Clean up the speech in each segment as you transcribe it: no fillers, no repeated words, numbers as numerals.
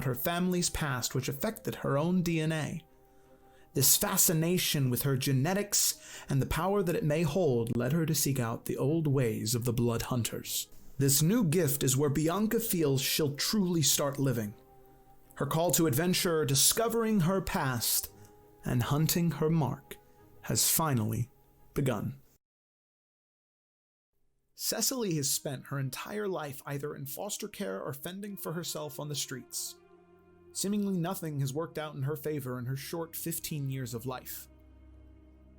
her family's past which affected her own DNA. This fascination with her genetics and the power that it may hold led her to seek out the old ways of the Blood Hunters. This new gift is where Bianca feels she'll truly start living. Her call to adventure, discovering her past, and hunting her mark has finally begun. Cecily has spent her entire life either in foster care or fending for herself on the streets. Seemingly nothing has worked out in her favor in her short 15 years of life.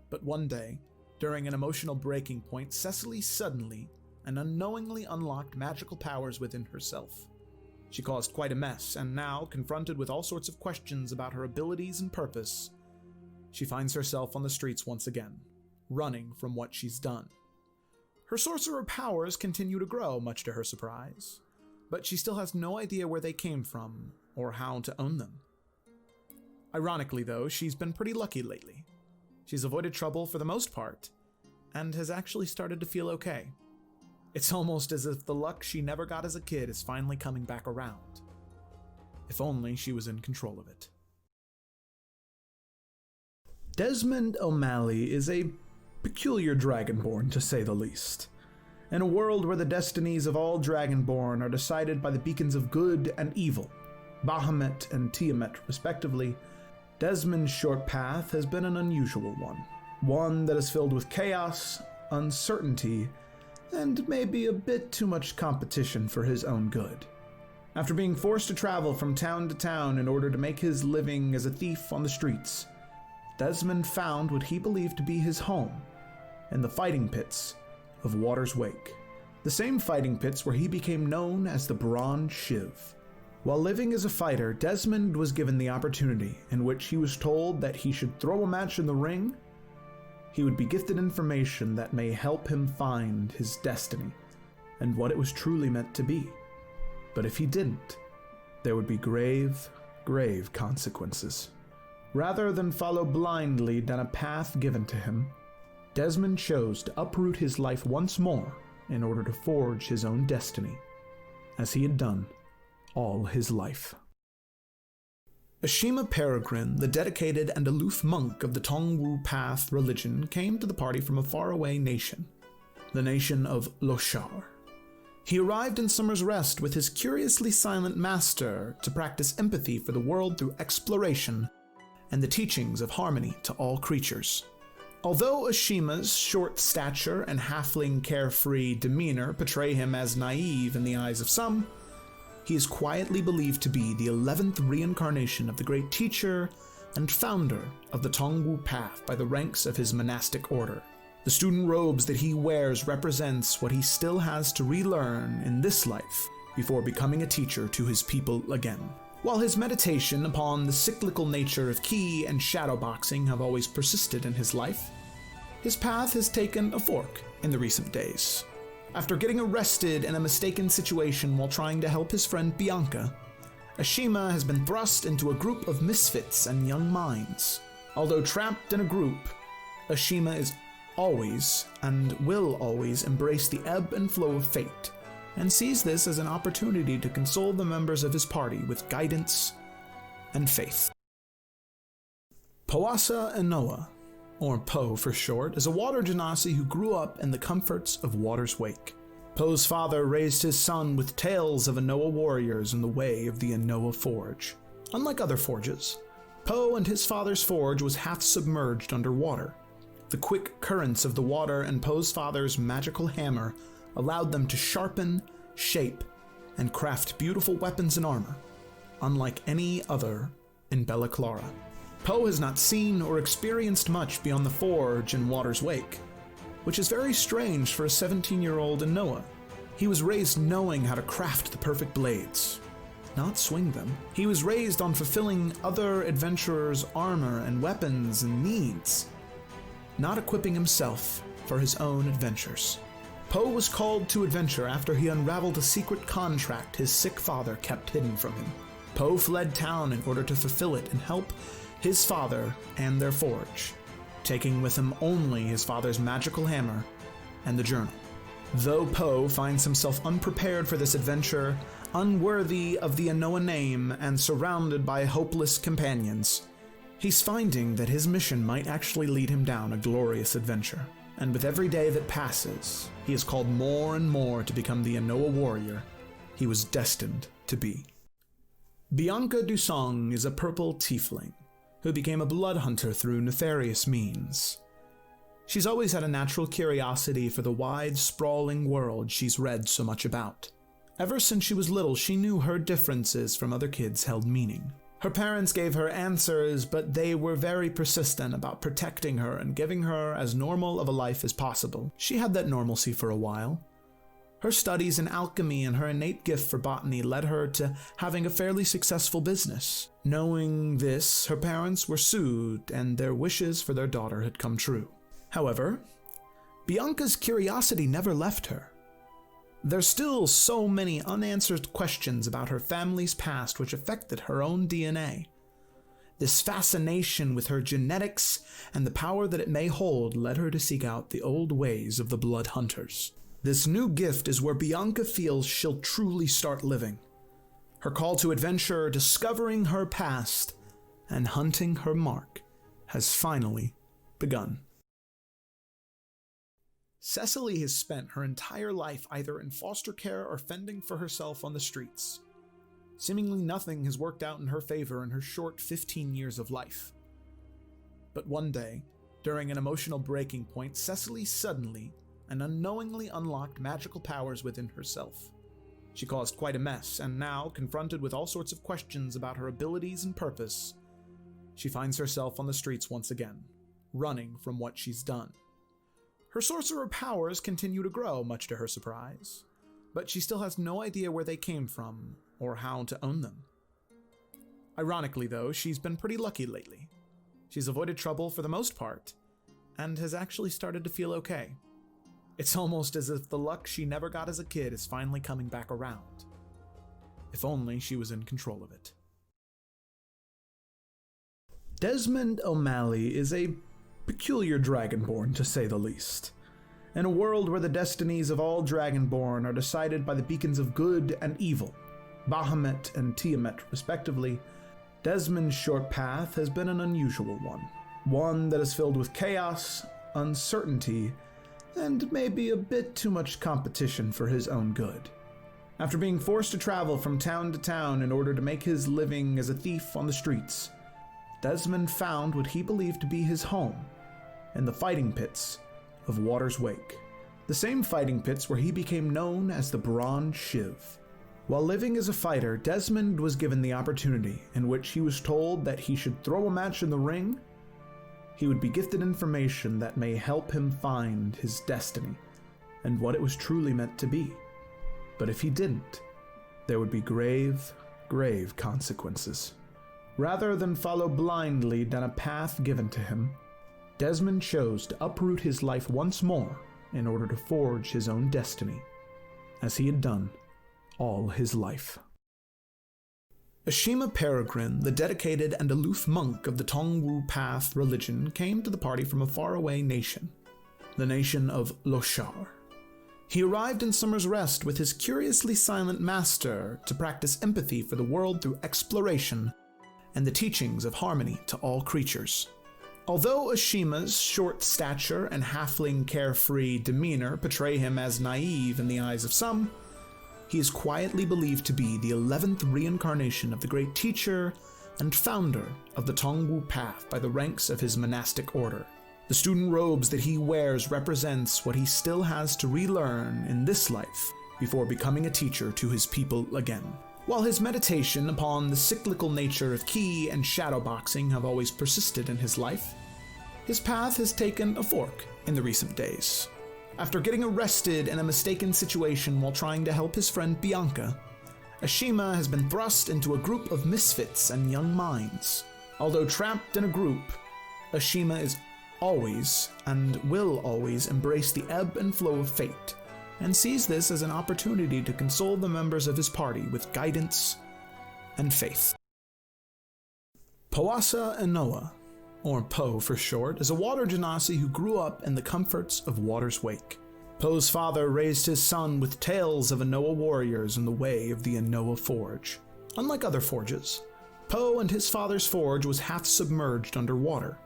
But one day, during an emotional breaking point, Cecily suddenly and unknowingly unlocked magical powers within herself. She caused quite a mess, and now, confronted with all sorts of questions about her abilities and purpose, she finds herself on the streets once again, running from what she's done. Her sorcerer powers continue to grow, much to her surprise, but she still has no idea where they came from or how to own them. Ironically, though, she's been pretty lucky lately. She's avoided trouble for the most part, and has actually started to feel okay. It's almost as if the luck she never got as a kid is finally coming back around. If only she was in control of it. Desmond O'Malley is a peculiar Dragonborn, to say the least. In a world where the destinies of all Dragonborn are decided by the beacons of good and evil, Bahamut and Tiamat respectively, Desmond's short path has been an unusual one that is filled with chaos, uncertainty, and maybe a bit too much competition for his own good. After being forced to travel from town to town in order to make his living as a thief on the streets, Desmond found what he believed to be his home in the fighting pits of Water's Wake, the same fighting pits where he became known as the Bronze Shiv. While living as a fighter, Desmond was given the opportunity in which he was told that he should throw a match in the ring. He would be gifted information that may help him find his destiny and what it was truly meant to be. But if he didn't, there would be grave, grave consequences. Rather than follow blindly down a path given to him, Desmond chose to uproot his life once more in order to forge his own destiny, as he had done all his life. Ashima Peregrine, the dedicated and aloof monk of the Tongwu Path religion, came to the party from a faraway nation, the nation of Loshar. He arrived in Summer's Rest with his curiously silent master to practice empathy for the world through exploration and the teachings of harmony to all creatures. Although Ashima's short stature and halfling carefree demeanor portray him as naive in the eyes of some, he is quietly believed to be the 11th reincarnation of the great teacher and founder of the Tongwu Path by the ranks of his monastic order. The student robes that he wears represents what he still has to relearn in this life before becoming a teacher to his people again. While his meditation upon the cyclical nature of ki and shadowboxing have always persisted in his life, his path has taken a fork in the recent days. After getting arrested in a mistaken situation while trying to help his friend Bianca, Ashima has been thrust into a group of misfits and young minds. Although trapped in a group, Ashima is always and will always embrace the ebb and flow of fate, and sees this as an opportunity to console the members of his party with guidance and faith. Powasa Inoa, or Po for short, is a water genasi who grew up in the comforts of Water's Wake. Po's father raised his son with tales of Inoa warriors in the way of the Inoa Forge. Unlike other forges, Po and his father's forge was half submerged underwater. The quick currents of the water and Po's father's magical hammer allowed them to sharpen, shape, and craft beautiful weapons and armor, unlike any other in Bella Clara. Po has not seen or experienced much beyond the forge in Water's Wake, which is very strange for a 17-year-old in Noah. He was raised knowing how to craft the perfect blades, not swing them. He was raised on fulfilling other adventurers' armor and weapons and needs, not equipping himself for his own adventures. Po was called to adventure after he unraveled a secret contract his sick father kept hidden from him. Po fled town in order to fulfill it and help his father and their forge, taking with him only his father's magical hammer and the journal. Though Poe finds himself unprepared for this adventure, unworthy of the Anoa name and surrounded by hopeless companions, he's finding that his mission might actually lead him down a glorious adventure. And with every day that passes, he is called more and more to become the Anoa warrior he was destined to be. Bianca Dusong is a purple tiefling who became a blood hunter through nefarious means. She's always had a natural curiosity for the wide, sprawling world she's read so much about. Ever since she was little, she knew her differences from other kids held meaning. Her parents gave her answers, but they were very persistent about protecting her and giving her as normal of a life as possible. She had that normalcy for a while. Her studies in alchemy and her innate gift for botany led her to having a fairly successful business. Knowing this, her parents were soothed and their wishes for their daughter had come true. However, Bianca's curiosity never left her. There's still so many unanswered questions about her family's past which affected her own DNA. This fascination with her genetics and the power that it may hold led her to seek out the old ways of the blood hunters. This new gift is where Bianca feels she'll truly start living. Her call to adventure, discovering her past, and hunting her mark has finally begun. Cecily has spent her entire life either in foster care or fending for herself on the streets. Seemingly nothing has worked out in her favor in her short 15 years of life. But one day, during an emotional breaking point, Cecily suddenly and unknowingly unlocked magical powers within herself. She caused quite a mess, and now, confronted with all sorts of questions about her abilities and purpose, she finds herself on the streets once again, running from what she's done. Her sorcerer powers continue to grow, much to her surprise, but she still has no idea where they came from or how to own them. Ironically, though, she's been pretty lucky lately. She's avoided trouble for the most part, and has actually started to feel okay. It's almost as if the luck she never got as a kid is finally coming back around. If only she was in control of it. Desmond O'Malley is a peculiar dragonborn, to say the least. In a world where the destinies of all dragonborn are decided by the beacons of good and evil, Bahamut and Tiamat respectively, Desmond's short path has been an unusual one that is filled with chaos, uncertainty, and maybe a bit too much competition for his own good. After being forced to travel from town to town in order to make his living as a thief on the streets, Desmond found what he believed to be his home in the fighting pits of Water's Wake, the same fighting pits where he became known as the Bronze Shiv. While living as a fighter, Desmond was given the opportunity in which he was told that he should throw a match in the ring. He would be gifted information that may help him find his destiny and what it was truly meant to be. But if he didn't, there would be grave, grave consequences. Rather than follow blindly down a path given to him, Desmond chose to uproot his life once more in order to forge his own destiny, as he had done all his life. Ashima Peregrine, the dedicated and aloof monk of the Tongwu Path religion, came to the party from a faraway nation, the nation of Loshar. He arrived in Summer's Rest with his curiously silent master to practice empathy for the world through exploration and the teachings of harmony to all creatures. Although Ashima's short stature and halfling carefree demeanor portray him as naive in the eyes of some, he is quietly believed to be the 11th reincarnation of the great teacher and founder of the Tongwu Path by the ranks of his monastic order. The student robes that he wears represents what he still has to relearn in this life before becoming a teacher to his people again. While his meditation upon the cyclical nature of ki and shadowboxing have always persisted in his life, his path has taken a fork in the recent days. After getting arrested in a mistaken situation while trying to help his friend Bianca, Ashima has been thrust into a group of misfits and young minds. Although trapped in a group, Ashima is always and will always embrace the ebb and flow of fate, and sees this as an opportunity to console the members of his party with guidance and faith. Powasa Enoa, or Poe for short, is a water genasi who grew up in the comforts of Water's Wake. Poe's father raised his son with tales of Anoa warriors in the way of the Anoa Forge. Unlike other forges, Poe and his father's forge was half submerged underwater.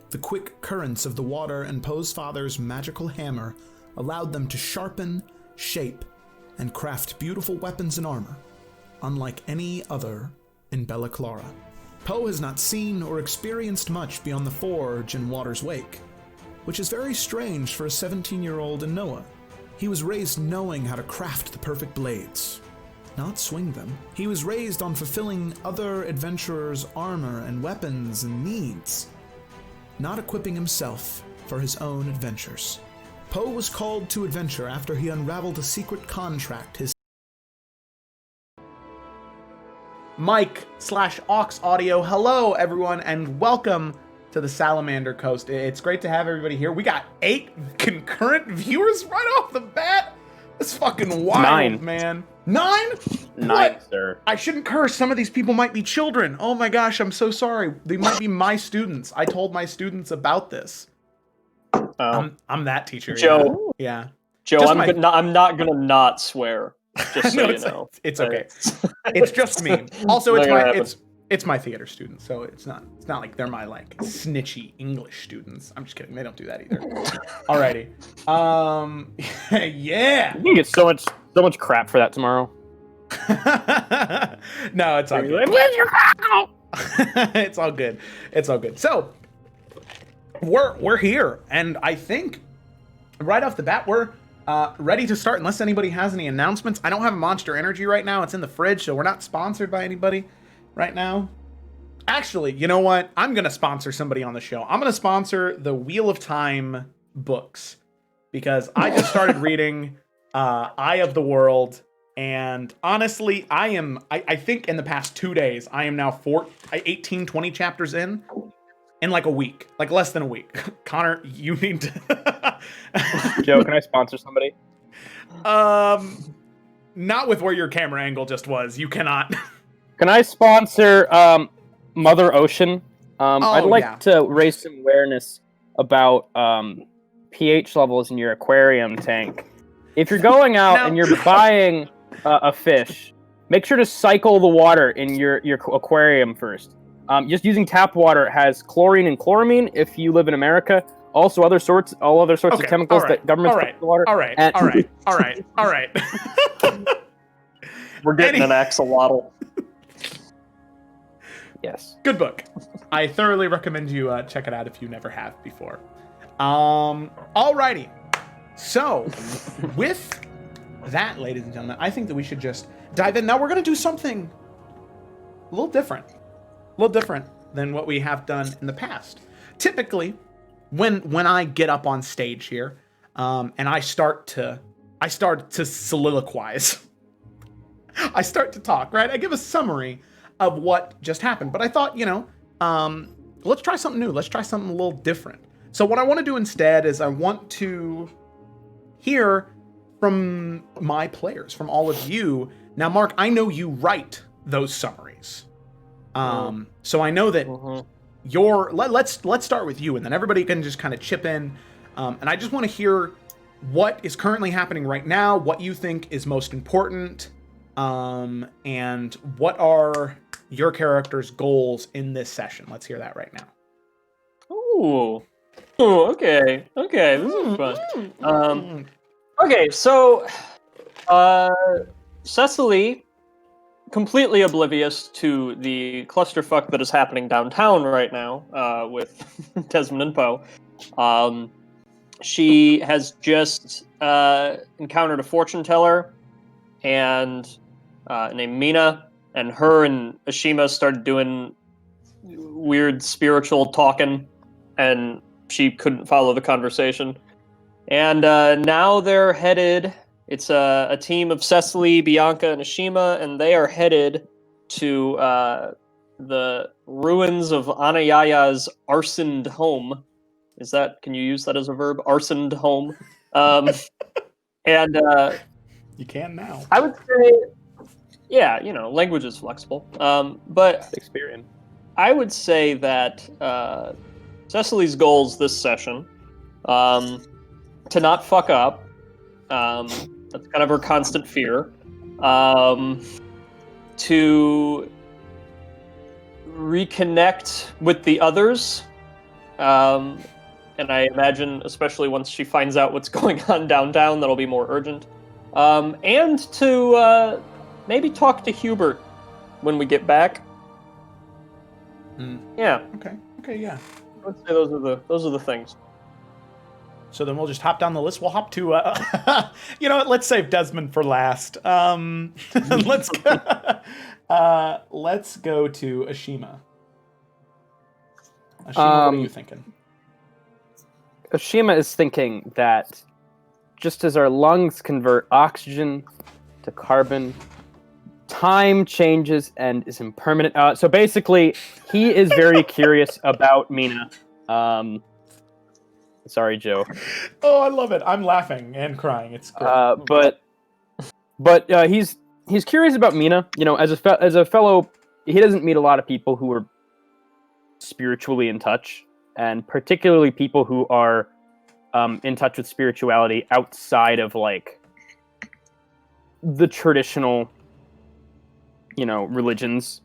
The quick currents of the water and Poe's father's magical hammer allowed them to sharpen, shape, and craft beautiful weapons and armor, unlike any other in Bella Clara. Poe has not seen or experienced much beyond the forge and water's wake, which is very strange for a 17-year-old in Noah. He was raised knowing how to craft the perfect blades, not swing them. He was raised on fulfilling other adventurers' armor and weapons and needs, not equipping himself for his own adventures. Poe was called to adventure after he unraveled a secret contract his Mike/Aux Audio. Hello, everyone, and welcome to the Salamander Coast. It's great to have everybody here. We got 8 concurrent viewers right off the bat. That's fucking wild, 9. Man. 9? 9, what? Sir. I shouldn't curse. Some of these people might be children. Oh my gosh, I'm so sorry. They might be my students. I told my students about this. I'm that teacher. Joe. Yeah. Joe, I'm not gonna not swear. Just so you know. It's okay. It's just me. Also, it's my theater students, so it's not like they're my like snitchy English students. I'm just kidding. They don't do that either. Alrighty. Yeah. You can get so much crap for that tomorrow. No, it's all good. Where's your cow? It's all good. It's all good. So we're here, and I think right off the bat we're ready to start, unless anybody has any announcements. I don't have a Monster Energy right now. It's in the fridge, so we're not sponsored by anybody right now. Actually, you know what? I'm going to sponsor somebody on the show. I'm going to sponsor the Wheel of Time books, because I just started reading Eye of the World, and honestly, I think in the past 2 days, I am now 18, 20 chapters in like a week, like less than a week. Connor, you need to... Joe, can I sponsor somebody? Not with where your camera angle just was. You cannot. Can I sponsor Mother Ocean? I'd like to raise some awareness about pH levels in your aquarium tank. If you're going out and you're buying a fish, make sure to cycle the water in your aquarium first. Just using tap water has chlorine and chloramine if you live in America. Also, all other sorts of chemicals that governments put in the water. All right. We're getting an axolotl. Yes. Good book. I thoroughly recommend you check it out if you never have before. Alrighty. So, with that, ladies and gentlemen, I think that we should just dive in. Now, we're going to do something a little different than what we have done in the past. Typically, when I get up on stage here, and I start to soliloquize, I start to talk, right? I give a summary of what just happened, but I thought, let's try something new. Let's try something a little different. So what I want to do instead is I want to hear from my players, from all of you. Now, Mark, I know you write those summaries. So I know that let's start with you, and then everybody can just kind of chip in. And I just want to hear what is currently happening right now, what you think is most important, and what are your character's goals in this session. Let's hear that right now. Ooh, okay, this is fun. Okay, so Cecily, completely oblivious to the clusterfuck that is happening downtown right now with Desmond and Poe. She has just encountered a fortune teller and named Mina, and her and Ashima started doing weird spiritual talking, and she couldn't follow the conversation. And now they're headed... It's a team of Cecily, Bianca, and Ashima, and they are headed to the ruins of Anayaya's arsoned home. Can you use that as a verb? Arsoned home. And you can now. I would say, yeah, language is flexible. But experience. I would say that Cecily's goals this session, to not fuck up, That's kind of her constant fear. To reconnect with the others. And I imagine, especially once she finds out what's going on downtown, that'll be more urgent. And to maybe talk to Hubert when we get back. Yeah. Okay, yeah. I would say those are the things. So then we'll just hop down the list. We'll hop to, you know what? Let's save Desmond for last. Let's go to Ashima. Ashima, what are you thinking? Ashima is thinking that just as our lungs convert oxygen to carbon, time changes and is impermanent. So basically, he is very curious about Mina. Sorry, Joe. Oh, I love it. I'm laughing and crying. It's great. But he's curious about Mina. You know, as a fellow, he doesn't meet a lot of people who are spiritually in touch, and particularly people who are in touch with spirituality outside of like the traditional, you know, religions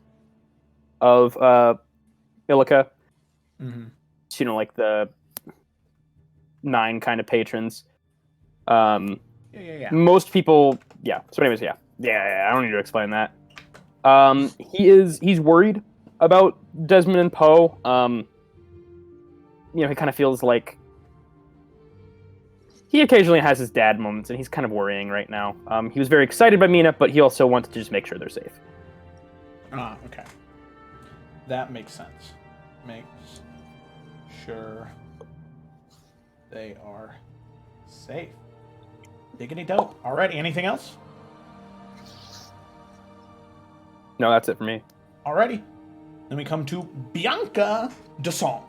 of Illica. Mm-hmm. You know, like the 9 kind of patrons. Yeah. Most people, yeah. So anyways, yeah. I don't need to explain that. He's worried about Desmond and Poe. You know, he kind of feels like he occasionally has his dad moments, and he's kind of worrying right now. He was very excited by Mina, but he also wanted to just make sure they're safe. Okay. That makes sense. Makes sure they are safe. Diggity dope. Alrighty, anything else? No, that's it for me. Alrighty. Then we come to Bianca de Song.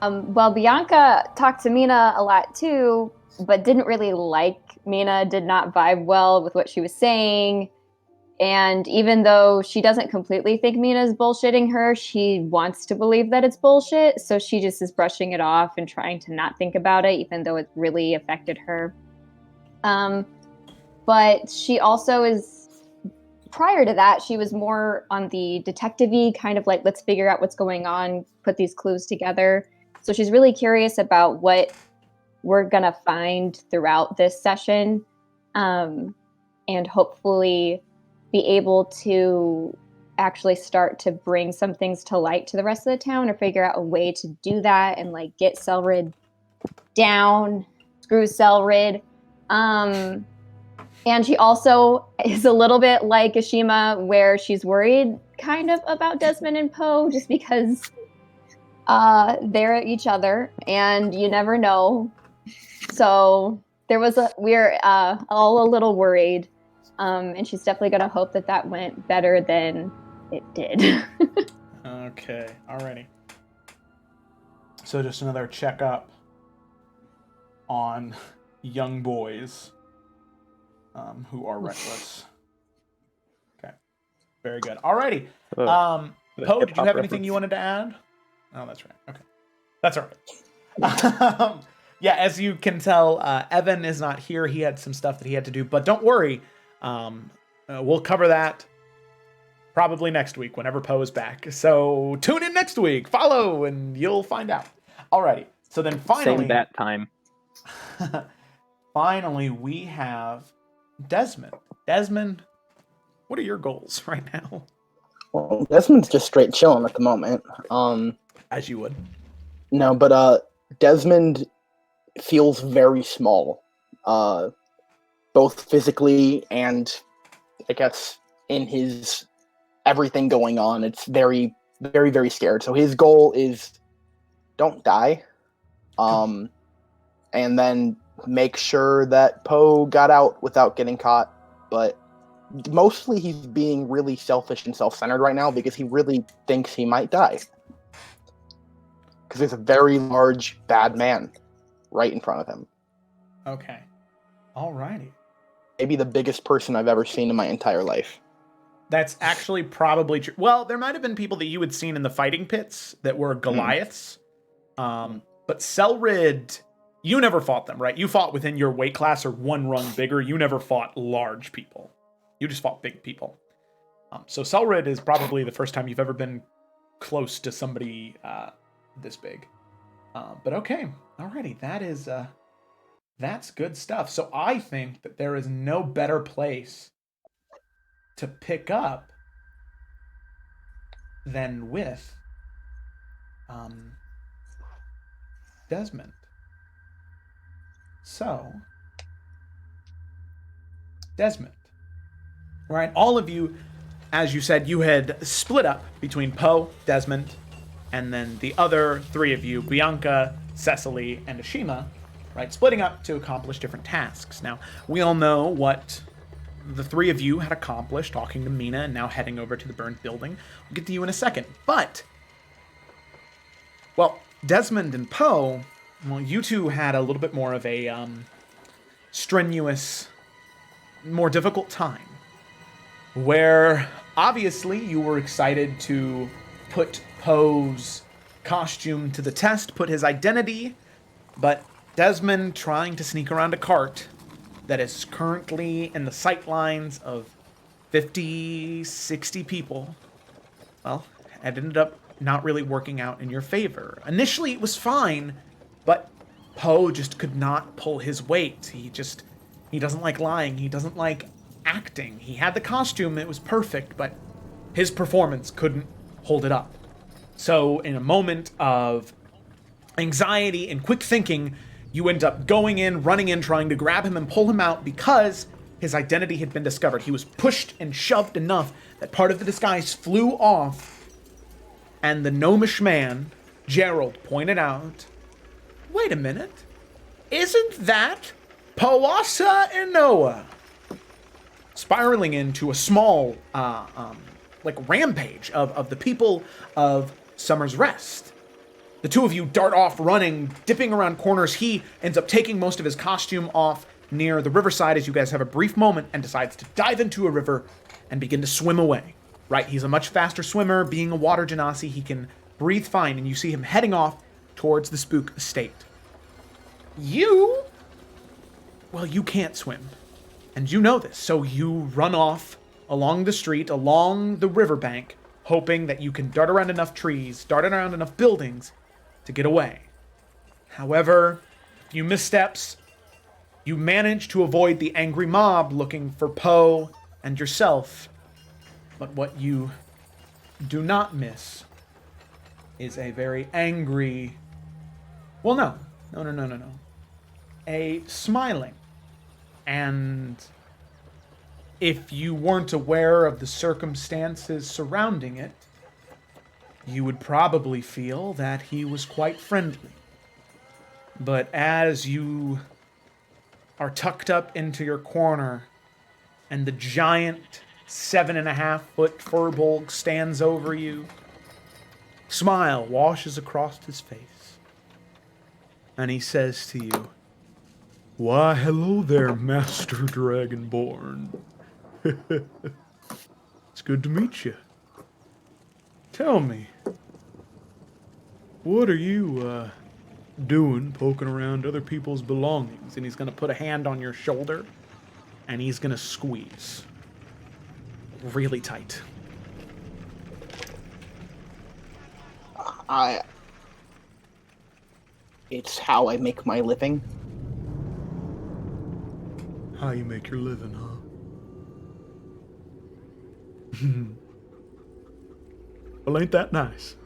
Well, Bianca talked to Mina a lot too, but didn't really like Mina, did not vibe well with what she was saying. And even though she doesn't completely think Mina's bullshitting her, she wants to believe that it's bullshit. So she just is brushing it off and trying to not think about it, even though it really affected her. But she also is, prior to that, she was more on the detective-y, kind of like, let's figure out what's going on, put these clues together. So she's really curious about what we're going to find throughout this session, and hopefully be able to actually start to bring some things to light to the rest of the town, or figure out a way to do that and like get Selrich down, screw Selrich. And she also is a little bit like Ashima, where she's worried kind of about Desmond and Poe, just because they're at each other and you never know. So we're all a little worried. And she's definitely going to hope that went better than it did. Okay, alrighty. So just another checkup on young boys who are reckless. Okay, very good. Alrighty. Poe, did you have anything you wanted to add? Oh, that's right. Okay, that's all right. Yeah, as you can tell, Evan is not here. He had some stuff that he had to do, but don't worry. We'll cover that probably next week whenever Poe is back. So tune in next week, follow, and you'll find out. Alrighty. So then finally, same bat time. Finally, we have Desmond. Desmond, what are your goals right now? Well, Desmond's just straight chilling at the moment. As you would. No, but Desmond feels very small. Both physically and, I guess, in his everything going on. It's very, very, very scared. So his goal is don't die. And then make sure that Poe got out without getting caught. But mostly he's being really selfish and self-centered right now because he really thinks he might die. Because there's a very large, bad man right in front of him. Okay. Alrighty. Maybe the biggest person I've ever seen in my entire life. That's actually probably true. Well, there might have been people that you had seen in the fighting pits that were Goliaths. But Selrich, you never fought them, right? You fought within your weight class or one rung bigger. You never fought large people. You just fought big people. So Selrich is probably the first time you've ever been close to somebody this big. But okay, alrighty, that's good stuff. So I think that there is no better place to pick up than with Desmond. So, Desmond. All right, all of you, as you said, you had split up between Poe, Desmond, and then the other three of you, Bianca, Cecily, and Ashima, right, splitting up to accomplish different tasks. Now, we all know what the three of you had accomplished, talking to Mina and now heading over to the burned building. We'll get to you in a second. But, well, Desmond and Poe, well, you two had a little bit more of a strenuous, more difficult time, where obviously you were excited to put Poe's costume to the test, put his identity, but Desmond trying to sneak around a cart that is currently in the sight lines of 50, 60 people, well, it ended up not really working out in your favor. Initially, it was fine, but Poe just could not pull his weight. He doesn't like lying. He doesn't like acting. He had the costume, it was perfect, but his performance couldn't hold it up. So in a moment of anxiety and quick thinking, you end up going in, running in, trying to grab him and pull him out because his identity had been discovered. He was pushed and shoved enough that part of the disguise flew off, and the gnomish man, Gerald, pointed out, "Wait a minute, isn't that Powassa Inoa?" Spiraling into a small, rampage of the people of Summer's Rest. The two of you dart off running, dipping around corners. He ends up taking most of his costume off near the riverside as you guys have a brief moment and decides to dive into a river and begin to swim away. Right, he's a much faster swimmer. Being a water genasi, he can breathe fine, and you see him heading off towards the Spook Estate. You can't swim. And you know this, so you run off along the street, along the riverbank, hoping that you can dart around enough trees, dart around enough buildings to get away. However, a few missteps, you manage to avoid the angry mob looking for Poe and yourself. But what you do not miss is a very angry... Well, no. A smiling. And if you weren't aware of the circumstances surrounding it, you would probably feel that he was quite friendly. But as you are tucked up into your corner, and the giant 7.5-foot furbolg stands over you, smile washes across his face, and he says to you, "Why, hello there, Master Dragonborn. It's good to meet you. Tell me, what are you, doing poking around other people's belongings?" And he's going to put a hand on your shoulder, and he's going to squeeze. Really tight. It's how I make my living. How you make your living, huh? Well, ain't that nice?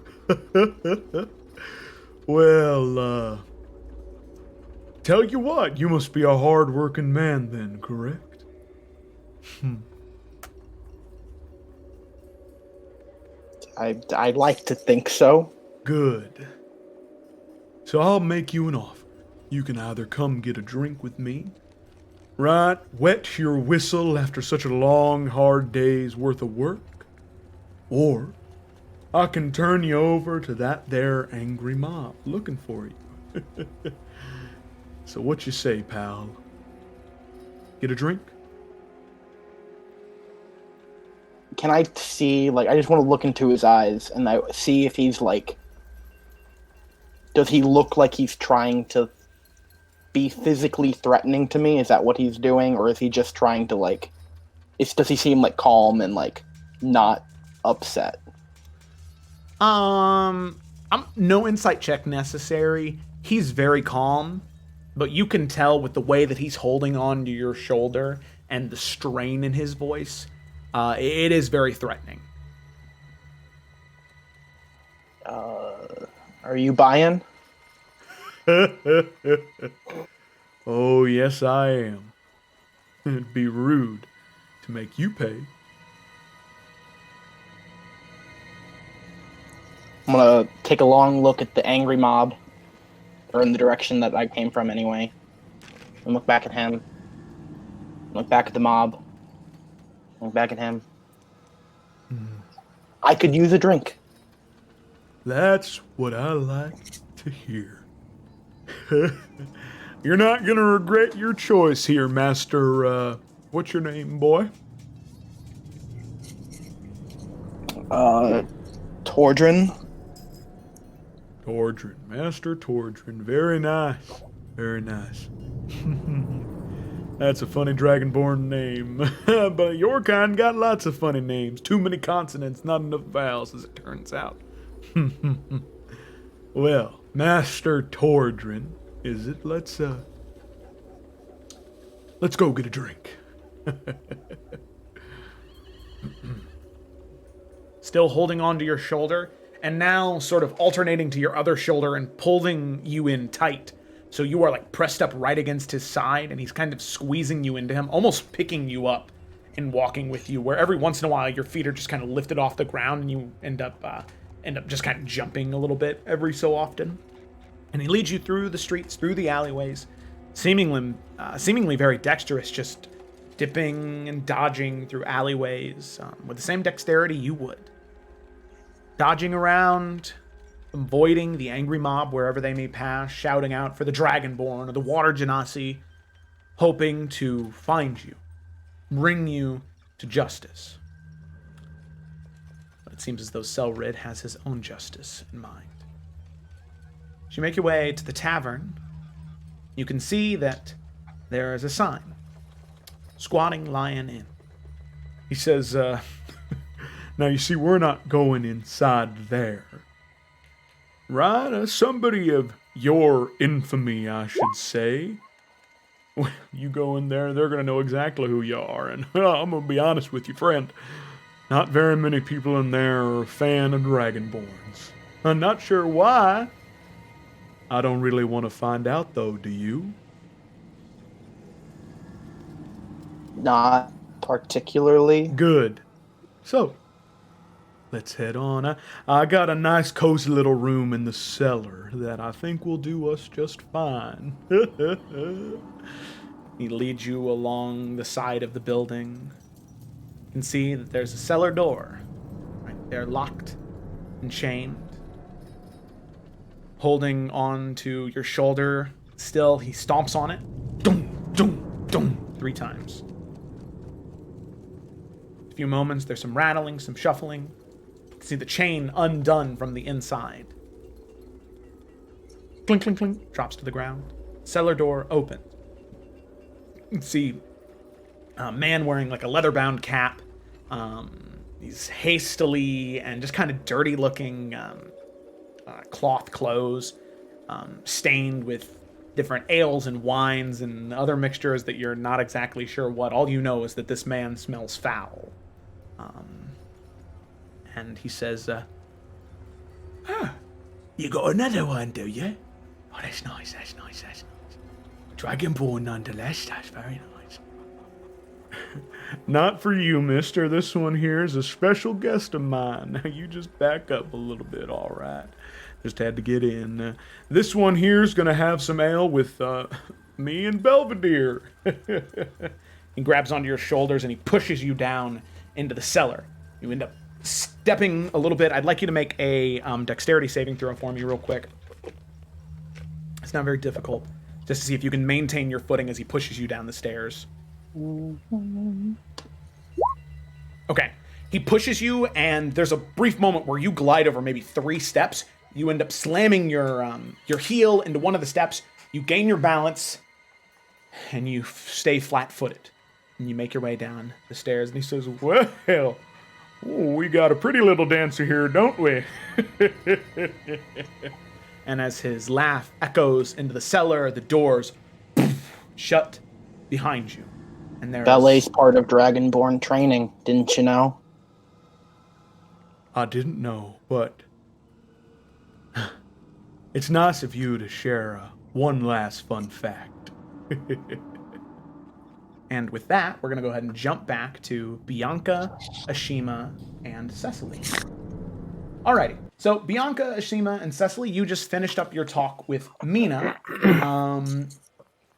Well, tell you what, you must be a hard-working man then, correct? I'd like to think so. Good. So I'll make you an offer. You can either come get a drink with me, right, wet your whistle after such a long, hard day's worth of work, or I can turn you over to that there angry mob looking for you. So what you say, pal? Get a drink? Can I see, I just want to look into his eyes and I see if he's, does he look like he's trying to be physically threatening to me? Is that what he's doing? Or is he just trying to, like... does he seem, like, calm and, like, not upset? No insight check necessary. He's very calm, but you can tell with the way that he's holding on to your shoulder and the strain in his voice, it is very threatening. Are you buying? Oh, yes, I am. It'd be rude to make you pay. I'm gonna take a long look at the angry mob, or in the direction that I came from anyway, and look back at him, look back at the mob, look back at him. I could use a drink. That's what I like to hear. You're not gonna regret your choice here, Master, what's your name, boy? Tordrin. Tordrin, Master Tordrin. Very nice. Very nice. That's a funny dragonborn name. But your kind got lots of funny names. Too many consonants, not enough vowels, as it turns out. Well, Master Tordrin, is it? Let's go get a drink. Still holding onto your shoulder, and now sort of alternating to your other shoulder and pulling you in tight. So you are like pressed up right against his side, and he's kind of squeezing you into him, almost picking you up and walking with you, where every once in a while your feet are just kind of lifted off the ground and you end up just kind of jumping a little bit every so often. And he leads you through the streets, through the alleyways, seemingly very dexterous, just dipping and dodging through alleyways with the same dexterity you would. Dodging around, avoiding the angry mob wherever they may pass, shouting out for the Dragonborn or the Water Genasi, hoping to find you, bring you to justice. But it seems as though Selrich has his own justice in mind. As you make your way to the tavern, you can see that there is a sign, Squatting Lion Inn. He says, now you see, we're not going inside there. Right? Somebody of your infamy, I should say. Well, you go in there, they're going to know exactly who you are. And I'm going to be honest with you, friend. Not very many people in there are a fan of Dragonborns. I'm not sure why. I don't really want to find out, though, do you? Not particularly. Good. So, let's head on. I got a nice cozy little room in the cellar that I think will do us just fine. He leads you along the side of the building. You can see that there's a cellar door right there, locked and chained. Holding on to your shoulder still, he stomps on it. Dum, dum, dum, 3 times. A few moments, there's some rattling, some shuffling. You can see the chain undone from the inside. Clink, clink, clink, drops to the ground. Cellar door open. You can see a man wearing like a leather-bound cap. He's hastily and just kind of dirty-looking cloth clothes, stained with different ales and wines and other mixtures that you're not exactly sure what. All you know is that this man smells foul. And he says, you got another one, do you? Oh, that's nice, that's nice, that's nice. Dragonborn nonetheless, that's very nice. Not for you, mister. This one here is a special guest of mine. Now, you just back up a little bit, all right? Just had to get in. This one here is going to have some ale with me and Belvedere. He grabs onto your shoulders and he pushes you down into the cellar. You end up stepping a little bit. I'd like you to make a dexterity saving throw for me real quick. It's not very difficult. Just to see if you can maintain your footing as he pushes you down the stairs. Okay. He pushes you, and there's a brief moment where you glide over maybe 3 steps. You end up slamming your heel into one of the steps. You gain your balance, and you stay flat-footed. And you make your way down the stairs, and he says, "Well, we got a pretty little dancer here, don't we?" And as his laugh echoes into the cellar, the doors shut behind you. And there's... Ballet's part of Dragonborn training, didn't you know? I didn't know, but it's nice of you to share one last fun fact. And with that, we're going to go ahead and jump back to Bianca, Ashima, and Cecily. Alrighty, so Bianca, Ashima, and Cecily, you just finished up your talk with Mina,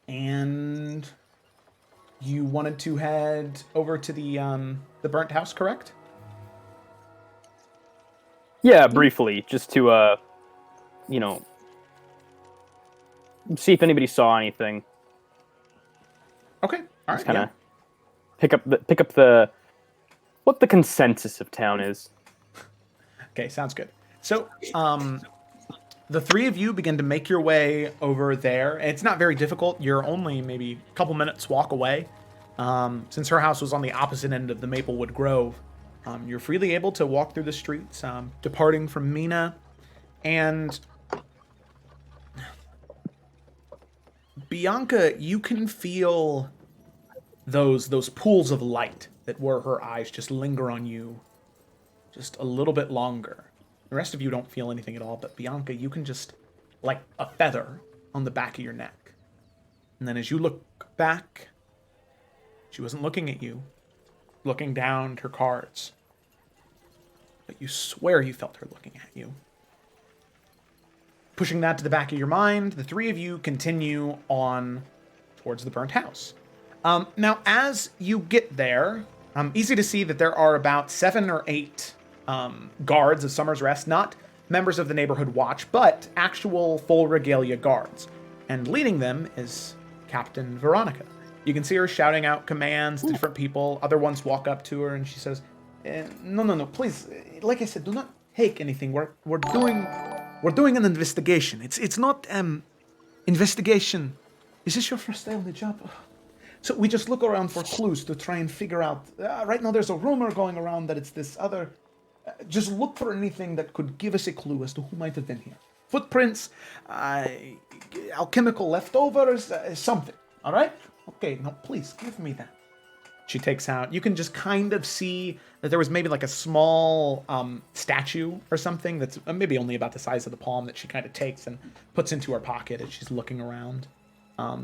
and you wanted to head over to the burnt house, correct? Yeah, briefly, just to, see if anybody saw anything. Okay, all right. Just kind of pick up the what the consensus of town is. Okay, sounds good. So, the three of you begin to make your way over there. It's not very difficult. You're only maybe a couple minutes walk away. Since her house was on the opposite end of the Maplewood Grove, you're freely able to walk through the streets, departing from Mina. And Bianca, you can feel those pools of light that were her eyes just linger on you just a little bit longer. The rest of you don't feel anything at all, but Bianca, you can just, like a feather on the back of your neck. And then as you look back, she wasn't looking at you, looking down at her cards. But you swear you felt her looking at you. Pushing that to the back of your mind, the three of you continue on towards the burnt house. Now, as you get there, easy to see that there are about 7 or 8 guards of Summer's Rest, not members of the neighborhood watch, but actual full regalia guards. And leading them is Captain Veronica. You can see her shouting out commands to different people. Other ones walk up to her and she says, no, please, like I said, do not take anything. We're doing an investigation. It's not investigation. Is this your first day on the job? So we just look around for clues to try and figure out. Right now there's a rumor going around that it's this other. Just look for anything that could give us a clue as to who might have been here. Footprints, alchemical leftovers, something. All right? Okay, now please give me that. She takes out. You can just kind of see that there was maybe like a small statue or something that's maybe only about the size of the palm that she kind of takes and puts into her pocket as she's looking around.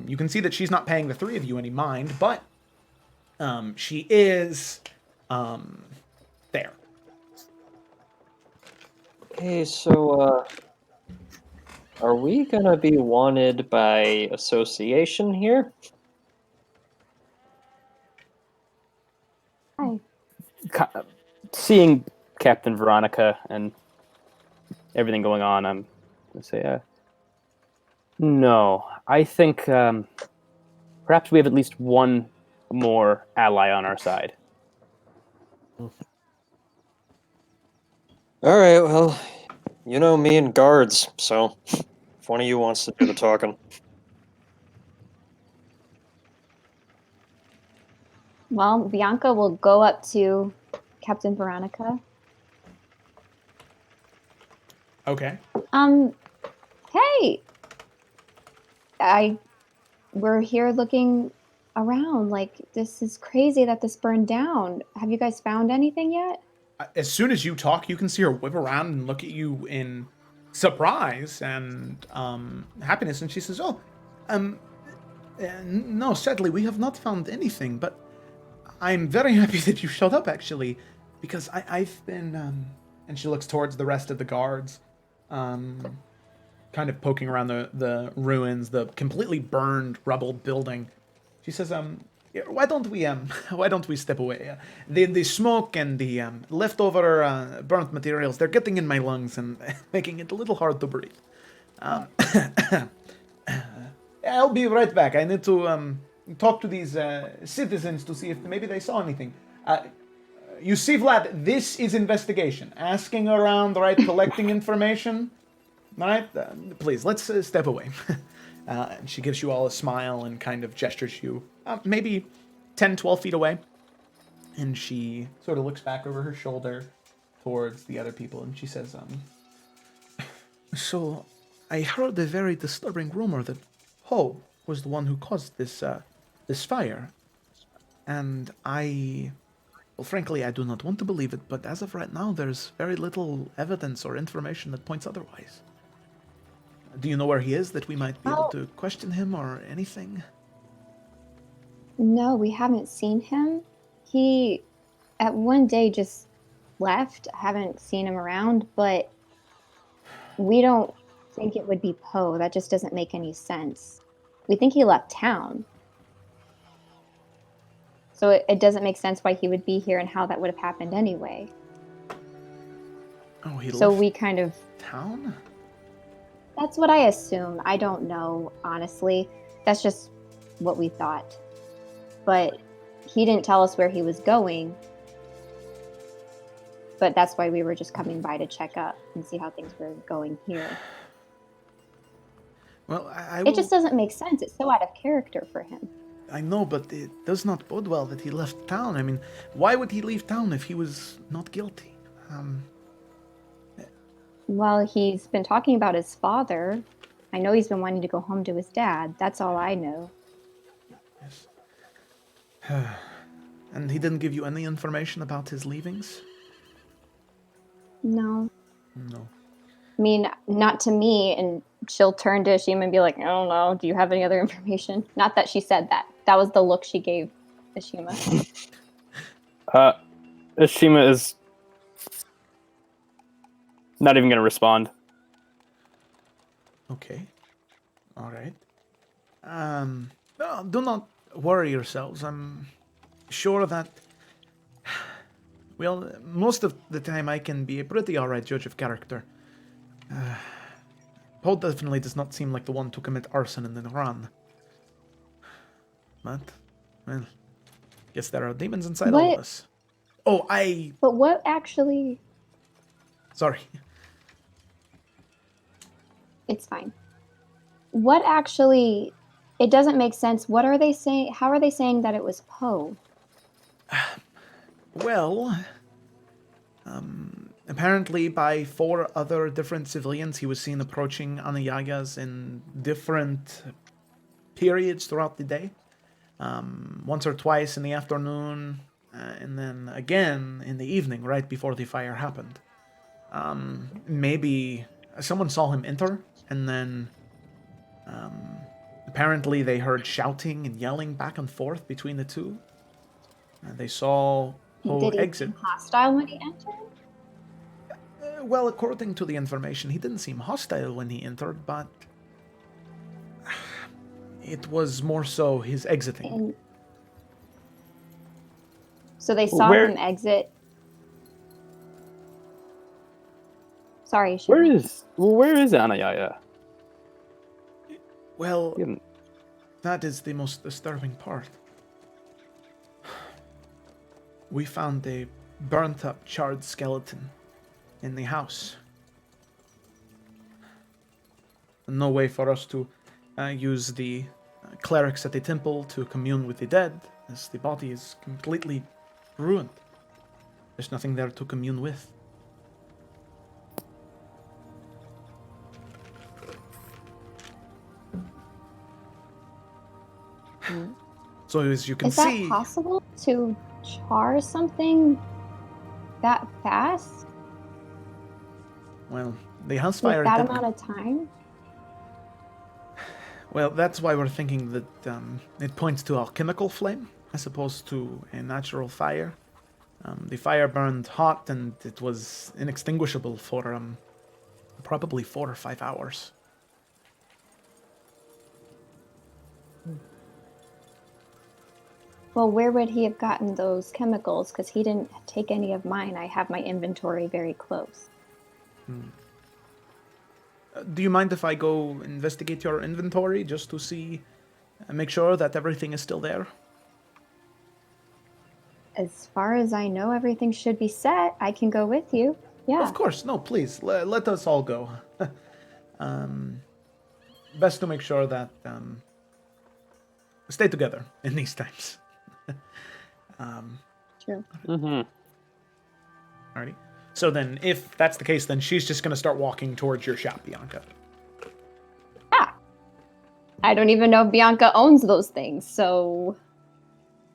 You can see that she's not paying the three of you any mind, but she is there. Okay, so are we gonna be wanted by association here? Hi. Seeing Captain Veronica and everything going on, I'm gonna say, no. I think perhaps we have at least one more ally on our side. All right, well, you know me and guards, so if one of you wants to do the talking. Well, Bianca will go up to Captain Veronica. Okay. Hey! We're here looking around. Like, this is crazy that this burned down. Have you guys found anything yet? As soon as you talk, you can see her whip around and look at you in surprise and happiness, and she says, no, sadly, we have not found anything, but I'm very happy that you showed up, actually, because I've been, and she looks towards the rest of the guards, kind of poking around the ruins, the completely burned, rubbled building. She says, why don't we step away? The smoke and the leftover burnt materials, they're getting in my lungs and making it a little hard to breathe. I'll be right back. I need to talk to these citizens to see if maybe they saw anything. You see, Vlad, this is investigation. Asking around, right, collecting information. All right? Please, let's step away. And she gives you all a smile and kind of gestures you maybe 10, 12 feet away. And she sort of looks back over her shoulder towards the other people, and she says, So, I heard a very disturbing rumor that Ho was the one who caused this fire. And well, frankly, I do not want to believe it, but as of right now, there's very little evidence or information that points otherwise. Do you know where he is, that we might be able to question him or anything? No, we haven't seen him. He, at one day, just left. I haven't seen him around, but we don't think it would be Poe. That just doesn't make any sense. We think he left town. So it doesn't make sense why he would be here and how that would have happened anyway. Oh, he So left we kind of... town? That's what I assume. I don't know, honestly. That's just what we thought. But he didn't tell us where he was going. But that's why we were just coming by to check up and see how things were going here. Well, I will... It just doesn't make sense. It's so out of character for him. I know, but it does not bode well that he left town. I mean, why would he leave town if he was not guilty? Well, he's been talking about his father. I know he's been wanting to go home to his dad. That's all I know. Yes. And he didn't give you any information about his leavings? No. No. I mean, not to me, and she'll turn to Ashima and be like, I don't know, do you have any other information? Not that she said that. That was the look she gave Ashima. Ashima is not even going to respond. Okay. All right. No, do not worry yourselves. I'm sure that... Well, most of the time I can be a pretty alright judge of character. Poe definitely does not seem like the one to commit arson and then run. But, well, guess there are demons inside all of us. Oh, But what actually... Sorry. It's fine. What actually... It doesn't make sense. What are they saying? How are they saying that it was Poe? Well, apparently by 4 other different civilians he was seen approaching Anayagas in different periods throughout the day. Once or twice in the afternoon, and then again in the evening, right before the fire happened. Maybe someone saw him enter, and then apparently they heard shouting and yelling back and forth between the two. They saw Poe Did he exit. seem hostile when he entered? Well, according to the information, he didn't seem hostile when he entered, but it was more so his exiting. So they saw him exit. Sorry, Ashima. Where is Anayaya? Well, that is the most disturbing part. We found a burnt-up, charred skeleton in the house. No way for us to use the clerics at the temple to commune with the dead, as the body is completely ruined. There's nothing there to commune with. So as you can see... Is that possible to char something that fast? Well, the house fire... With that amount of time? Well, that's why we're thinking that it points to a chemical flame as opposed to a natural fire. The fire burned hot and it was inextinguishable for probably 4 or 5 hours. Well, where would he have gotten those chemicals? Because he didn't take any of mine. I have my inventory very close. Do you mind if I go investigate your inventory just to see, make sure that everything is still there? As far as I know, everything should be set. I can go with you. Yeah. Of course. No, please. Let us all go. best to make sure that stay together in these times. True. Mm-hmm. Alrighty. So then, if that's the case, then she's just going to start walking towards your shop, Bianca. I don't even know if Bianca owns those things, so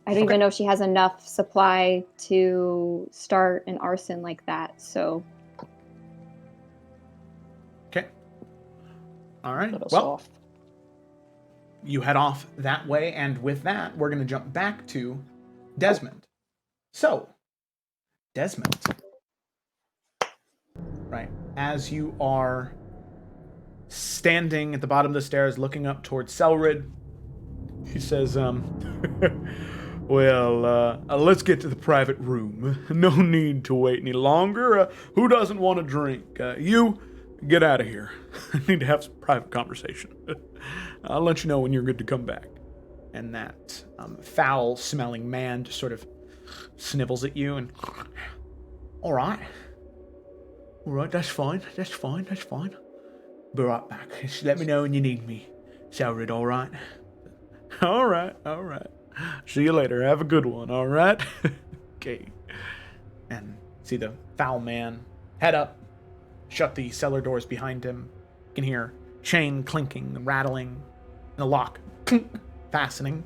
I don't even know if she has enough supply to start an arson like that, so... Okay. Alright, Let us well, off. you head off that way, and with that, we're going to jump back to Desmond. So, Desmond. Right, as you are standing at the bottom of the stairs looking up towards Selrich, he says, well, let's get to the private room. No need to wait any longer. Who doesn't want a drink? You, get out of here. I need to have some private conversation. I'll let you know when you're good to come back. And that foul-smelling man just sort of snivels at you and, all right, that's fine. Be right back. Just let me know when you need me. Selrich, all right? All right. See you later. Have a good one, all right? Okay. And see the foul man head up, shut the cellar doors behind him. You can hear chain clinking, rattling, and the lock fastening.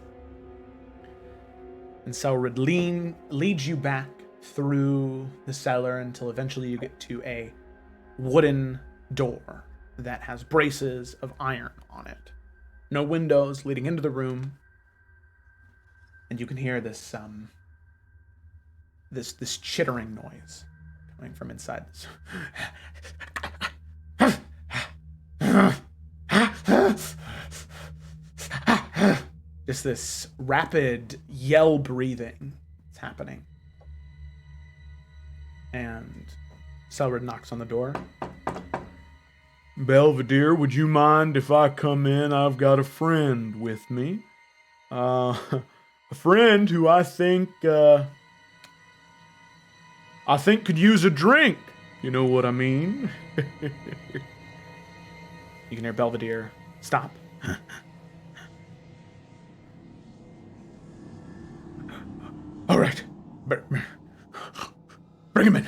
And Selrich leads you back through the cellar until eventually you get to a wooden door that has braces of iron on it. No windows leading into the room. And you can hear this this chittering noise coming from inside just this rapid yell breathing is happening. And Selrich knocks on the door. Belvedere, would you mind if I come in? I've got a friend with me. A friend who I think could use a drink. You know what I mean? You can hear Belvedere stop. All right. Bring him in.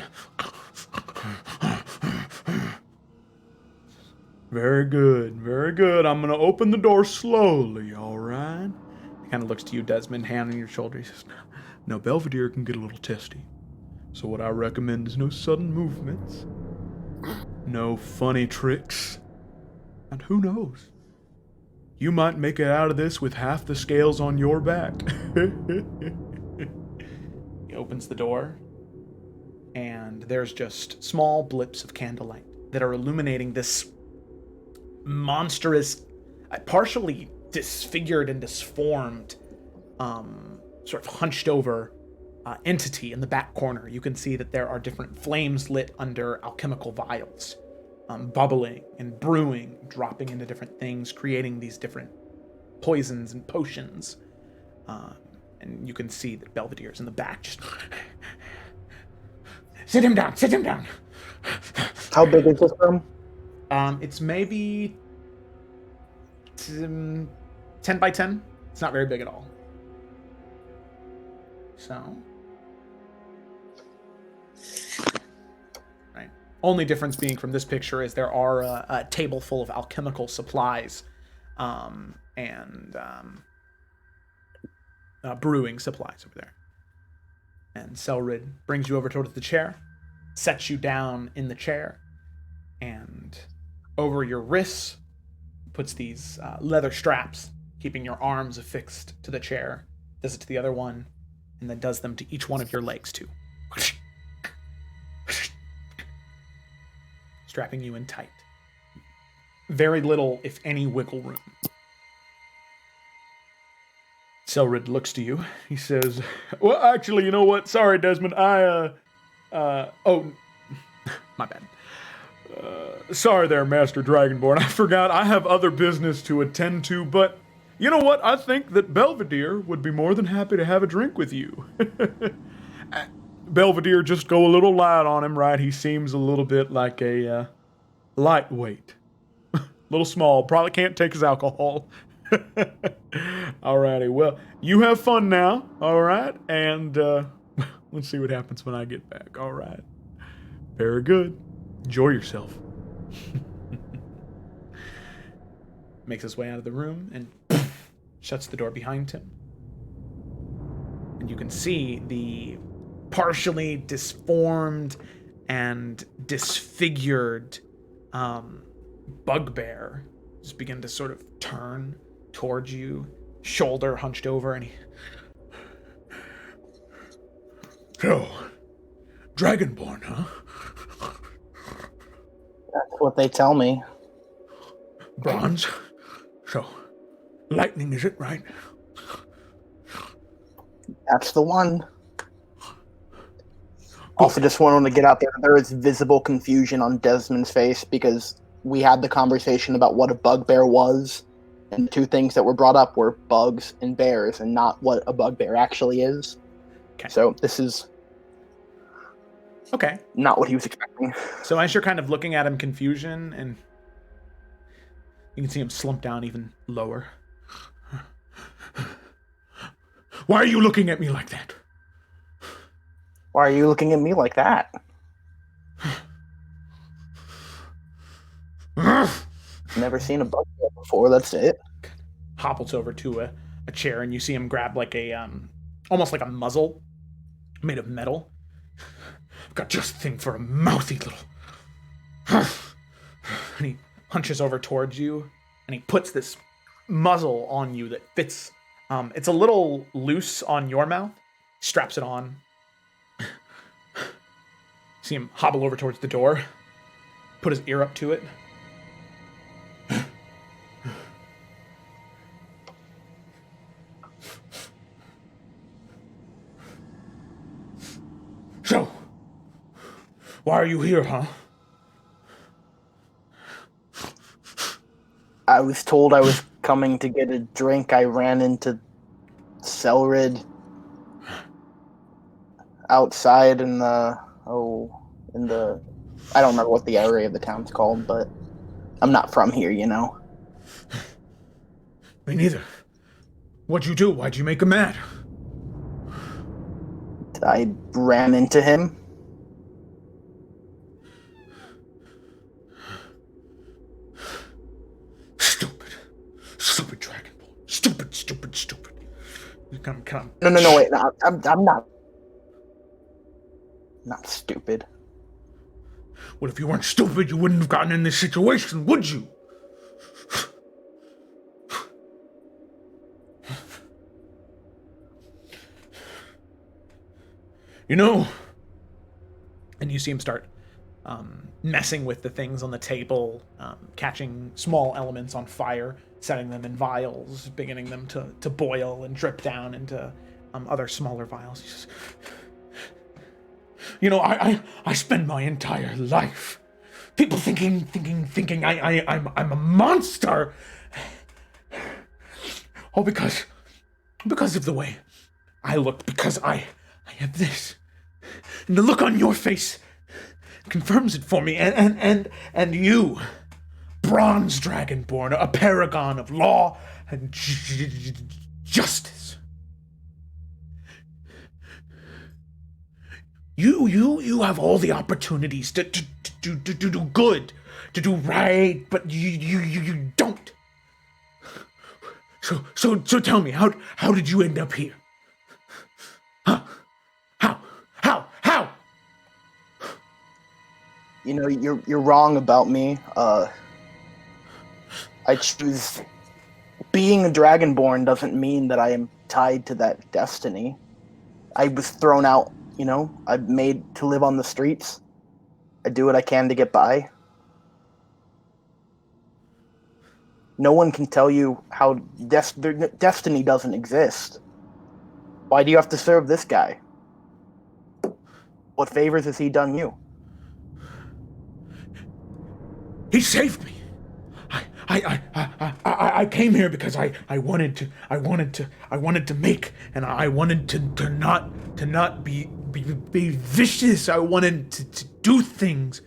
Very good. I'm going to open the door slowly, all right? He kind of looks to you, Desmond, hand on your shoulder. He says, now, Belvedere can get a little testy. So what I recommend is no sudden movements, no funny tricks, and who knows? You might make it out of this with half the scales on your back. He opens the door, and there's just small blips of candlelight that are illuminating this monstrous, partially disfigured and disformed, sort of hunched over entity in the back corner. You can see that there are different flames lit under alchemical vials, bubbling and brewing, dropping into different things, creating these different poisons and potions. And you can see that Belvedere's in the back, just... Sit him down. How big is this room? It's maybe 10 by 10. It's not very big at all. So, right. Only difference being from this picture is there are a table full of alchemical supplies, and brewing supplies over there. And Selrich brings you over towards the chair, sets you down in the chair, and over your wrists puts these leather straps, keeping your arms affixed to the chair. Does it to the other one, and then does them to each one of your legs too. Strapping you in tight. Very little, if any, wiggle room. Selrich looks to you. He says, well, actually, you know what? Sorry, Desmond. Oh, my bad. Sorry there, Master Dragonborn. I forgot I have other business to attend to, but you know what? I think that Belvedere would be more than happy to have a drink with you. Belvedere, just go a little light on him, right? He seems a little bit like a lightweight. little small. Probably can't take his alcohol. Alrighty, well, you have fun now, alright? And let's see what happens when I get back, alright? Very good. Enjoy yourself. Makes his way out of the room and shuts the door behind him. And you can see the partially disformed and disfigured bugbear just begin to sort of turn towards you, shoulder hunched over, and he... So, Dragonborn, huh? That's what they tell me. Bronze? So, lightning is it, right? That's the one. Also, just wanted to get out there is visible confusion on Desmond's face because we had the conversation about what a bugbear was, and the two things that were brought up were bugs and bears, and not what a bugbear actually is. Okay. So this is Okay. not what he was expecting. So as you're kind of looking at him, confusion, and you can see him slump down even lower. Why are you looking at me like that? Why are you looking at me like that? Never seen a bugbear before, that's it. Hobbles over to a chair, and you see him grab like a, almost like a muzzle made of metal. I've got just the thing for a mouthy little... And he hunches over towards you, and he puts this muzzle on you that fits... it's a little loose on your mouth. Straps it on. See him hobble over towards the door. Put his ear up to it. So, why are you here, huh? I was told I was coming to get a drink. I ran into Selrich outside in the I don't remember what the area of the town's called, but I'm not from here, you know. Me neither. What'd you do? Why'd you make him mad? I ran into him. Stupid Dragonborn. Stupid. Come. No, wait. No, I'm not stupid. Well, if you weren't stupid, you wouldn't have gotten in this situation, would you? You know, and you see him start messing with the things on the table, catching small elements on fire, setting them in vials, beginning them to boil and drip down into other smaller vials. He says, you know, I spend my entire life people thinking I'm a monster, all because of the way I look, because I have this. And the look on your face confirms it for me. And you, bronze dragonborn, a paragon of law and justice. You have all the opportunities to do good, to do right, but you don't. So tell me, how did you end up here? Huh? How? You know, you're wrong about me. I choose being a dragonborn doesn't mean that I am tied to that destiny. I was thrown out, you know. I'm made to live on the streets. I do what I can to get by. No one can tell you how destiny doesn't exist. Why do you have to serve this guy? What favors has he done you? He saved me. I came here because I wanted to make, and I wanted to not be vicious. I wanted to do things.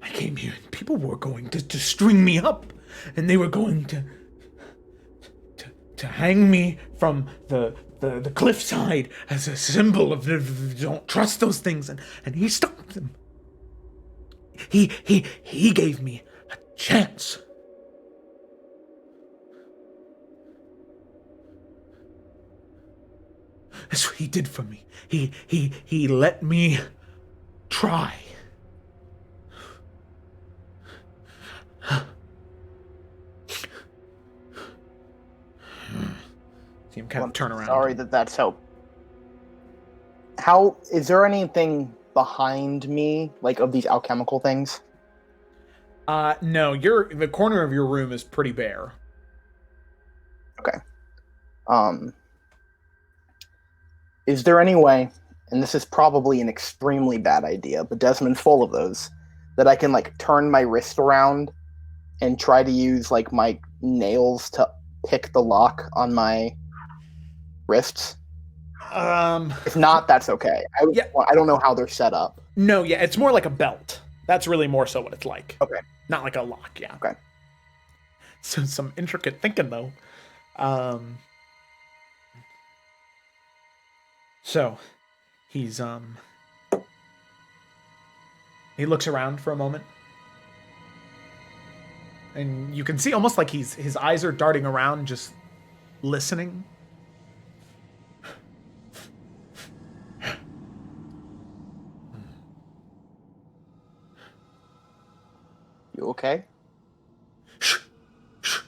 I came here in people were going to string me up, and they were going to hang me from the cliffside as a symbol of don't trust those things, and he stopped them. He gave me a chance. That's what he did for me. He let me try. See him kind of turn around. Sorry that's how is there anything behind me, like of these alchemical things? No, the corner of your room is pretty bare. Okay. Is there any way, and this is probably an extremely bad idea, but Desmond's full of those, that I can like turn my wrist around and try to use like my nails to pick the lock on my wrists? If not, that's okay. I don't know how they're set up. No, yeah, it's more like a belt. That's really more so what it's like. Okay. Not like a lock, yeah. Okay. So some intricate thinking, though. So, he's, he looks around for a moment. And you can see almost like his eyes are darting around, just listening. You okay? Shh. Shh.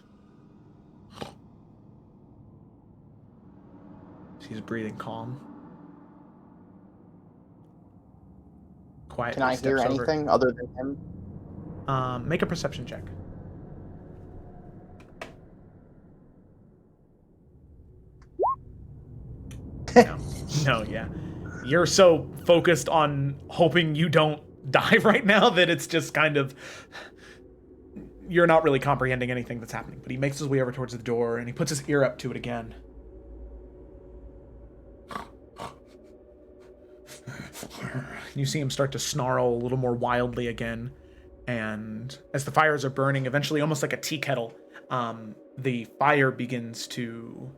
He's breathing calm. Quietly Can I hear anything other than him? Make a perception check. No, yeah. You're so focused on hoping you don't die right now that it's just kind of... You're not really comprehending anything that's happening. But he makes his way over towards the door, and he puts his ear up to it again. You see him start to snarl a little more wildly again. And as the fires are burning, eventually almost like a tea kettle, the fire begins to...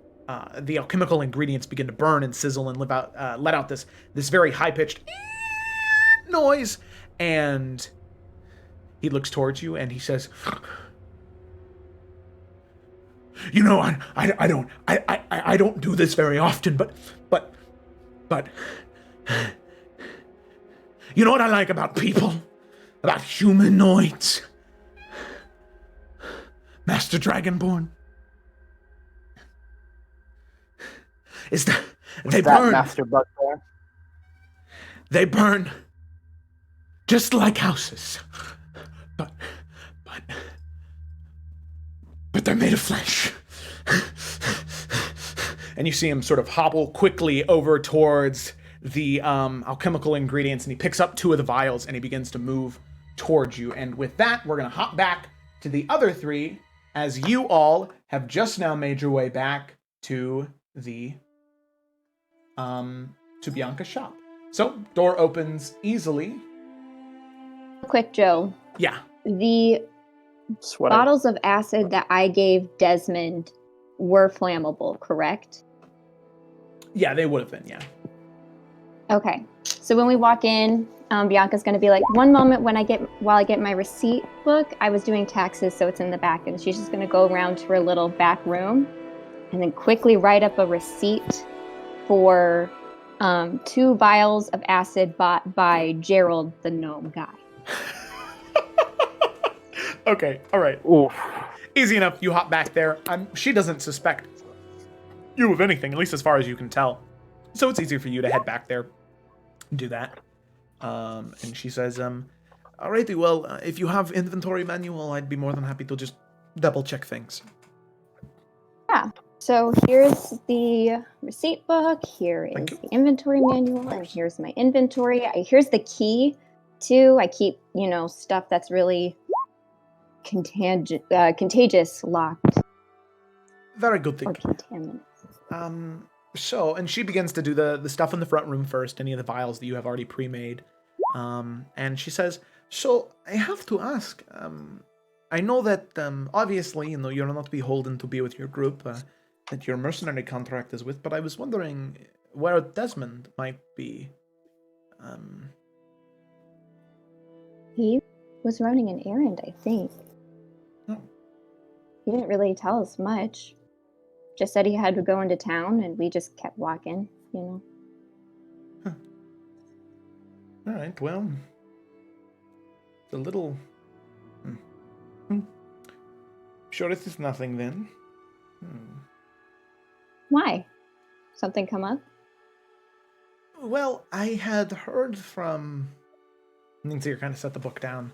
the alchemical ingredients begin to burn and sizzle and let out this very high-pitched noise. And he looks towards you and he says, "You know, I don't do this very often, but you know what I like about people, about humanoids, Master Dragonborn, is that they burn, Master Bugbear? They burn just like houses, but they're made of flesh." And you see him sort of hobble quickly over towards the alchemical ingredients, and he picks up 2 of the vials and he begins to move towards you. And with that, we're going to hop back to the other 3 as you all have just now made your way back to the to Bianca's shop. So, door opens easily. Quick, Joe. Yeah. The Sweater. bottles of acid that I gave Desmond were flammable, correct? Yeah, they would have been, yeah. Okay. So when we walk in, Bianca's going to be like, "One moment while I get my receipt book." I was doing taxes, so it's in the back, and she's just going to go around to her little back room and then quickly write up a receipt for 2 vials of acid bought by Gerald, the gnome guy. Okay, all right. Oof. Easy enough. You hop back there. She doesn't suspect you of anything, at least as far as you can tell. So it's easier for you to head back there and do that. And she says, "Alrighty, well, if you have inventory manual, I'd be more than happy to just double check things." Yeah. So here's the receipt book. Here is the inventory manual, and here's my inventory. Here's the key too. I keep, stuff that's really contagious locked. Very good Or thing. contaminants. So, and she begins to do the stuff in the front room first, any of the vials that you have already pre-made. And she says, So I have to ask. I know that obviously, you're not beholden to be with your group that your mercenary contract is with, but I was wondering where Desmond might be. He was running an errand, I think. Oh. He didn't really tell us much. Just said he had to go into town, and we just kept walking, Huh. All right. Well, it's a little. Sure, it is nothing then. Why? Something come up? Well, I had heard from. Ninzir kind of set the book down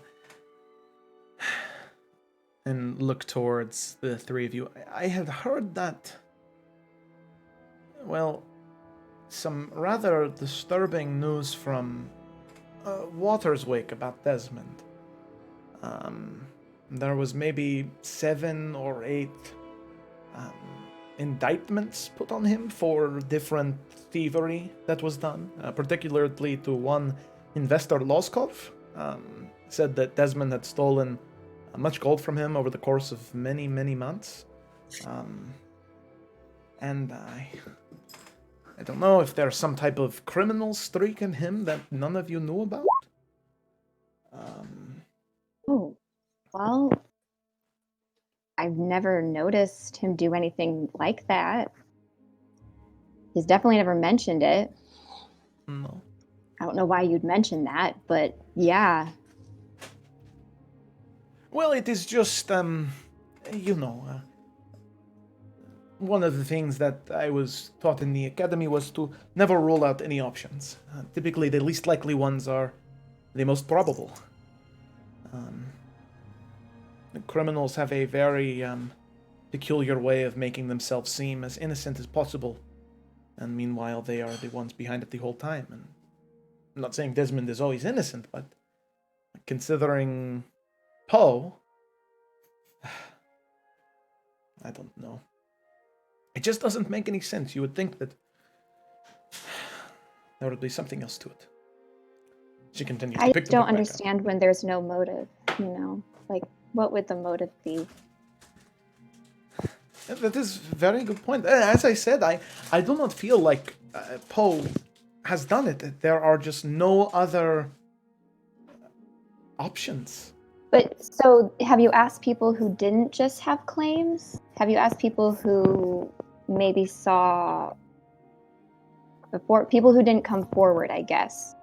and look towards the three of you. I had heard that. Well, some rather disturbing news from Waterswake about Desmond. There was maybe 7 or 8 indictments put on him for different thievery that was done, particularly to one investor, Loskov. Said that Desmond had stolen much gold from him over the course of many, many months. And I don't know if there's some type of criminal streak in him that none of you knew about. Oh, well, I've never noticed him do anything like that. He's definitely never mentioned it. No. I don't know why you'd mention that, but yeah. Well, it is just, one of the things that I was taught in the academy was to never rule out any options. Typically, the least likely ones are the most probable. The criminals have a very peculiar way of making themselves seem as innocent as possible, and meanwhile they are the ones behind it the whole time. And I'm not saying Desmond is always innocent, but considering Poe, I don't know. It just doesn't make any sense. You would think that there would be something else to it. She continues to pick the don't book back up. understand when there's no motive, Like, what would the motive be? That is a very good point. As I said, I do not feel like Poe has done it. There are just no other options. But, so, have you asked people who didn't just have claims? Have you asked people who maybe saw before, people who didn't come forward, I guess?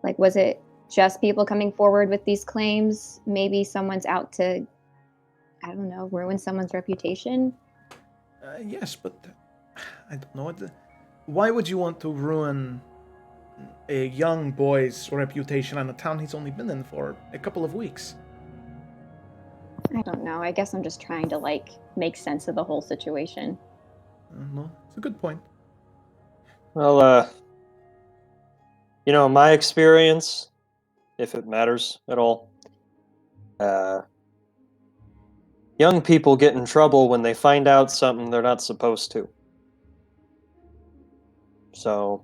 Like, was it just people coming forward with these claims? Maybe someone's out to, I don't know, ruin someone's reputation? Yes, but I don't know. Why would you want to ruin a young boy's reputation on a town he's only been in for a couple of weeks? I don't know. I guess I'm just trying to, make sense of the whole situation. No, it's a good point. Well, in my experience, if it matters at all, young people get in trouble when they find out something they're not supposed to. So,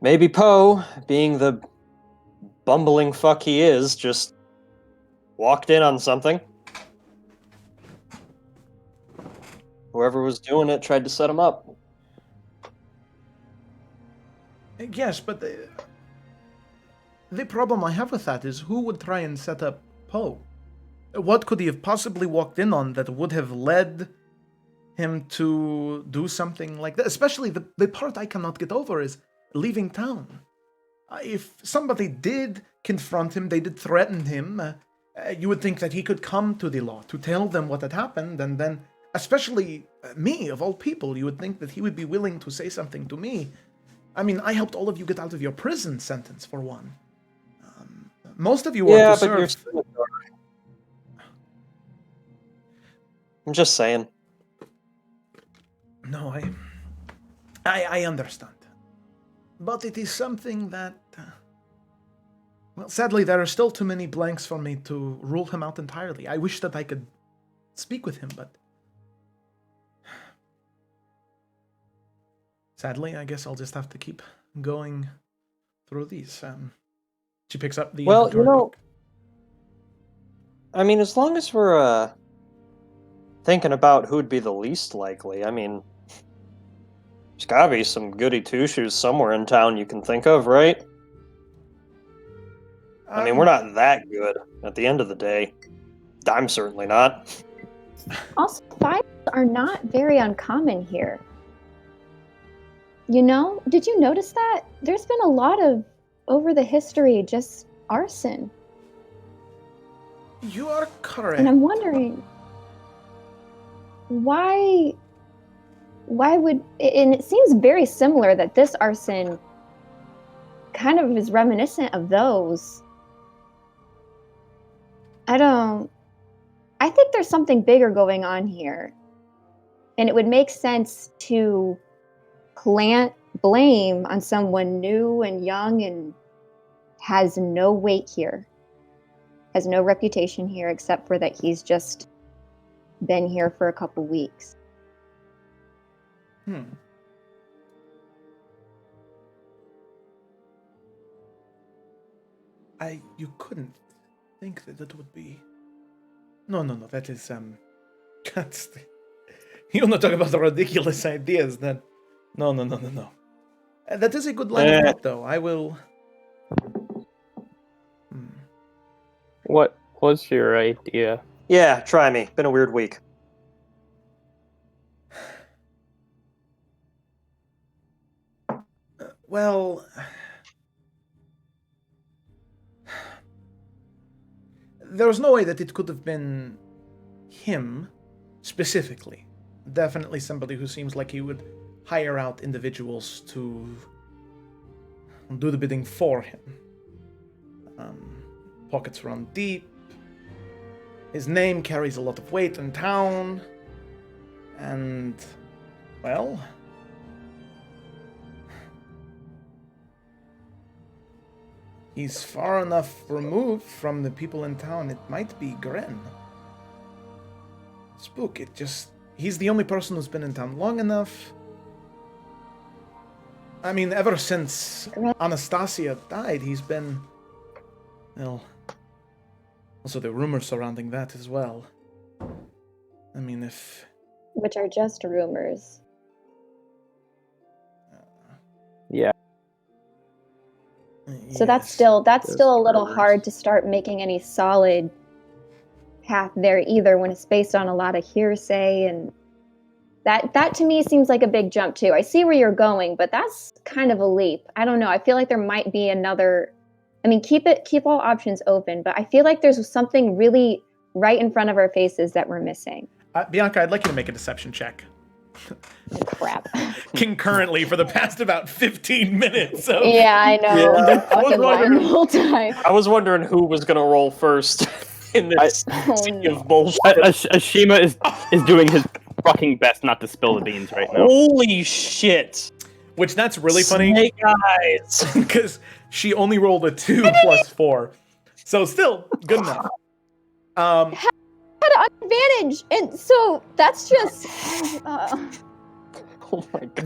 maybe Poe, being the bumbling fuck he is, just walked in on something. Whoever was doing it tried to set him up. Yes, but the problem I have with that is who would try and set up Poe? What could he have possibly walked in on that would have led him to do something like that? Especially the part I cannot get over is leaving town. If somebody did confront him, they did threaten him, you would think that he could come to the law to tell them what had happened, and then, especially me, of all people, you would think that he would be willing to say something to me. I mean, I helped all of you get out of your prison sentence, for one. Most of you are to serve... You're still... I'm just saying. No, I understand. But it is something that... well, sadly, there are still too many blanks for me to rule him out entirely. I wish that I could speak with him, but... sadly, I guess I'll just have to keep going through these. She picks up the Well, inventory book. I mean, as long as we're thinking about who'd be the least likely, I mean, there's gotta be some goody two-shoes somewhere in town you can think of, right? I mean, we're not that good at the end of the day. I'm certainly not. Also, fires are not very uncommon here. You know, did you notice that? There's been a lot of, over the history, just arson. You are correct. And I'm wondering, why would, and it seems very similar that this arson kind of is reminiscent of those. I think there's something bigger going on here. And it would make sense to plant blame on someone new and young and has no weight here. Has no reputation here except for that he's just been here for a couple weeks. You couldn't think that it would be... No, that is, that's... You're not talking about the ridiculous ideas, then. No. That is a good line of thought, though. I will... What was your idea? Yeah, try me. Been a weird week. Well... There's no way that it could have been him, specifically. Definitely somebody who seems like he would hire out individuals to do the bidding for him. Pockets run deep. His name carries a lot of weight in town. And, well... he's far enough removed from the people in town, it might be Gren. Spook, he's the only person who's been in town long enough. I mean, ever since Anastasia died, he's been... well... also the rumors surrounding that as well. I mean, if... Which are just rumors. Yeah. So that's still a little hard to start making any solid path there either when it's based on a lot of hearsay, and that to me seems like a big jump too. I see where you're going, but that's kind of a leap. I don't know. I feel like there might be another. I mean, keep all options open, but I feel like there's something really right in front of our faces that we're missing. Bianca, I'd like you to make a deception check. Crap. Concurrently for the past about 15 minutes. So. Yeah, I know. Yeah. Fucking lying the whole time. I was wondering who was gonna roll first in this sea of bullshit. Ashima is doing his fucking best not to spill the beans right now. Holy shit! Which that's really funny. Snake eyes. Because she only rolled a 2 plus 4. So still, good enough. Had an advantage, and so that's just Oh my god.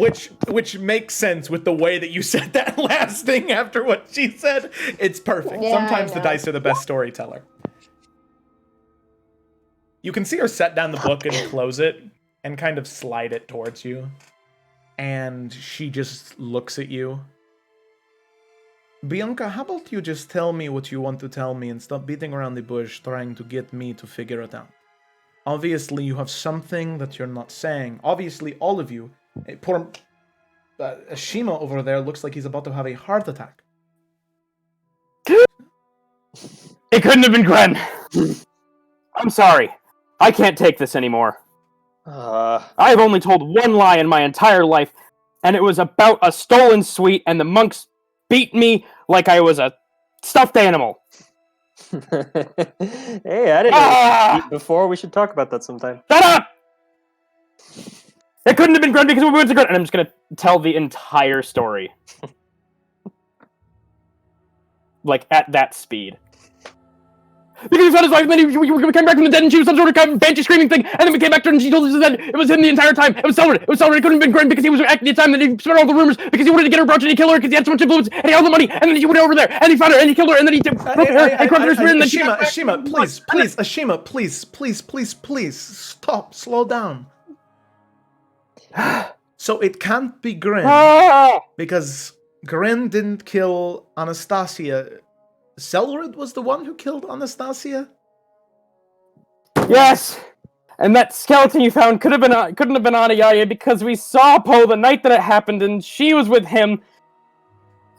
Which makes sense with the way that you said that last thing after what she said. It's perfect. Yeah, Sometimes I the know. dice are the best storyteller. You can see her set down the book and close it and kind of slide it towards you. And she just looks at you. Bianca, how about you just tell me what you want to tell me and stop beating around the bush trying to get me to figure it out? Obviously, you have something that you're not saying. Obviously, all of you. Poor Ashima over there looks like he's about to have a heart attack. It couldn't have been Gren. I'm sorry. I can't take this anymore. I've only told one lie in my entire life, and it was about a stolen sweet, and the monks beat me like I was a stuffed animal. Hey, I didn't know you before. We should talk about that sometime. Shut up! It couldn't have been Gren because we went to Gren. And I'm just going to tell the entire story. Like, at that speed. Because he found his wife, and then he came back from the dead, and she was some sort of kind of banshee screaming thing, and then we came back to her, and she told us that it was him the entire time. It was Selrich. It was Selrich. It couldn't have been Grim because he was acting at the time that he spread all the rumors because he wanted to get her brooch and he killed her because he had so much influence and he had all the money, and then he went over there and he found her and he killed her and then he broke her and crushed her spirit and then Ashima, please, stop, slow down. So it can't be Grin because Grin didn't kill Anastasia. Selrich was the one who killed Anastasia? Yes! And that skeleton you found couldn't have been Anayaya because we saw Poe the night that it happened and she was with him.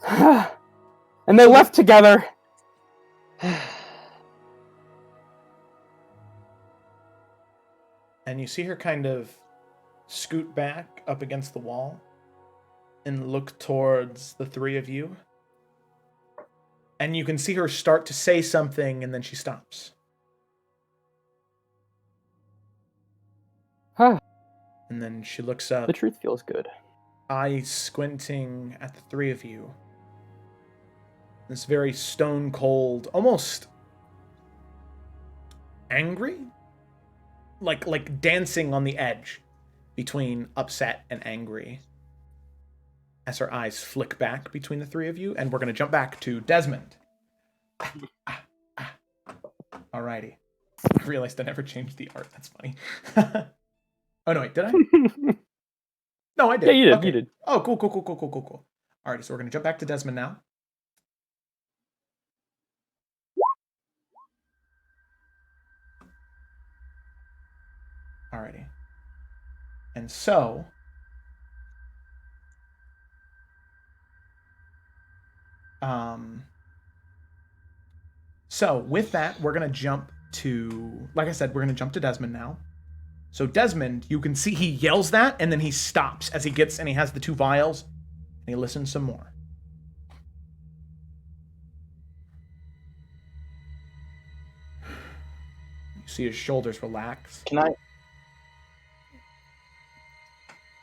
And they left together. And you see her kind of scoot back up against the wall and look towards the three of you. And you can see her start to say something, and then she stops. Huh. And then she looks up, The truth feels good. eyes squinting at the three of you. This very stone cold, almost angry? Like dancing on the edge between upset and angry. As her eyes flick back between the three of you, and we're going to jump back to Desmond. Alrighty. I realized I never changed the art. That's funny. Oh, no, wait, did I? No, I did. Yeah, you did. Okay. You did. Oh, cool. Alrighty, so we're going to jump back to Desmond now. Alrighty. And so... So with that, we're going to jump to, like I said, we're going to jump to Desmond now. So Desmond, you can see he yells that, and then he stops as he gets, and he has the two vials, and he listens some more. You see his shoulders relax. Can I?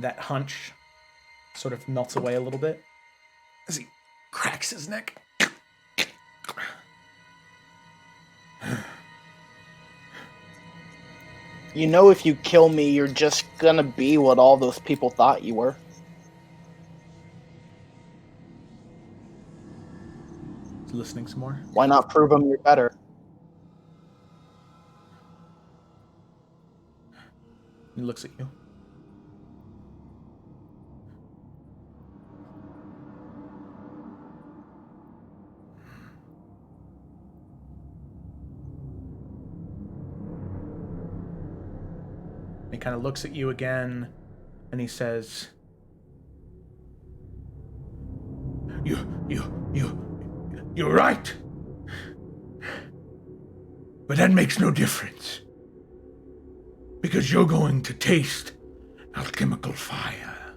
That hunch sort of melts away a little bit as he cracks his neck. You know, if you kill me, you're just gonna be what all those people thought you were. He's listening some more. Why not prove them you're better? He looks at you. He kind of looks at you again, and he says, You're right. But that makes no difference. Because you're going to taste alchemical fire.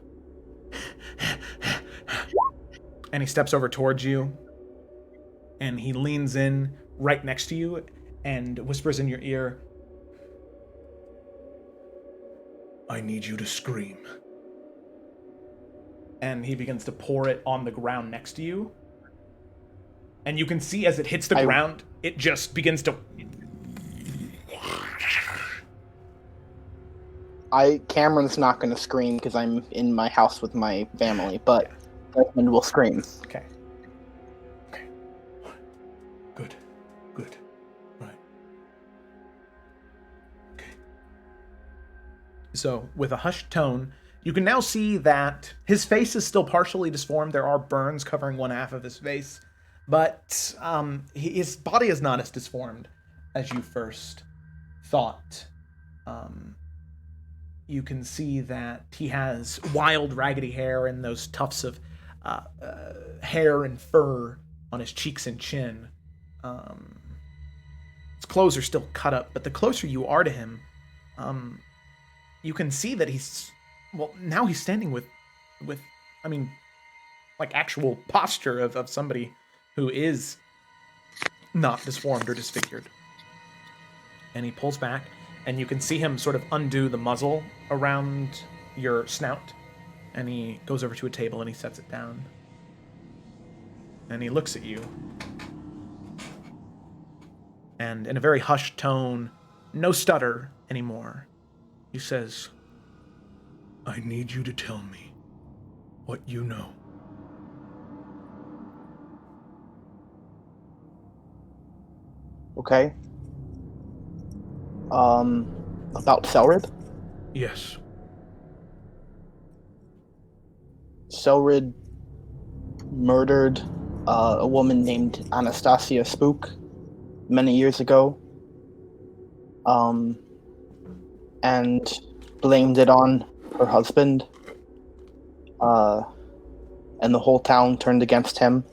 And he steps over towards you, and he leans in right next to you and whispers in your ear, I need you to scream. And he begins to pour it on the ground next to you. And you can see as it hits the ground, it just begins to... Cameron's not going to scream because I'm in my house with my family, but Desmond will scream. Okay. Good. Right. Okay. So, with a hushed tone, you can now see that his face is still partially disformed. There are burns covering one half of his face, but his body is not as disformed as you first thought. You can see that he has wild, raggedy hair and those tufts of hair and fur on his cheeks and chin. His clothes are still cut up, but the closer you are to him, you can see that now he's standing with actual posture of somebody who is not disformed or disfigured. And he pulls back, and you can see him sort of undo the muzzle around your snout, and he goes over to a table and he sets it down. And he looks at you. And in a very hushed tone, no stutter anymore, he says, I need you to tell me what you know. Okay. About Selrid? Yes. Selrid murdered a woman named Anastasia Spook many years ago. And blamed it on her husband. And the whole town turned against him.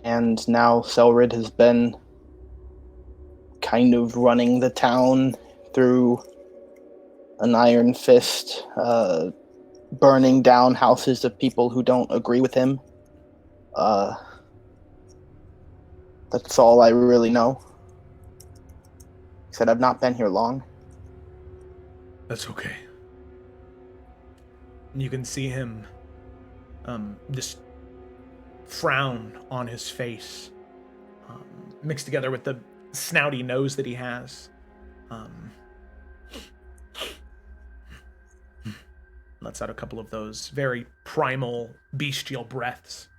And now Selrid has been kind of running the town through an iron fist, burning down houses of people who don't agree with him. That's all I really know. Said I've not been here long. That's okay. You can see him just frown on his face, mixed together with the snouty nose that he has. Lets out a couple of those very primal, bestial breaths.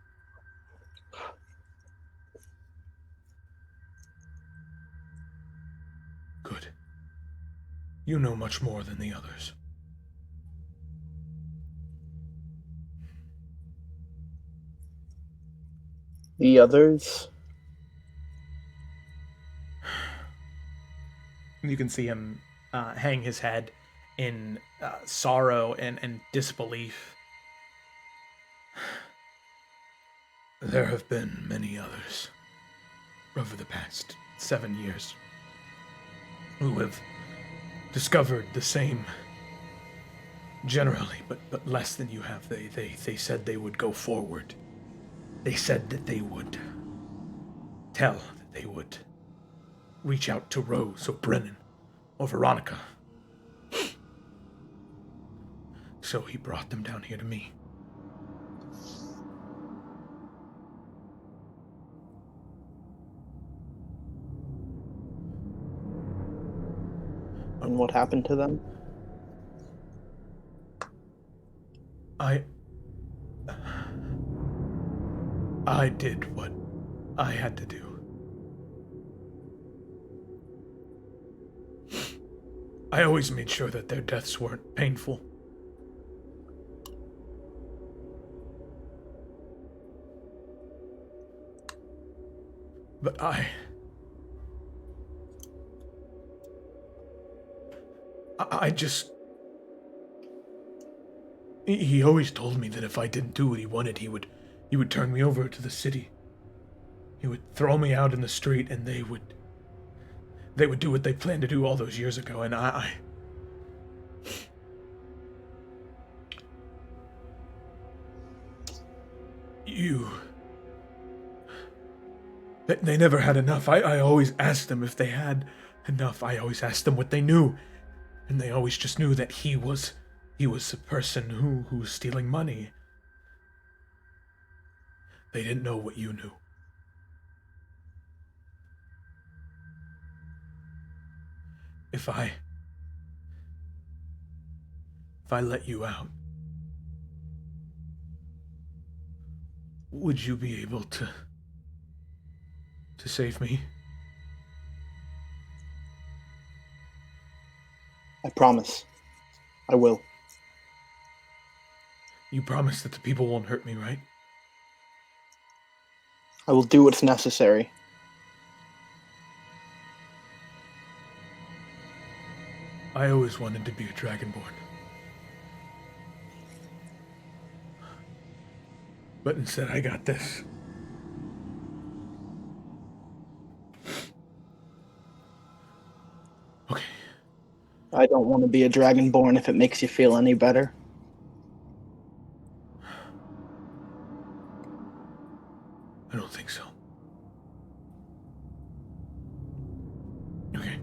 Good. You know much more than the others. The others? You can see him hang his head in sorrow and disbelief. There have been many others over the past 7 years who have discovered the same, generally, but less than you have. They said they would go forward. They said that they would tell, that they would reach out to Rose or Brennan or Veronica. So he brought them down here to me. And what happened to them? I did what I had to do. I always made sure that their deaths weren't painful. But I just... He always told me that if I didn't do what he wanted, he would turn me over to the city. He would throw me out in the street, and they would do what they planned to do all those years ago, and They never had enough. I always asked them if they had enough. I always asked them what they knew, and they always just knew that he was a person who was stealing money. They didn't know what you knew. If I let you out, would you be able to save me? I promise. I will. You promise that the people won't hurt me, right? I will do what's necessary. I always wanted to be a Dragonborn. But instead I got this. Okay. I don't want to be a Dragonborn if it makes you feel any better. I don't think so. Okay.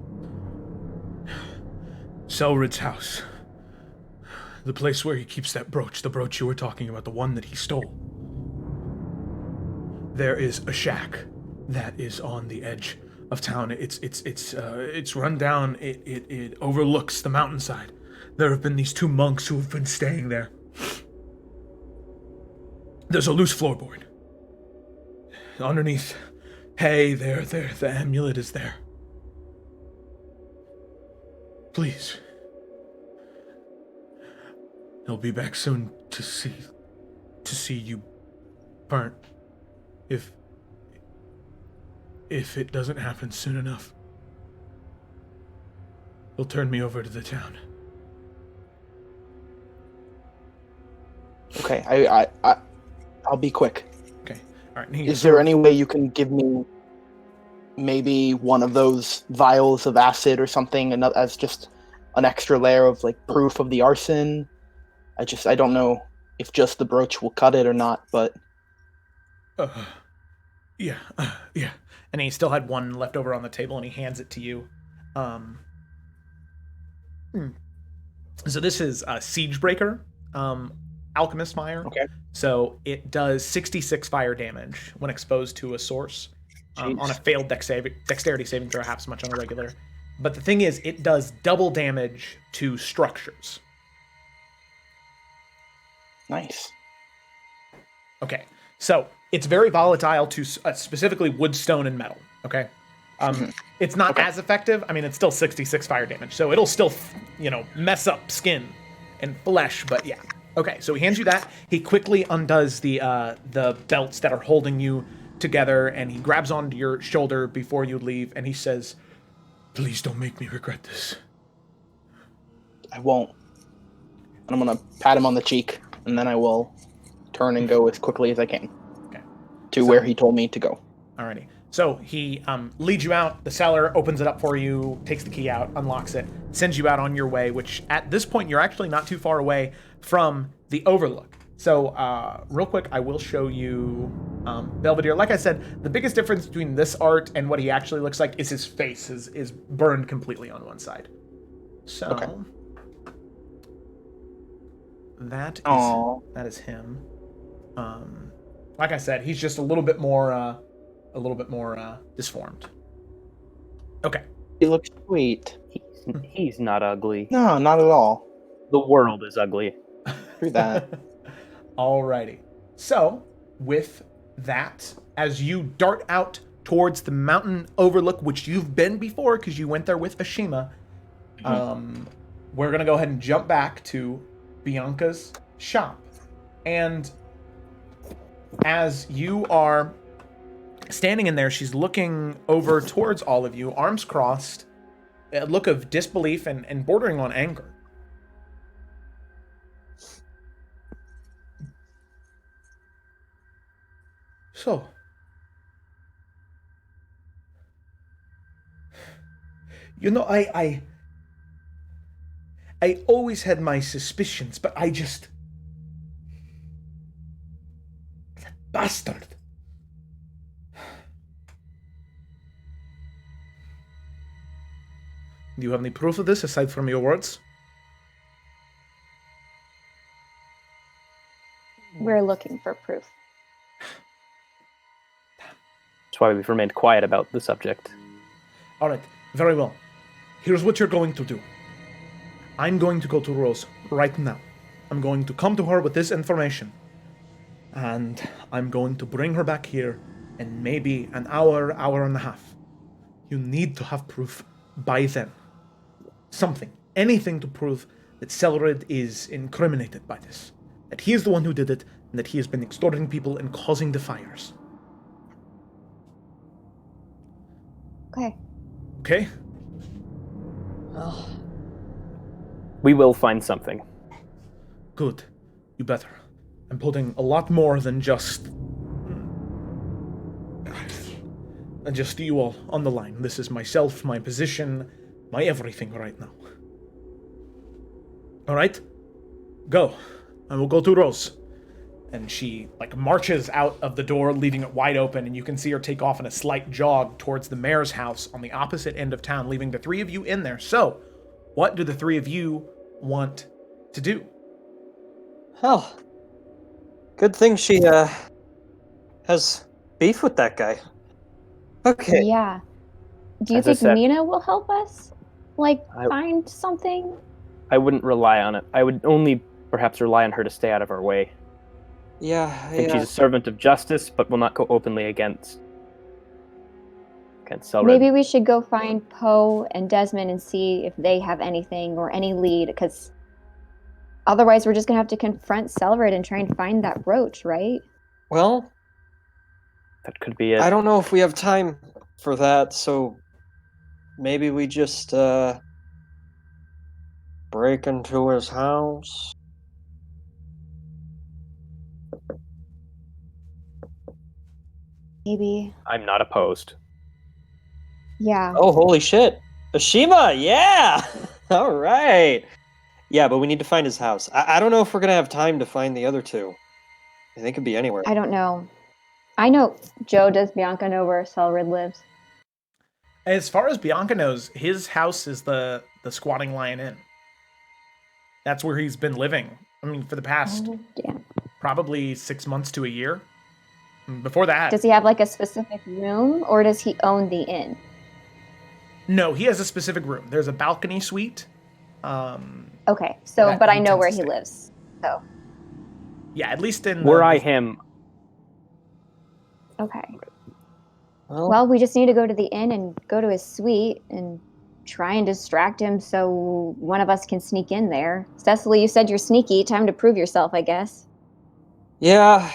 Selrid's house. The place where he keeps that brooch, the brooch you were talking about, the one that he stole. There is a shack that is on the edge of town. It's run down. It overlooks the mountainside. There have been these 2 monks who have been staying there. There's a loose floorboard. Underneath, hey, there, the amulet is there. Please. I'll be back soon to see you burnt. If it doesn't happen soon enough, he'll turn me over to the town. Okay, I'll be quick. Okay. All right. Is there any way you can give me maybe one of those vials of acid or something, and as just an extra layer of like proof of the arson? I don't know if just the brooch will cut it or not, but yeah. And he still had one left over on the table, and he hands it to you. So this is Siegebreaker, Alchemist Fire. Okay. So it does 66 fire damage when exposed to a source. On a failed dexterity saving throw, half as much on a regular. But the thing is, it does double damage to structures. nice. Okay, so it's very volatile to specifically wood, stone, and metal. Okay, it's not as effective. I mean, it's still 66 fire damage, so it'll still, mess up skin and flesh. But yeah, okay. So he hands you that. He quickly undoes the belts that are holding you together, and he grabs onto your shoulder before you leave, and he says, "Please don't make me regret this." I won't. And I'm gonna pat him on the cheek, and then I will turn and go as quickly as I can. Okay. To where he told me to go. Alrighty. So he leads you out. The cellar opens it up for you, takes the key out, unlocks it, sends you out on your way, which at this point you're actually not too far away from the overlook. So real quick, I will show you Belvedere. Like I said, the biggest difference between this art and what he actually looks like is his face is burned completely on one side. So Okay. that Aww. is him. Like I said, he's just a little bit more disformed. Okay. He looks sweet. He's not ugly. No, not at all. The world is ugly. Through that. Alrighty. So, with that, as you dart out towards the mountain overlook, which you've been before because you went there with Ashima, we're going to go ahead and jump back to Bianca's shop. And as you are standing in there, she's looking over towards all of you, arms crossed, a look of disbelief and bordering on anger. So, I always had my suspicions, but that bastard. Do you have any proof of this aside from your words? We're looking for proof. That's why we've remained quiet about the subject. All right, very well. Here's what you're going to do. I'm going to go to Rose right now. I'm going to come to her with this information. And I'm going to bring her back here in maybe an hour, hour and a half. You need to have proof by then. Something, anything to prove that Selrich is incriminated by this. That he is the one who did it, and that he has been extorting people and causing the fires. Okay. Okay? Oh. We will find something. Good. You better. I'm putting a lot more than just you all on the line. This is myself, my position, my everything right now. All right? Go. I will go to Rose. And she, marches out of the door, leaving it wide open, and you can see her take off in a slight jog towards the mayor's house on the opposite end of town, leaving the three of you in there. So, what do the three of you want to do? Hell, good thing she has beef with that guy. Okay. Yeah. Do you As I think said- Mina will help us? Like, I- find something? I wouldn't rely on it. I would only perhaps rely on her to stay out of our way. Yeah, I think she's a servant of justice, but will not go openly against Selrich. Maybe we should go find Poe and Desmond and see if they have anything or any lead, because otherwise we're just going to have to confront Selrich and try and find that brooch, right? Well, That could be it. I don't know if we have time for that, so maybe we just break into his house. Maybe. I'm not opposed. Yeah. Oh, holy shit. Ashima, yeah! All right. Yeah, but we need to find his house. I don't know if we're going to have time to find the other two. They could be anywhere. I don't know. I know. Joe, does Bianca know where Selrich lives? As far as Bianca knows, his house is the Squatting Lion Inn. That's where he's been living. I mean, for the past Oh, yeah. probably 6 months to a year. Before that, Does he have like a specific room, or does he own the inn? no, he has a specific room. There's a balcony suite. Okay, so That but I he know tends where to he stay. lives. So Yeah, at least in Were I him, okay. Well, Well, we just need to go to the inn and go to his suite and try and distract him so one of us can sneak in there. Cecily, you said you're sneaky. Time to prove yourself, I guess. yeah.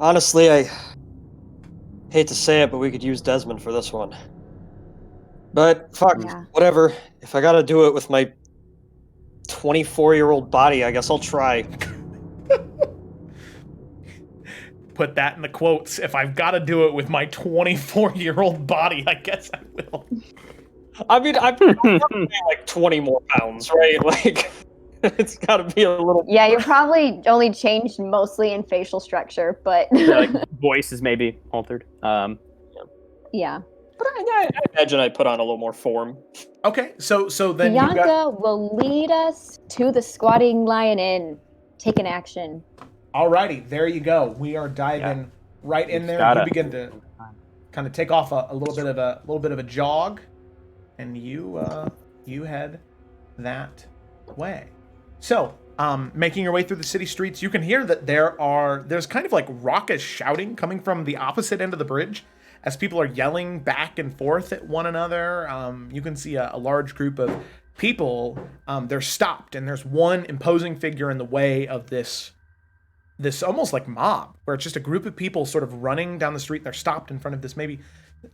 Honestly, I hate to say it, but we could use Desmond for this one. But fuck, Yeah. whatever. If I gotta do it with my 24-year-old body, I guess I'll try. Put that in the quotes. If I've got to do it with my 24-year-old body, I guess I will. I mean, I'm like 20 more pounds, right? Like, it's gotta be a little... Yeah, you're probably only changed mostly in facial structure, but like voice is maybe altered. yeah. But I imagine I put on a little more form. Okay, so then you got... Bianca will lead us to the Squatting Lion Inn. Take an action. Alrighty, there you go. We are diving right in there. Got You it. begin to kind of take off a little bit of a jog, and you head that way. So, making your way through the city streets, you can hear that there's kind of like raucous shouting coming from the opposite end of the bridge as people are yelling back and forth at one another. You can see a large group of people. They're stopped, and there's one imposing figure in the way of this almost like mob, where it's just a group of people sort of running down the street. They're stopped in front of this maybe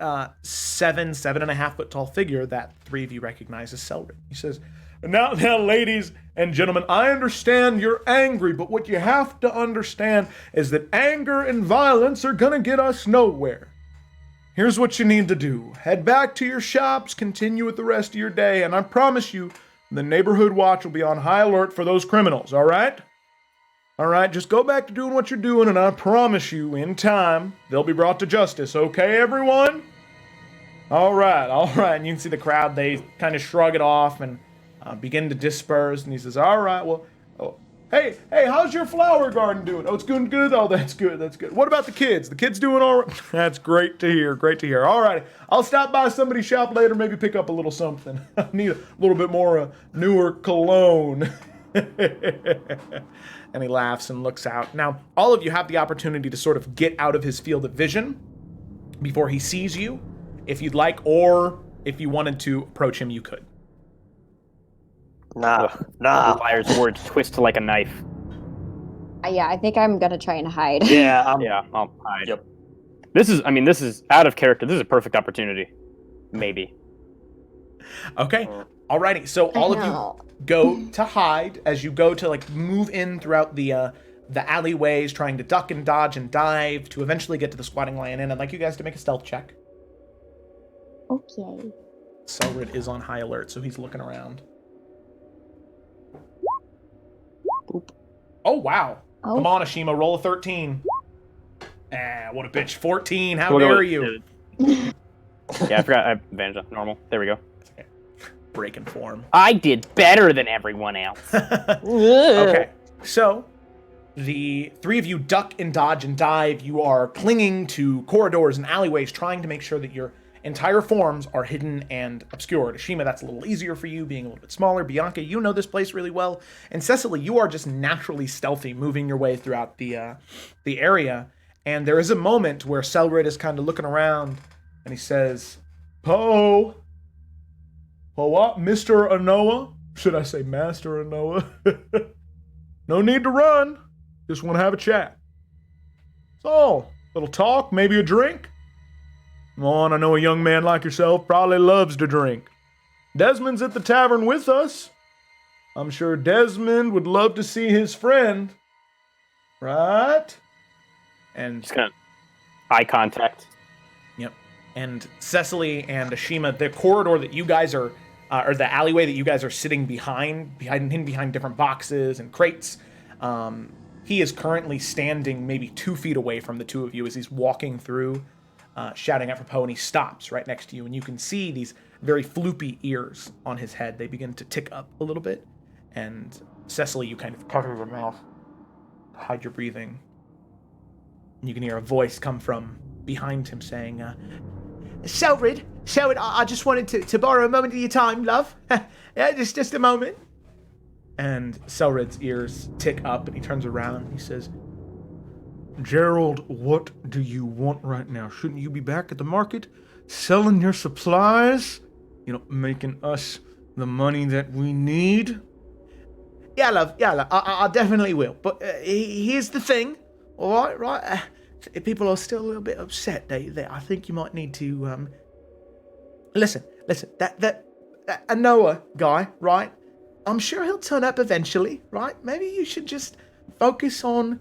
7.5 foot tall figure that three of you recognize as Selrich. He says, now, ladies and gentlemen, I understand you're angry, but what you have to understand is that anger and violence are gonna get us nowhere. Here's what you need to do. Head back to your shops, continue with the rest of your day, and I promise you, the neighborhood watch will be on high alert for those criminals, all right? All right, just go back to doing what you're doing, and I promise you, in time, they'll be brought to justice. Okay, everyone? All right. And you can see the crowd, they kind of shrug it off and begin to disperse, and he says, all right, well, hey, how's your flower garden doing? Oh, it's doing good? Oh, that's good. What about the kids? The kids doing all right? That's great to hear. All right, I'll stop by somebody's shop later, maybe pick up a little something. I need a little bit more newer cologne. And he laughs and looks out. Now, all of you have the opportunity to sort of get out of his field of vision before he sees you, if you'd like, or if you wanted to approach him, you could. Nah. The liar's words twist like a knife. Yeah, I think I'm gonna try and hide. Yeah, I'll hide. Yep. This is out of character. This is a perfect opportunity. Maybe. Okay, alrighty. So all of you go to hide as you go to like move in throughout the alleyways, trying to duck and dodge and dive to eventually get to the Squatting Lion Inn. I'd like you guys to make a stealth check. Okay. Selrich is on high alert, so he's looking around. Oh, wow. Oh. Come on, Ashima, roll a 13. What a bitch. 14, how dare you? Yeah, I forgot. I have advantage on normal. There we go. Okay. Breaking form. I did better than everyone else. Okay, so The three of you duck and dodge and dive. You are clinging to corridors and alleyways, trying to make sure that your entire forms are hidden and obscured. Ashima, that's a little easier for you, being a little bit smaller. Bianca, you know this place really well. And Cecily, you are just naturally stealthy, moving your way throughout the area. And there is a moment where Selrich is kind of looking around, and he says, Poe! Well, what, Mr. Anoa? Should I say Master Anoa? No need to run. Just want to have a chat. So, little talk, maybe a drink? Come on, I know a young man like yourself probably loves to drink. Desmond's at the tavern with us. I'm sure Desmond would love to see his friend. Right? And Just kind of eye contact. Yep. And Cecily and Ashima, the corridor that you guys are, or the alleyway that you guys are sitting behind different boxes and crates, he is currently standing maybe 2 feet away from the two of you as he's walking through, shouting out for Poe, and he stops right next to you, and you can see these very floopy ears on his head. They begin to tick up a little bit, and Cecily, you kind of cover your mouth, hide your breathing. And you can hear a voice come from behind him saying, Selrich, I just wanted to borrow a moment of your time, love. Yeah, just a moment. And Selrich's ears tick up, and he turns around, and he says, Gerald, what do you want right now? Shouldn't you be back at the market, selling your supplies? You know, making us the money that we need? Yeah, love, I definitely will. But here's the thing. All right. People are still a little bit upset. I think you might need to listen. That Noah guy, right? I'm sure he'll turn up eventually, right? Maybe you should just focus on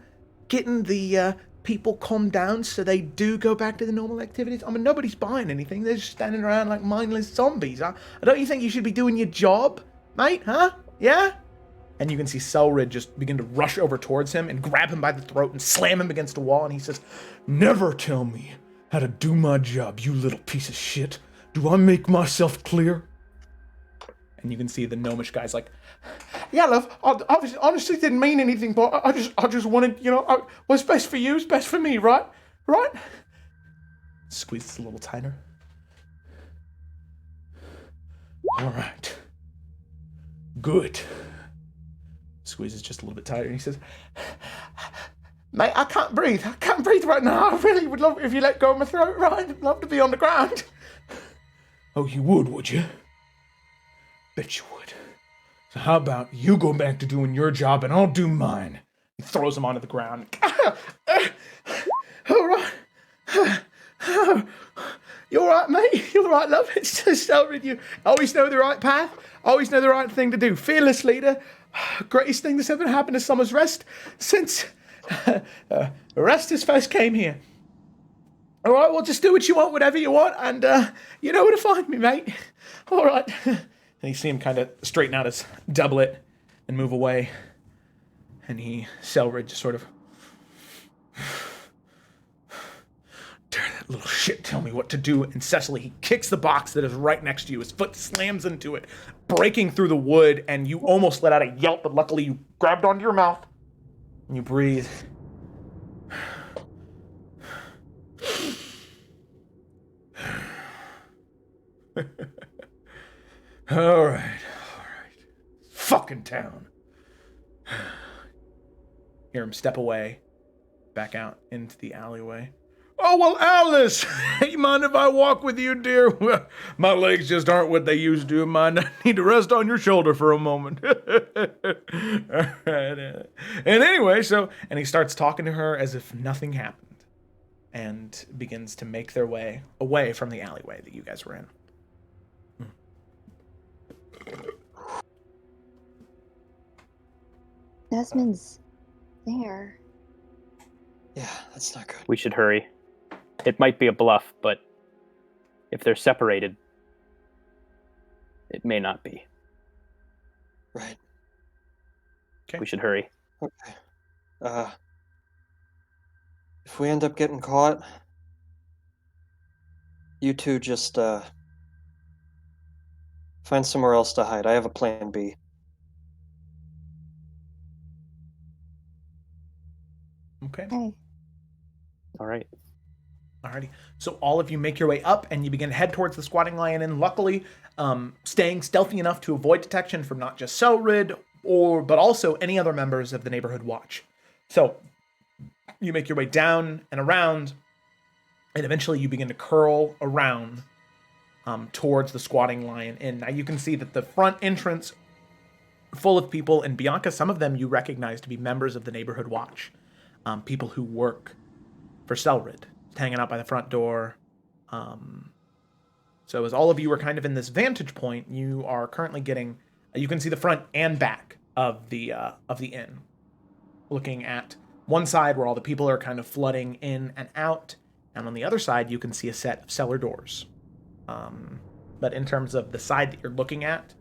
getting the people calmed down so they do go back to the normal activities. I mean, nobody's buying anything. They're just standing around like mindless zombies. Don't you think you should be doing your job, mate? Huh? Yeah? And you can see Selrich just begin to rush over towards him and grab him by the throat and slam him against a wall. And he says, Never tell me how to do my job, you little piece of shit. Do I make myself clear? And you can see the gnomish guy's like, yeah, love, I honestly didn't mean anything, but I just wanted, what's best for you is best for me, right? Right? Squeezes a little tighter. All right. Good. Squeezes just a little bit tighter, and he says, Mate, I can't breathe right now. I really would love it if you let go of my throat, right? I'd love to be on the ground. Oh, you would you? Bet you would. So how about you go back to doing your job and I'll do mine? He throws him onto the ground. All right. You all right, mate? You all right, love? It's just with you. Always know the right path. Always know the right thing to do. Fearless leader. Greatest thing that's ever happened to Summer's Rest since Restus first came here. All right, well, just do what you want, whatever you want, and you know where to find me, mate. All right. And you see him kind of straighten out his doublet and move away. And Selrich just sort of, dare that little shit tell me what to do. And Cecily, he kicks the box that is right next to you. His foot slams into it, breaking through the wood, and you almost let out a yelp, but luckily you grabbed onto your mouth. And you breathe. All right. Fucking town. Hear him step away, back out into the alleyway. Oh, well, Alice, you mind if I walk with you, dear? Well, my legs just aren't what they used to. Mind I need to rest on your shoulder for a moment. All right. And anyway, and he starts talking to her as if nothing happened and begins to make their way away from the alleyway that you guys were in. Desmond's there. Yeah, that's not good. We should hurry. It might be a bluff, but if they're separated, it may not be. Right. Okay. We should hurry. Okay. If we end up getting caught, you two just find somewhere else to hide. I have a plan B. Okay. Okay. All right. Alrighty. So all of you make your way up, and you begin to head towards the squatting lion inn. Luckily, staying stealthy enough to avoid detection from not just Selrich, but also any other members of the neighborhood watch. So you make your way down and around, and eventually you begin to curl around towards the squatting lion inn. Now you can see that the front entrance full of people, and Bianca, some of them you recognize to be members of the neighborhood watch, people who work for Selrich, hanging out by the front door. So as all of you are kind of in this vantage point, you are currently getting, you can see the front and back of the inn, looking at one side where all the people are kind of flooding in and out, and on the other side you can see a set of cellar doors. But in terms of the side that you're looking at,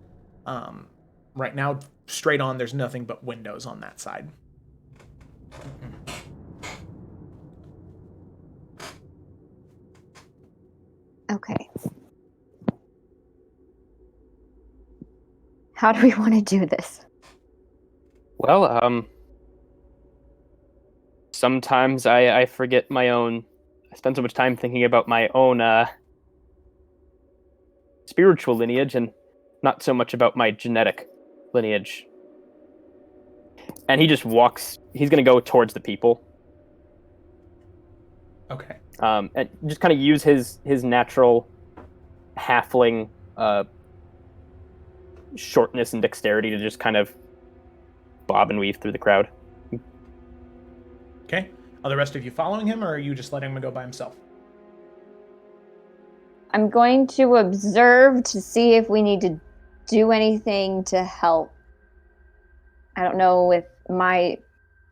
right now, straight on, there's nothing but windows on that side. Okay. How do we want to do this? Well, sometimes I forget my own. I spend so much time thinking about my own spiritual lineage and not so much about my genetic lineage. And he just walks. He's going to go towards the people. Okay. And just kind of use his natural halfling shortness and dexterity to just kind of bob and weave through the crowd. Okay. Are the rest of you following him, or are you just letting him go by himself? I'm going to observe to see if we need to do anything to help. I don't know if my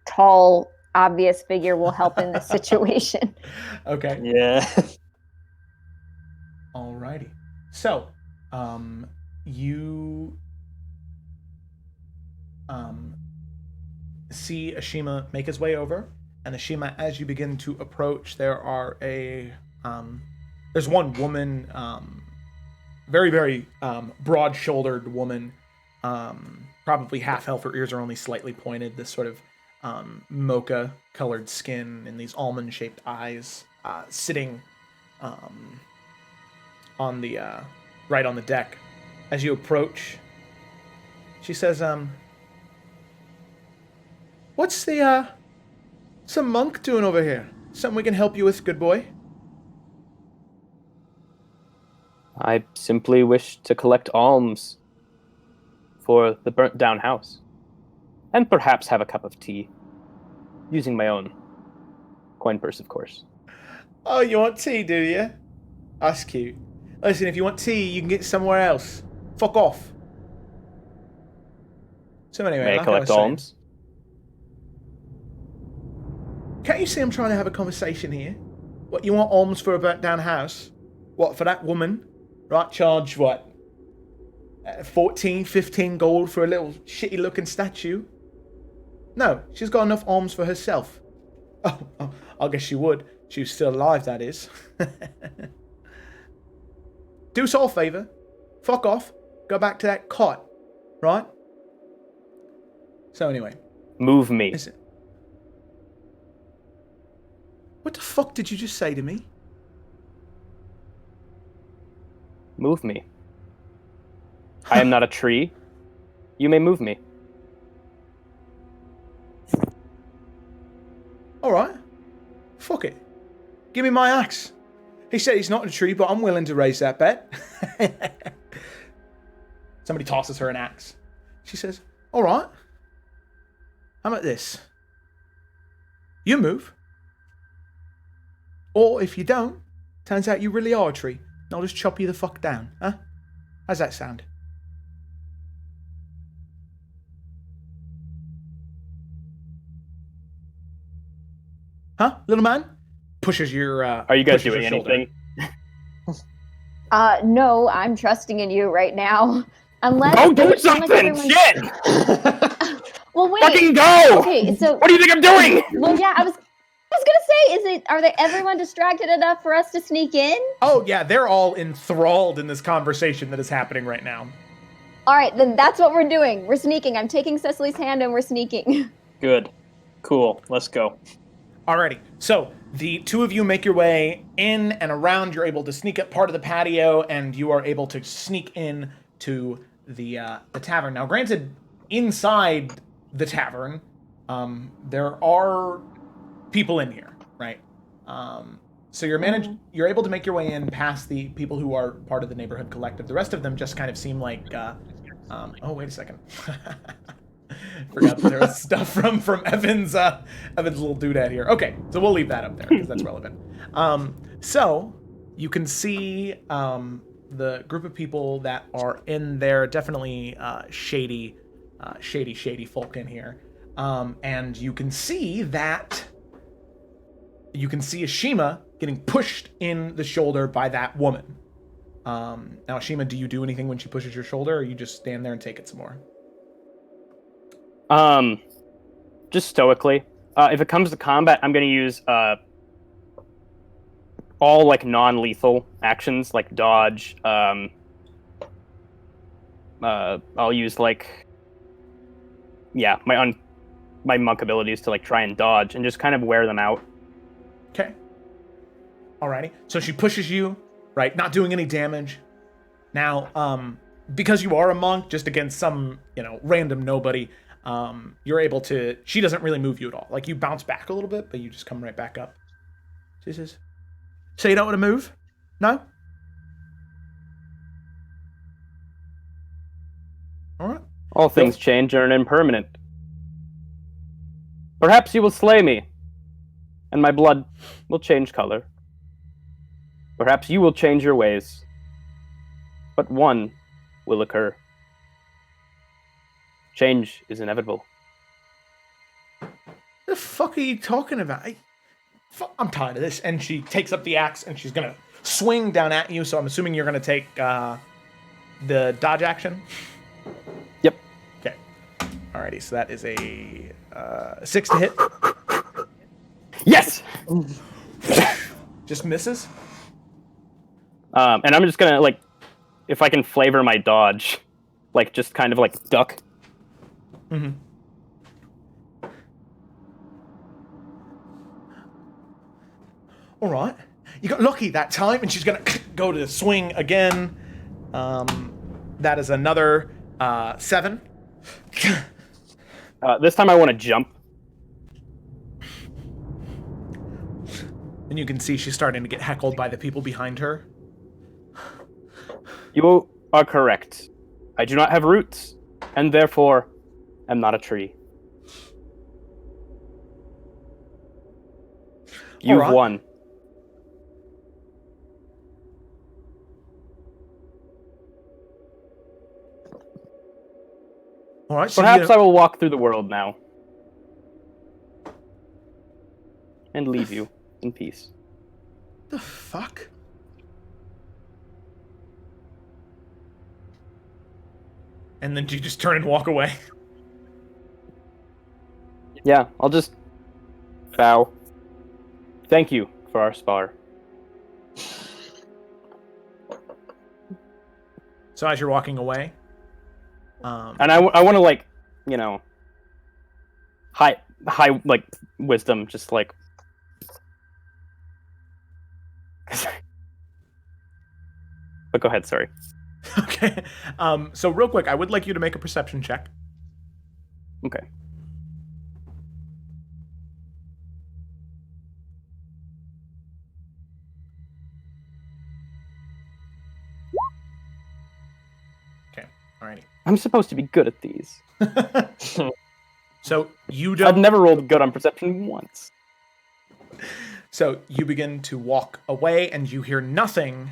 tall, obvious figure will help in this situation. Okay. Yeah. Alrighty. So, you see Ashima make his way over, and Ashima, as you begin to approach, there are there's one woman, very, very broad-shouldered woman, probably half elf. Her ears are only slightly pointed. This sort of mocha-colored skin and these almond-shaped eyes, sitting on the right on the deck. As you approach, she says, "What's some monk doing over here? Something we can help you with, good boy?" I simply wish to collect alms for the burnt down house, and perhaps have a cup of tea, using my own coin purse, of course. Oh, you want tea, do you? That's cute. Listen, if you want tea, you can get it somewhere else. Fuck off. So anyway, May I like collect was saying, alms? Can't you see I'm trying to have a conversation here? What, you want alms for a burnt down house? What, for that woman? Right, charge what? 14, 15 gold for a little shitty looking statue? No, she's got enough alms for herself. Oh, I guess she would. She was still alive, that is. Do us all a favour. Fuck off. Go back to that cot. Right? So anyway. Move me. Listen. What the fuck did you just say to me? Move me. I am not a tree. You may move me. Alright. Fuck it. Give me my axe. He said he's not a tree, but I'm willing to raise that bet. Somebody tosses her an axe. She says, "Alright. How about this? You move. Or if you don't, turns out you really are a tree. And I'll just chop you the fuck down. Huh? How's that sound?" Huh, little man? Pushes your. Are you guys pushes your doing shoulder. anything? No, I'm trusting in you right now. Unless Go do unless something! everyone's- Shit! Well, wait. Fucking go! Okay, so What do you think I'm doing? well, yeah, I was gonna say, are they everyone distracted enough for us to sneak in? Oh, yeah, they're all enthralled in this conversation that is happening right now. All right, then that's what we're doing. We're sneaking. I'm taking Cecily's hand and we're sneaking. Good. Cool. Let's go. Alrighty. So the two of you make your way in and around. You're able to sneak up part of the patio, and you are able to sneak in to the tavern. Now, granted, inside the tavern, there are people in here, right? So you're able to make your way in past the people who are part of the neighborhood collective. The rest of them just kind of seem like, oh, wait a second. Forgot that there was stuff from Evan's little doodad here. Okay, so we'll leave that up there because that's relevant. So you can see the group of people that are in there. Definitely shady folk in here. And you can see Ashima getting pushed in the shoulder by that woman. Now, Ashima, do you do anything when she pushes your shoulder, or you just stand there and take it some more? Just stoically. If it comes to combat, I'm going to use all like non-lethal actions, like dodge. I'll use like my monk abilities to like try and dodge and just kind of wear them out. Okay. Alrighty. So she pushes you, right? Not doing any damage. Now, because you are a monk, just against some, random nobody, you're able to... She doesn't really move you at all. Like, you bounce back a little bit, but you just come right back up. She says, so you don't want to move? No? Alright. All things change and are impermanent. Perhaps you will slay me, and my blood will change color. Perhaps you will change your ways, but one will occur. Change is inevitable. The fuck are you talking about? I'm tired of this. And she takes up the axe and she's gonna swing down at you. So I'm assuming you're gonna take the dodge action. Yep. Okay. Alrighty. So that is a 6 to hit. Yes. Just misses. And I'm just gonna like, if I can flavor my dodge, like just kind of like duck. Mm-hmm. All right. You got lucky that time, and she's going to go to swing again. That is another 7. This time I want to jump. And you can see she's starting to get heckled by the people behind her. You are correct. I do not have roots, and therefore am not a tree. You've won. All right, so perhaps I will walk through the world now and leave you in peace. The fuck? And then you just turn and walk away. Yeah, I'll just bow. Thank you for our spar. So as you're walking away, and I want to like, high like wisdom, just like. But go ahead, sorry. Okay. So real quick, I would like you to make a perception check. Okay. Okay. Alrighty. I'm supposed to be good at these. So you don't... I've never rolled good on perception once. So you begin to walk away and you hear nothing.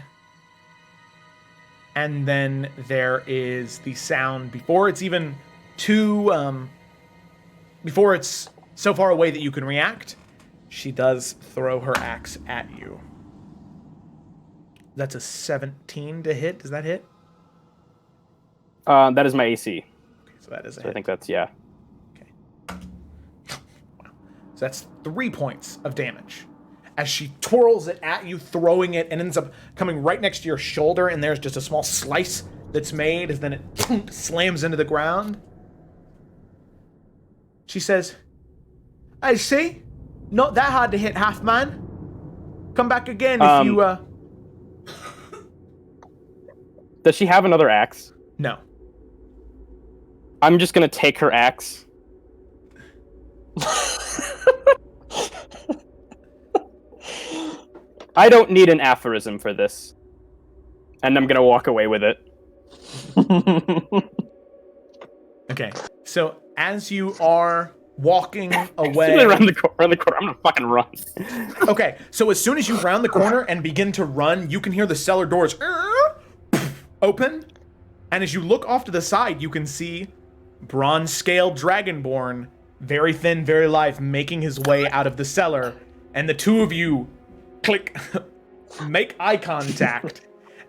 And then there is the sound before it's even before it's so far away that you can react. She does throw her axe at you. That's a 17 to hit. Does that hit? That is my AC. Okay, so that is a So hit. I think that's, yeah. Okay. Wow. So that's 3 points of damage. As she twirls it at you, throwing it, and ends up coming right next to your shoulder, and there's just a small slice that's made, as then it slams into the ground. She says, I see. not that hard to hit, half man. Come back again if you. Does she have another axe? No. I'm just gonna take her axe. I don't need an aphorism for this. And I'm gonna walk away with it. Okay, so as you are walking away... around the corner, I'm gonna fucking run. Okay, so as soon as you round the corner and begin to run, you can hear the cellar doors open, and as you look off to the side, you can see bronze-scaled Dragonborn, very thin, very live, making his way out of the cellar, and the two of you make eye contact.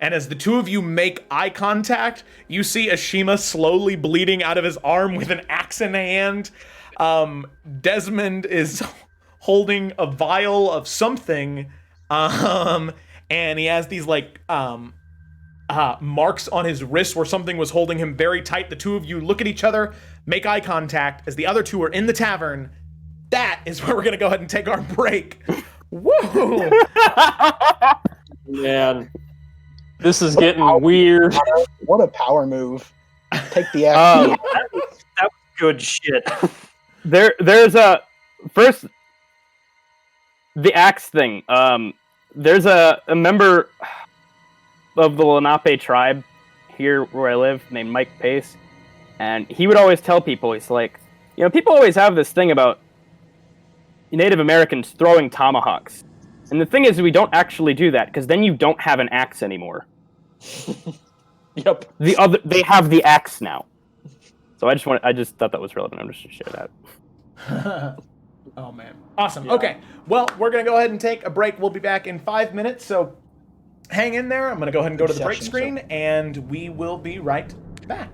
And as the two of you make eye contact, you see Ashima slowly bleeding out of his arm with an axe in hand. Desmond is holding a vial of something, and he has these marks on his wrist where something was holding him very tight. The two of you look at each other, make eye contact as the other two are in the tavern. That is where we're gonna go ahead and take our break. Woo! Man, this is getting weird. What a power move. Take the axe. That was good shit. There's a first the axe thing. There's a member of the Lenape tribe here where I live named Mike Pace, and he would always tell people, he's like, people always have this thing about Native Americans throwing tomahawks, and the thing is, we don't actually do that because then you don't have an axe anymore. Yep. They have the axe now. So I just thought that was relevant. I'm just gonna share that. Oh man, awesome. Yeah. Okay, well, we're gonna go ahead and take a break. We'll be back in 5 minutes, so hang in there. I'm gonna go ahead and go to the break screen, and we will be right back.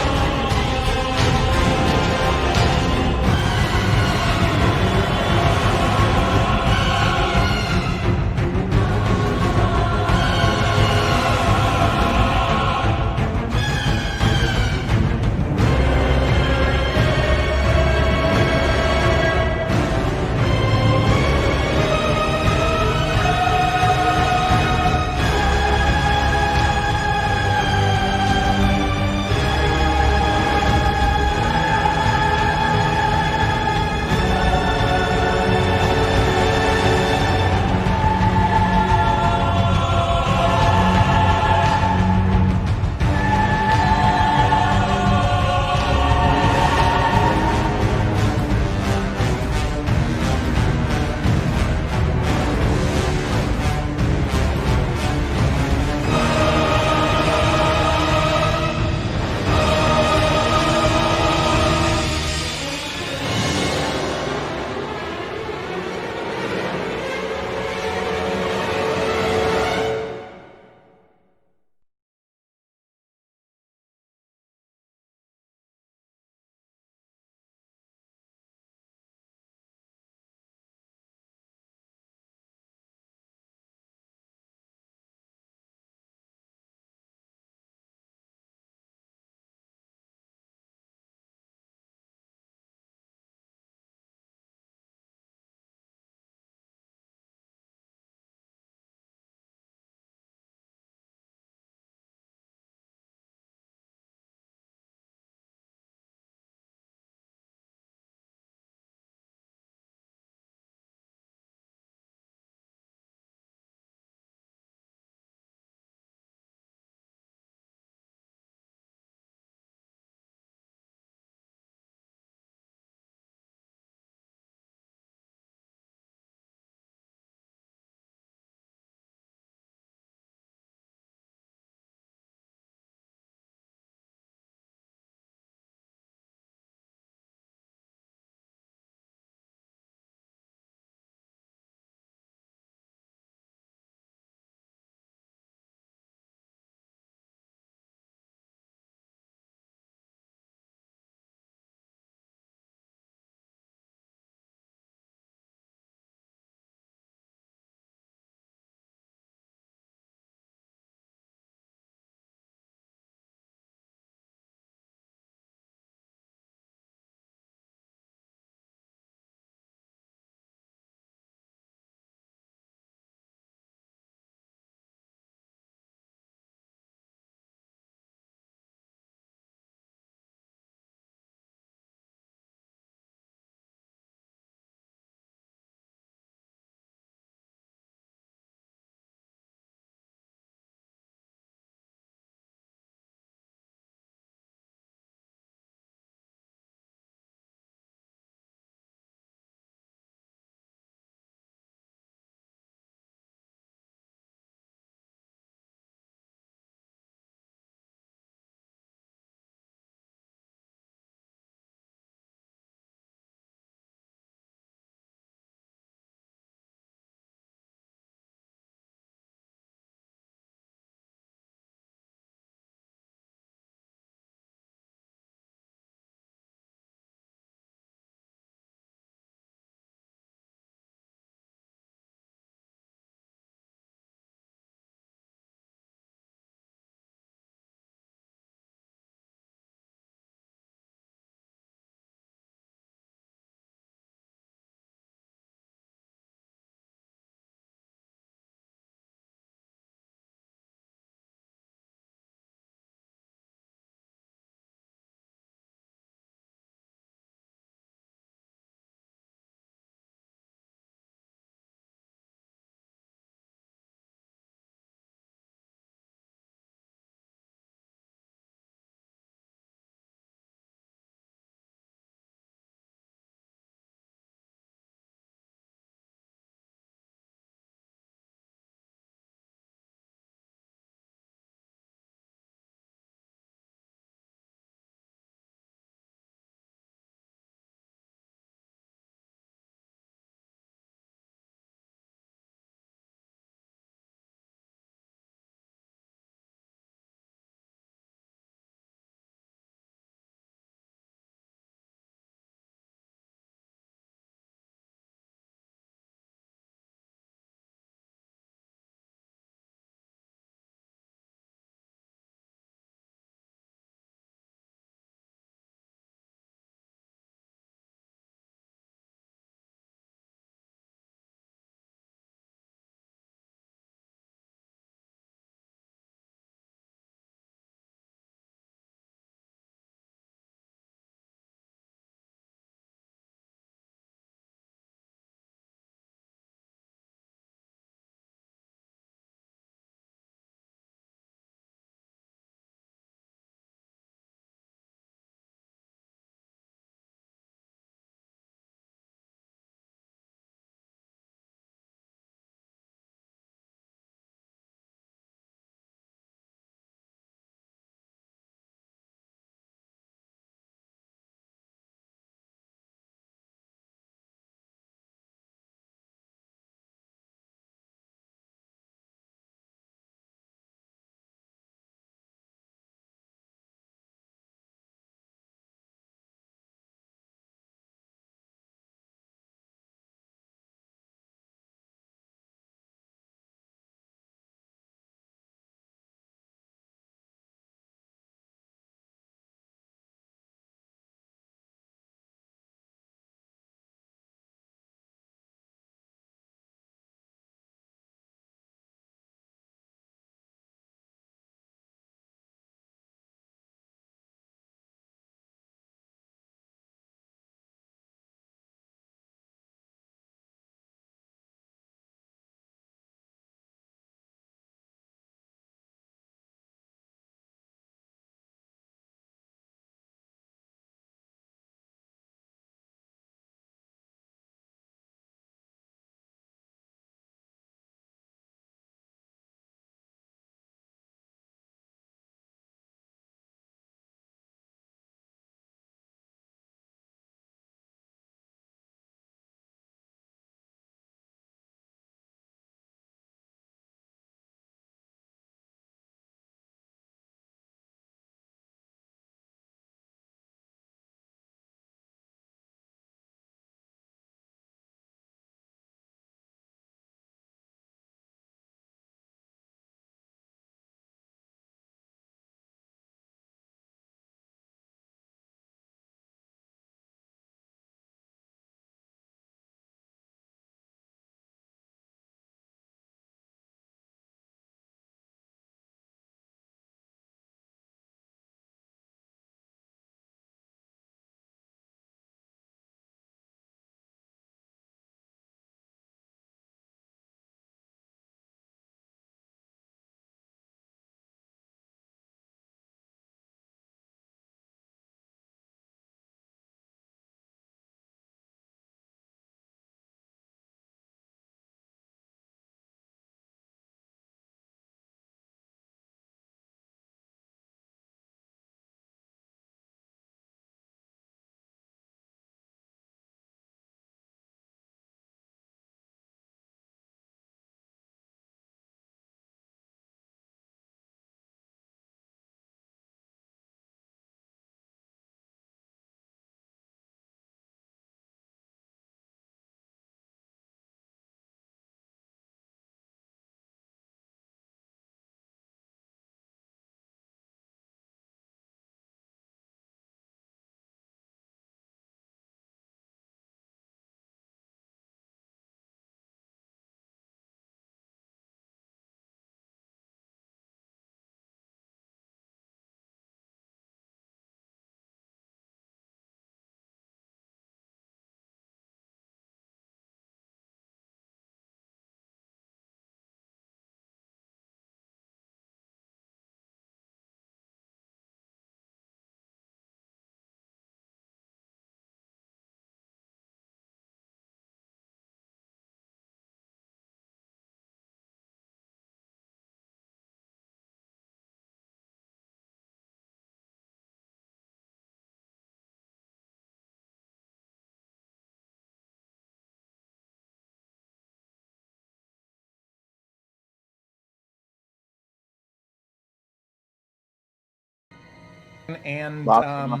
and Lots of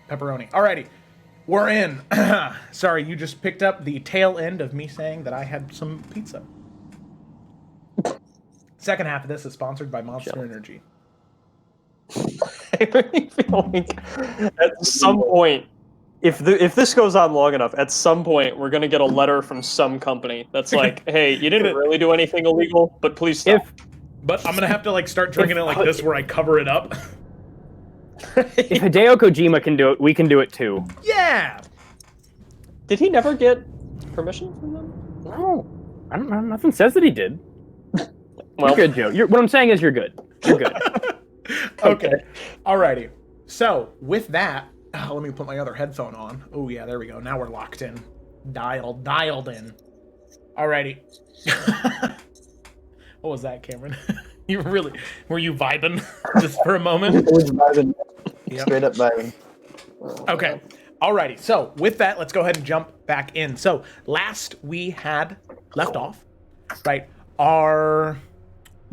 pepperoni. Alrighty, we're in. Sorry, you just picked up the tail end of me saying that I had some pizza. Second half of this is sponsored by Monster Energy. I really feel like at some point, if this goes on long enough, at some point we're gonna get a letter from some company that's like, "Hey, you didn't really do anything illegal, but please stop." But I'm gonna have to like start drinking it like this, where I cover it up. If Hideo Kojima can do it, we can do it too. Yeah. Did he never get permission from them? No, I don't know. Nothing says that he did. Well, You're good, Joe. What I'm saying is you're good. You're good. Okay. Alrighty. So with that, let me put my other headphone on. Oh yeah, there we go. Now we're locked in. Dialed in. Alrighty. What was that, Cameron? Were you vibing just for a moment? It was vibing. Yep. Straight up vibing. Okay. Alrighty. So with that, let's go ahead and jump back in. So last we had left off, right? Our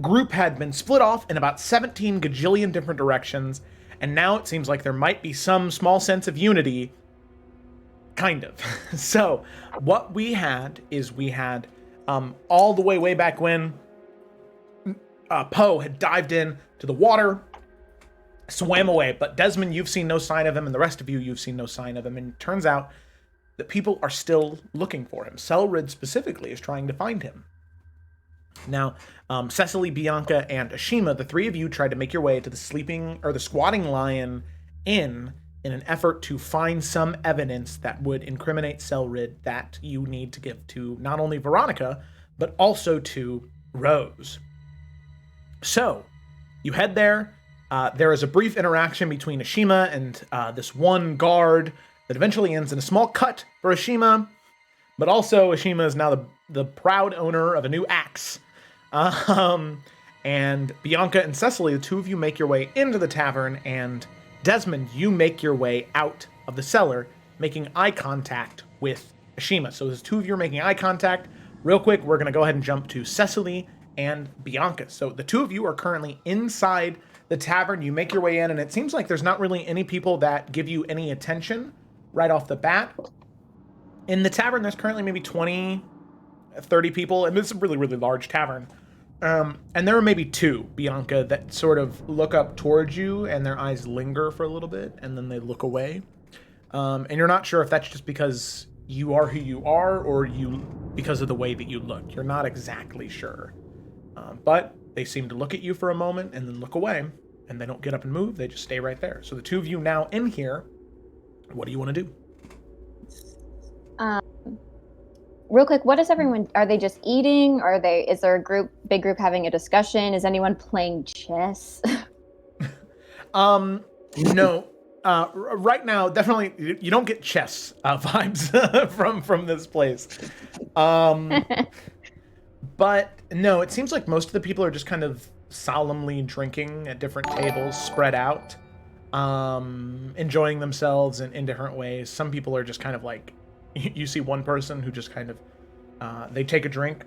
group had been split off in about 17 gajillion different directions, and now it seems like there might be some small sense of unity. Kind of. So what we had is all the way back when Poe had dived in to the water, swam away, but Desmond, you've seen no sign of him, and the rest of you've seen no sign of him, and it turns out that people are still looking for him. Selrich specifically is trying to find him. Now, Cecily, Bianca, and Ashima, the three of you tried to make your way to the Squatting Lion Inn in an effort to find some evidence that would incriminate Selrich that you need to give to not only Veronica, but also to Rose. So, you head there. There is a brief interaction between Ashima and this one guard that eventually ends in a small cut for Ashima, but also Ashima is now the proud owner of a new axe. And Bianca and Cecily, the two of you make your way into the tavern, and Desmond, you make your way out of the cellar, making eye contact with Ashima. So as two of you are making eye contact, real quick, we're going to go ahead and jump to Cecily and Bianca. So the two of you are currently inside the tavern. You make your way in, and it seems like there's not really any people that give you any attention right off the bat. In the tavern, there's currently maybe 20, 30 people, and it's a really, really large tavern. And there are maybe two, Bianca, that sort of look up towards you, and their eyes linger for a little bit, and then they look away. And you're not sure if that's just because you are who you are, or because of the way that you look. You're not exactly sure. But they seem to look at you for a moment, and then look away, and they don't get up and move, they just stay right there. So the two of you now in here, what do you want to do? Real quick, what is everyone? Are they just eating? Is there a big group having a discussion? Is anyone playing chess? No. Right now, definitely, you don't get chess vibes from this place. But no, it seems like most of the people are just kind of solemnly drinking at different tables, spread out, enjoying themselves in different ways. Some people are just kind of like, you see one person who just kind of, they take a drink,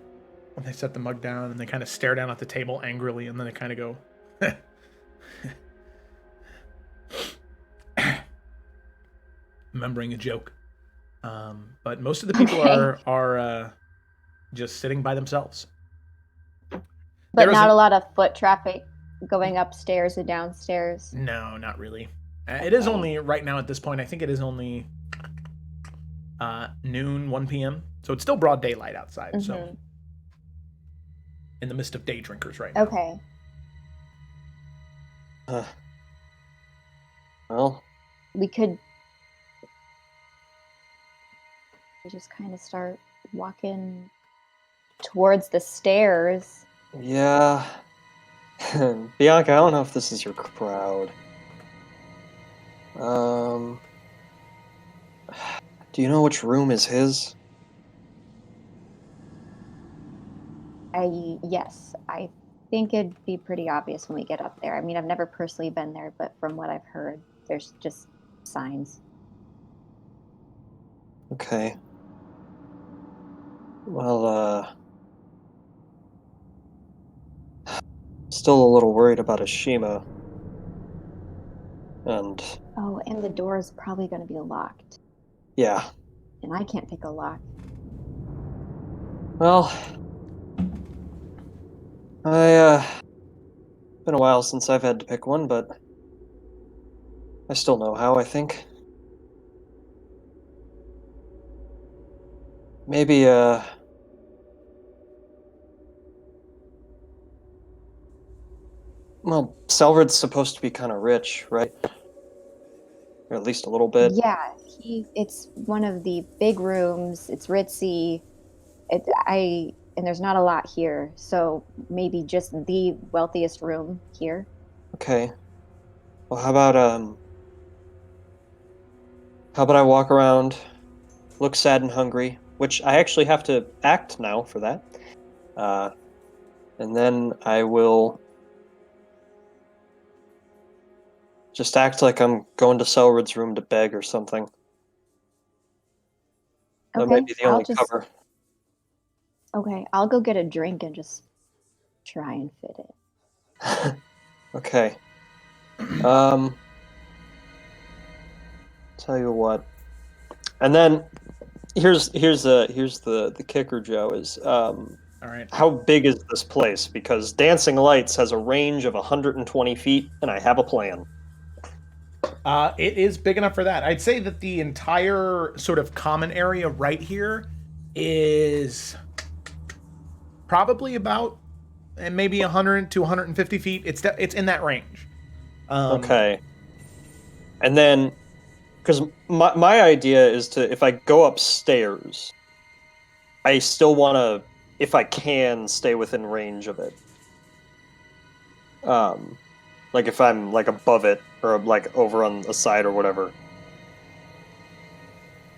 and they set the mug down, and they kind of stare down at the table angrily, and then they kind of go, remembering a joke. But most of the people are just sitting by themselves. But not a lot of foot traffic going upstairs and downstairs. No, not really. It is only, right now at this point, I think it is only noon, 1 p.m. So it's still broad daylight outside. Mm-hmm. So in the midst of day drinkers right now. Okay. Well, we could just kind of start walking towards the stairs. Yeah. Bianca, I don't know if this is your crowd. Do you know which room is his? Yes, I think it'd be pretty obvious when we get up there. I mean, I've never personally been there, but from what I've heard, there's just signs. Okay. Well, still a little worried about Ashima. And Oh, and the door is probably going to be locked. yeah. And I can't pick a lock. Well, been a while since I've had to pick one, but I still know how, I think. Maybe, well, Selric's supposed to be kind of rich, right? Or at least a little bit. Yeah, it's one of the big rooms. It's ritzy. And there's not a lot here, so maybe just the wealthiest room here. Okay. Well, how about I walk around, look sad and hungry, which I actually have to act now for that. And then I will just act like I'm going to Selric's room to beg or something. That might be the only cover. Okay, I'll go get a drink and just try and fit it. Okay. Tell you what. And then here's the kicker, Joe, is All right. how big is this place? Because Dancing Lights has a range of 120 feet, and I have a plan. It is big enough for that. I'd say that the entire sort of common area right here is probably about maybe 100 to 150 feet. It's in that range. Okay. And then, because my idea is to, if I go upstairs, I still want to, if I can, stay within range of it. Like if I'm like above it or like over on the side or whatever.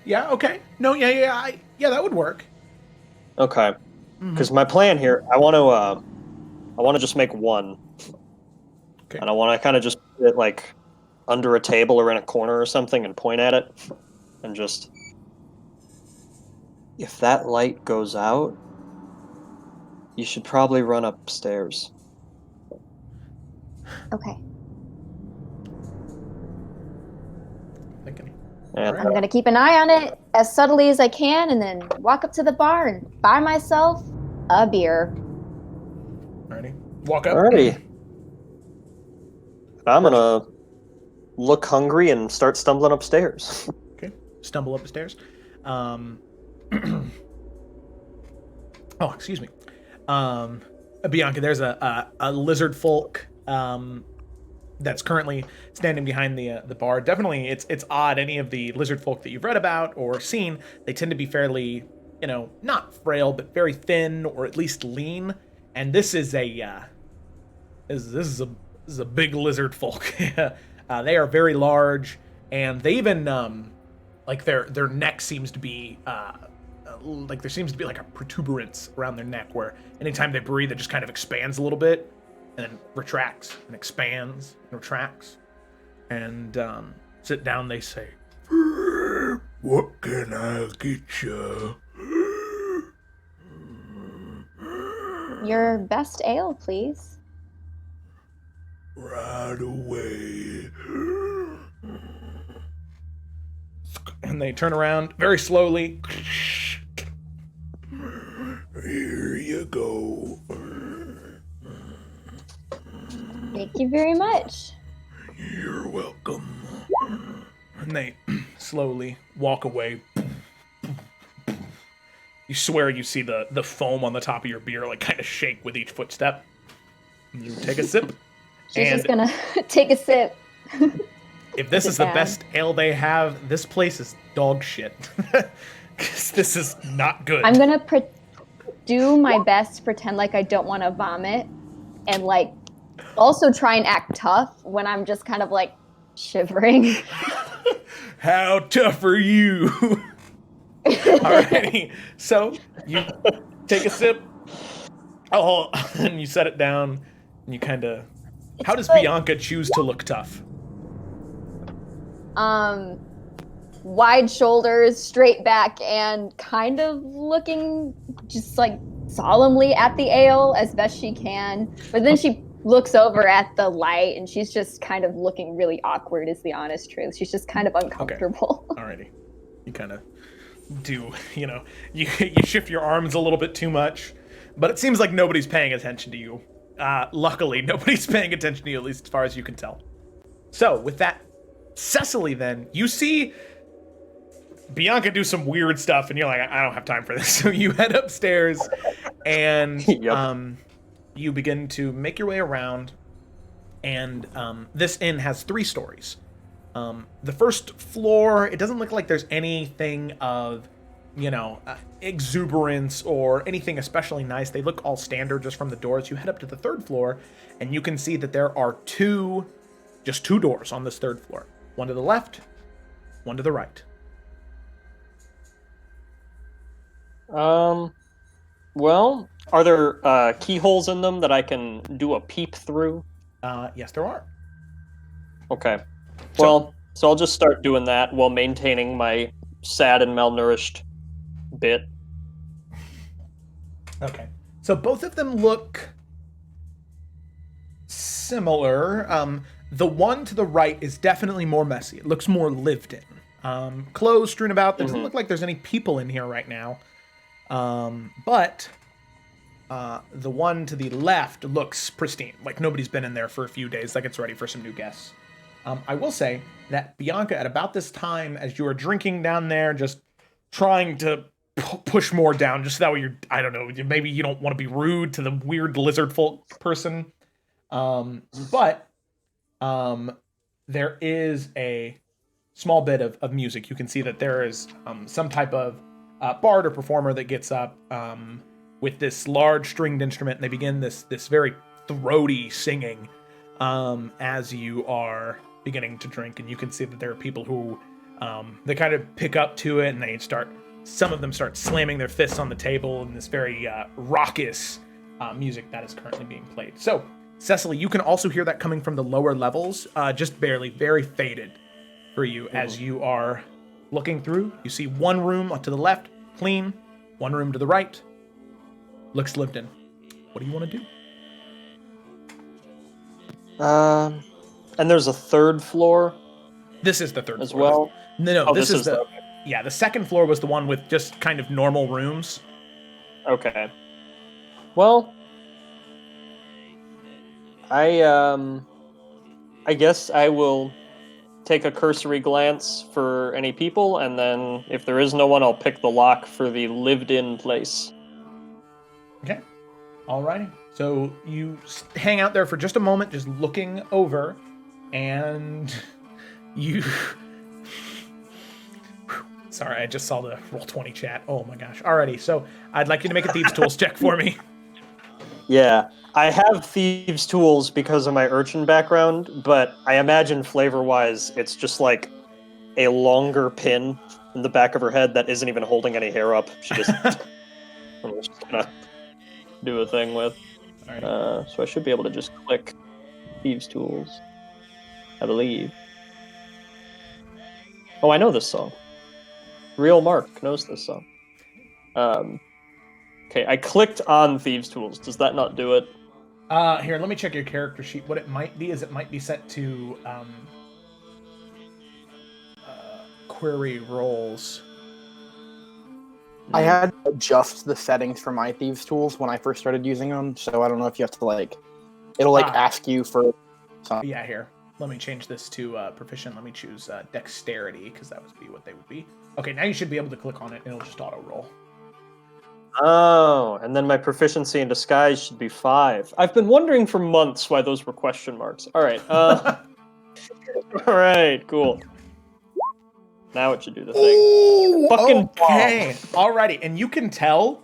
Yeah. Okay. No. Yeah. That would work. Okay. Because my plan here, I want to just make one. Okay. And I want to kind of just put it like under a table or in a corner or something and point at it, and just, if that light goes out, you should probably run upstairs. Okay. Thinking. And I'm going to keep an eye on it as subtly as I can and then walk up to the bar and buy myself a beer. Alrighty. Walk up. alrighty. I'm gonna look hungry and start stumbling upstairs. Okay. Stumble up the stairs. Oh, excuse me. Bianca, there's a lizard folk that's currently standing behind the bar. Definitely, it's odd. Any of the lizard folk that you've read about or seen, they tend to be fairly, not frail, but very thin or at least lean. And this is a big lizard folk. They are very large, and they even like their neck seems to be like there seems to be like a protuberance around their neck where anytime they breathe, it just kind of expands a little bit and then retracts and expands and retracts. And sit down, they say, "What can I get you?" Your best ale, please. Right away. And they turn around very slowly. Here you go. Thank you very much. You're welcome. And they slowly walk away. You swear you see the foam on the top of your beer like kind of shake with each footstep. You take a sip. She's just gonna take a sip. If this is the best ale they have, this place is dog shit. 'Cause this is not good. I'm gonna do my best to pretend like I don't want to vomit, and like also try and act tough when I'm just kind of like shivering. How tough are you? Alrighty. So you take a sip. Oh, and you set it down, and you kind of. How does Bianca choose to look tough? Wide shoulders, straight back, and kind of looking just like solemnly at the ale as best she can. But then she looks over at the light, and she's just kind of looking really awkward, is the honest truth. She's just kind of uncomfortable. Okay. Alrighty. You kind of do, you shift your arms a little bit too much, but it seems like nobody's paying attention to you. Luckily, nobody's paying attention to you, at least as far as you can tell. So, with that, Cecily, then, you see Bianca do some weird stuff, and you're like, I don't have time for this. So you head upstairs, and you begin to make your way around, and this inn has 3 stories. The first floor, it doesn't look like there's anything of, exuberance or anything especially nice. They look all standard just from the doors. You head up to the 3rd floor, and you can see that there are just two doors on this 3rd floor. One to the left, one to the right. Well, are there keyholes in them that I can do a peep through? Yes, there are. Okay. So I'll just start doing that while maintaining my sad and malnourished bit. Okay. So both of them look similar. The one to the right is definitely more messy. It looks more lived in. Clothes strewn about. There doesn't look like there's any people in here right now. But the one to the left looks pristine. Like nobody's been in there for a few days. Like it's ready for some new guests. I will say that Bianca, at about this time, as you are drinking down there, just trying to push more down, just so that way you're, I don't know, maybe you don't want to be rude to the weird lizard folk person. But there is a small bit of music. You can see that there is some type of bard or performer that gets up with this large stringed instrument, and they begin this very throaty singing as you are beginning to drink. And you can see that there are people who they kind of pick up to it, and some of them start slamming their fists on the table in this very raucous music that is currently being played. So, Cecily, you can also hear that coming from the lower levels, just barely, very faded for you as you are looking through. You see one room to the left, clean, one room to the right, looks lived in. What do you want to do? And there's a 3rd floor? This is the 3rd as floor. well? No, this is the... Yeah, the 2nd floor was the one with just kind of normal rooms. Okay. Well, I guess I will take a cursory glance for any people, and then if there is no one, I'll pick the lock for the lived-in place. Okay. Alrighty. So you hang out there for just a moment, just looking over, and you... Sorry, I just saw the Roll20 chat. Oh my gosh. Alrighty, so I'd like you to make a Thieves' Tools check for me. Yeah, I have Thieves' Tools because of my urchin background, but I imagine flavor-wise, it's just like a longer pin in the back of her head that isn't even holding any hair up. She just... I'm just gonna do a thing with. Alright. So I should be able to just click Thieves' Tools, I believe. Oh, I know this song. Real Mark knows this song. Okay, I clicked on Thieves' Tools. Does that not do it? Here, let me check your character sheet. What it might be is it might be set to query roles. I had to adjust the settings for my Thieves' Tools when I first started using them, so I don't know if you have to, it'll, ask you for something. Yeah, here. Let me change this to proficient. Let me choose dexterity, because that would be what they would be. Okay, now you should be able to click on it, and it'll just auto-roll. Oh, and then my proficiency in disguise should be 5. I've been wondering for months why those were question marks. All right. All right, cool. Now it should do the thing. Ooh, Fucking okay. Alrighty, and you can tell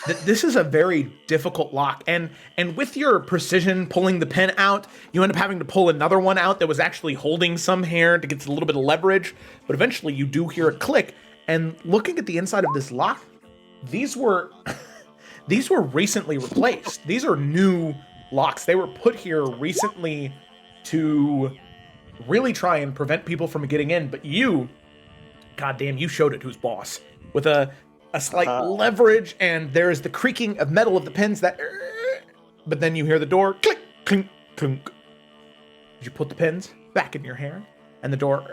that this is a very difficult lock. And with your precision pulling the pin out, you end up having to pull another one out that was actually holding some hair to get a little bit of leverage. But eventually you do hear a click. And looking at the inside of this lock, these were recently replaced. These are new locks. They were put here recently to really try and prevent people from getting in. But you, goddamn, you showed it who's boss. With a slight leverage, and there's the creaking of metal of the pins that but then you hear the door click, clink, clink. You put the pins back in your hair, and the door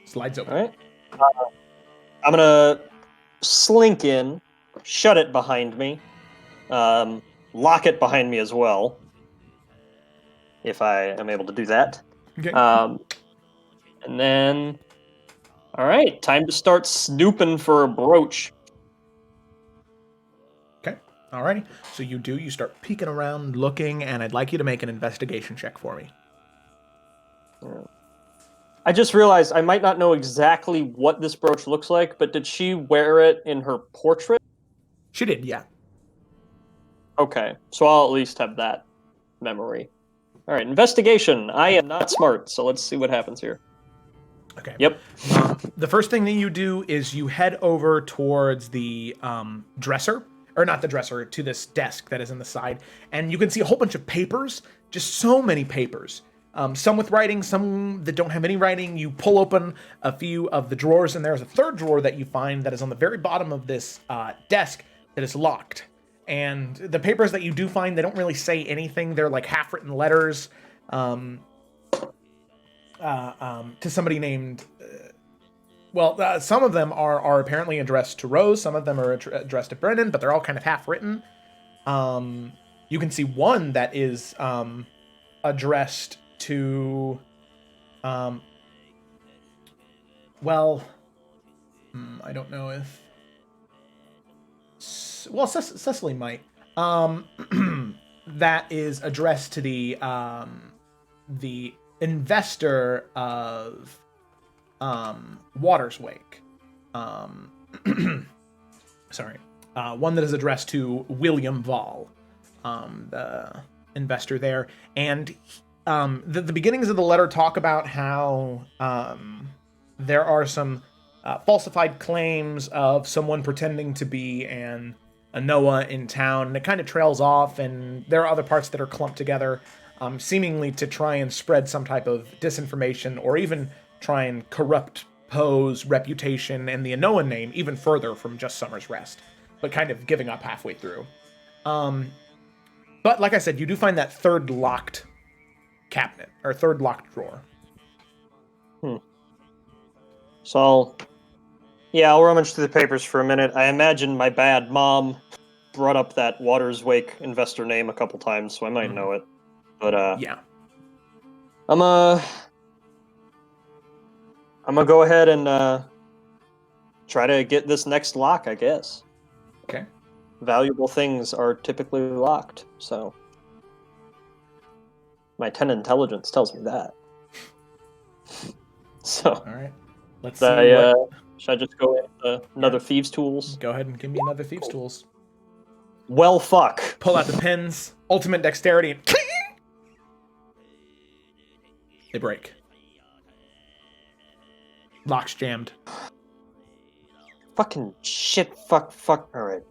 slides open. All right. I'm gonna slink in, shut it behind me, lock it behind me as well, if I am able to do that. Okay. And then, all right, time to start snooping for a brooch. Okay. Alrighty. So you start peeking around, looking, and I'd like you to make an investigation check for me. I just realized I might not know exactly what this brooch looks like, but did she wear it in her portrait? She did, yeah. Okay, so I'll at least have that memory. All right, investigation. I am not smart, so let's see what happens here. Okay. Yep. The first thing that you do is you head over towards the dresser, or not the dresser, to this desk that is in the side, and you can see a whole bunch of papers, just so many papers. Some with writing, some that don't have any writing. You pull open a few of the drawers, and there's a third drawer that you find that is on the very bottom of this desk that is locked. And the papers that you do find, they don't really say anything. They're like half-written letters to somebody named... some of them are apparently addressed to Rose. Some of them are addressed to Brennan, but they're all kind of half-written. You can see one that is addressed to... I don't know if... Well, Cecily might. That is addressed to the investor of Water's Wake. Sorry. One that is addressed to William Vall, the investor there. And the beginnings of the letter talk about how there are some falsified claims of someone pretending to be a Noah in town, and it kind of trails off, and there are other parts that are clumped together, seemingly to try and spread some type of disinformation, or even try and corrupt Poe's reputation and the Anoa name even further from just Summer's Rest, but kind of giving up halfway through. But like I said, you do find that third locked cabinet, or third locked drawer. So I'll rummage through the papers for a minute. I imagine my bad mom brought up that Waters Wake investor name a couple times, so I might know it. But Yeah. I'm gonna go ahead and try to get this next lock, I guess. Okay. Valuable things are typically locked, so my 10 intelligence tells me that. So, All right. Let's see. should I just go into another thieves' tools? Go ahead and give me another thieves' tools. Well, fuck. Pull out the pins. Ultimate dexterity. And they break. Lock's jammed. Fucking shit. Fuck. All right.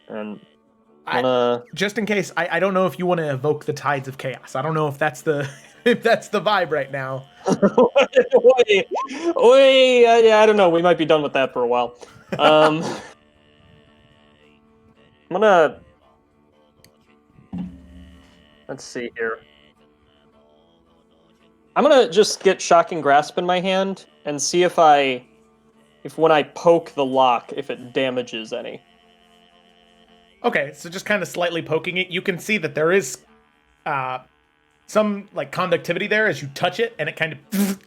And just in case, I don't know if you want to evoke the tides of chaos. I don't know if that's the vibe right now. Wait, I don't know. We might be done with that for a while. I'm gonna... Let's see here. I'm gonna just get Shocking Grasp in my hand and see if when I poke the lock, if it damages any. Okay, so just kind of slightly poking it, you can see that there is some like conductivity there as you touch it, and it kind of,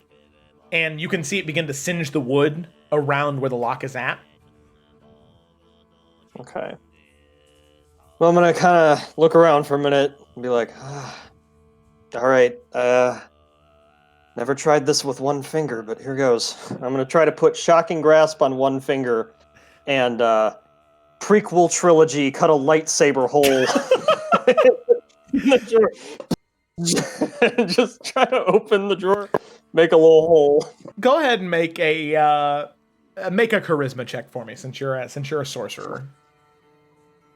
and you can see it begin to singe the wood around where the lock is at. Okay. Well, I'm gonna kind of look around for a minute and be like, all right, never tried this with one finger, but here goes. I'm gonna try to put Shocking Grasp on one finger, and prequel trilogy, cut a lightsaber hole. Just try to open the drawer, make a little hole. Go ahead and make a charisma check for me, since you're a sorcerer.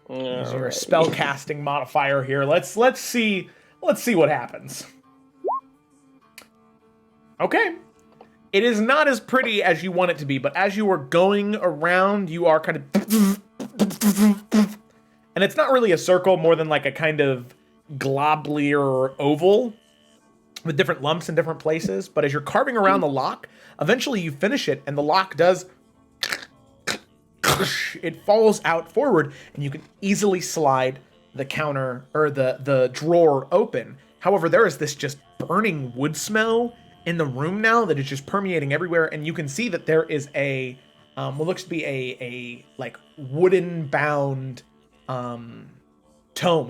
Use your spell casting modifier here. Let's see what happens. Okay, It is not as pretty as you want it to be, but as you are going around, you are kind of... And it's not really a circle, more than like a kind of globular oval with different lumps in different places. But as you're carving around the lock, eventually you finish it, and the lock does... It falls out forward, and you can easily slide the counter, or the drawer open. However, there is this just burning wood smell in the room now that is just permeating everywhere, and you can see that there is a what looks to be a like wooden bound tome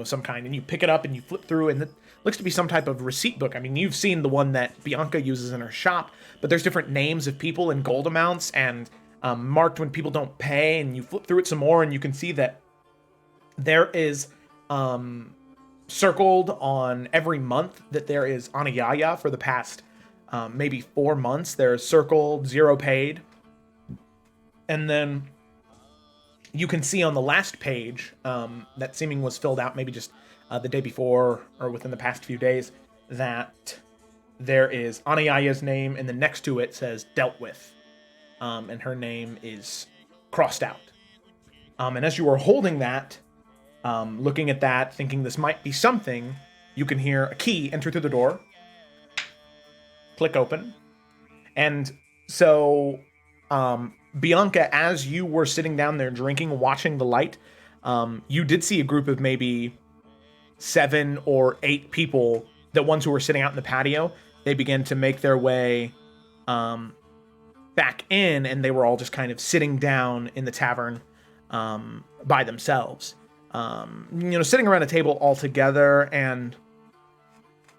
of some kind, and you pick it up and you flip through, and it looks to be some type of receipt book. I mean, you've seen the one that Bianca uses in her shop, but there's different names of people and gold amounts, and marked when people don't pay, and you flip through it some more, and you can see that there is circled on every month that there is Anayaya for the past maybe 4 months. There's circled 0 paid. And then you can see on the last page that seeming was filled out maybe just the day before or within the past few days, that there is Anayaya's name, and then next to it says dealt with. And her name is crossed out. And as you are holding that, looking at that, thinking this might be something, you can hear a key enter through the door. Click open. And so, Bianca, as you were sitting down there drinking, watching the light, you did see a group of maybe 7 or 8 people, the ones who were sitting out in the patio. They began to make their way back in, and they were all just kind of sitting down in the tavern by themselves. Sitting around a table all together, and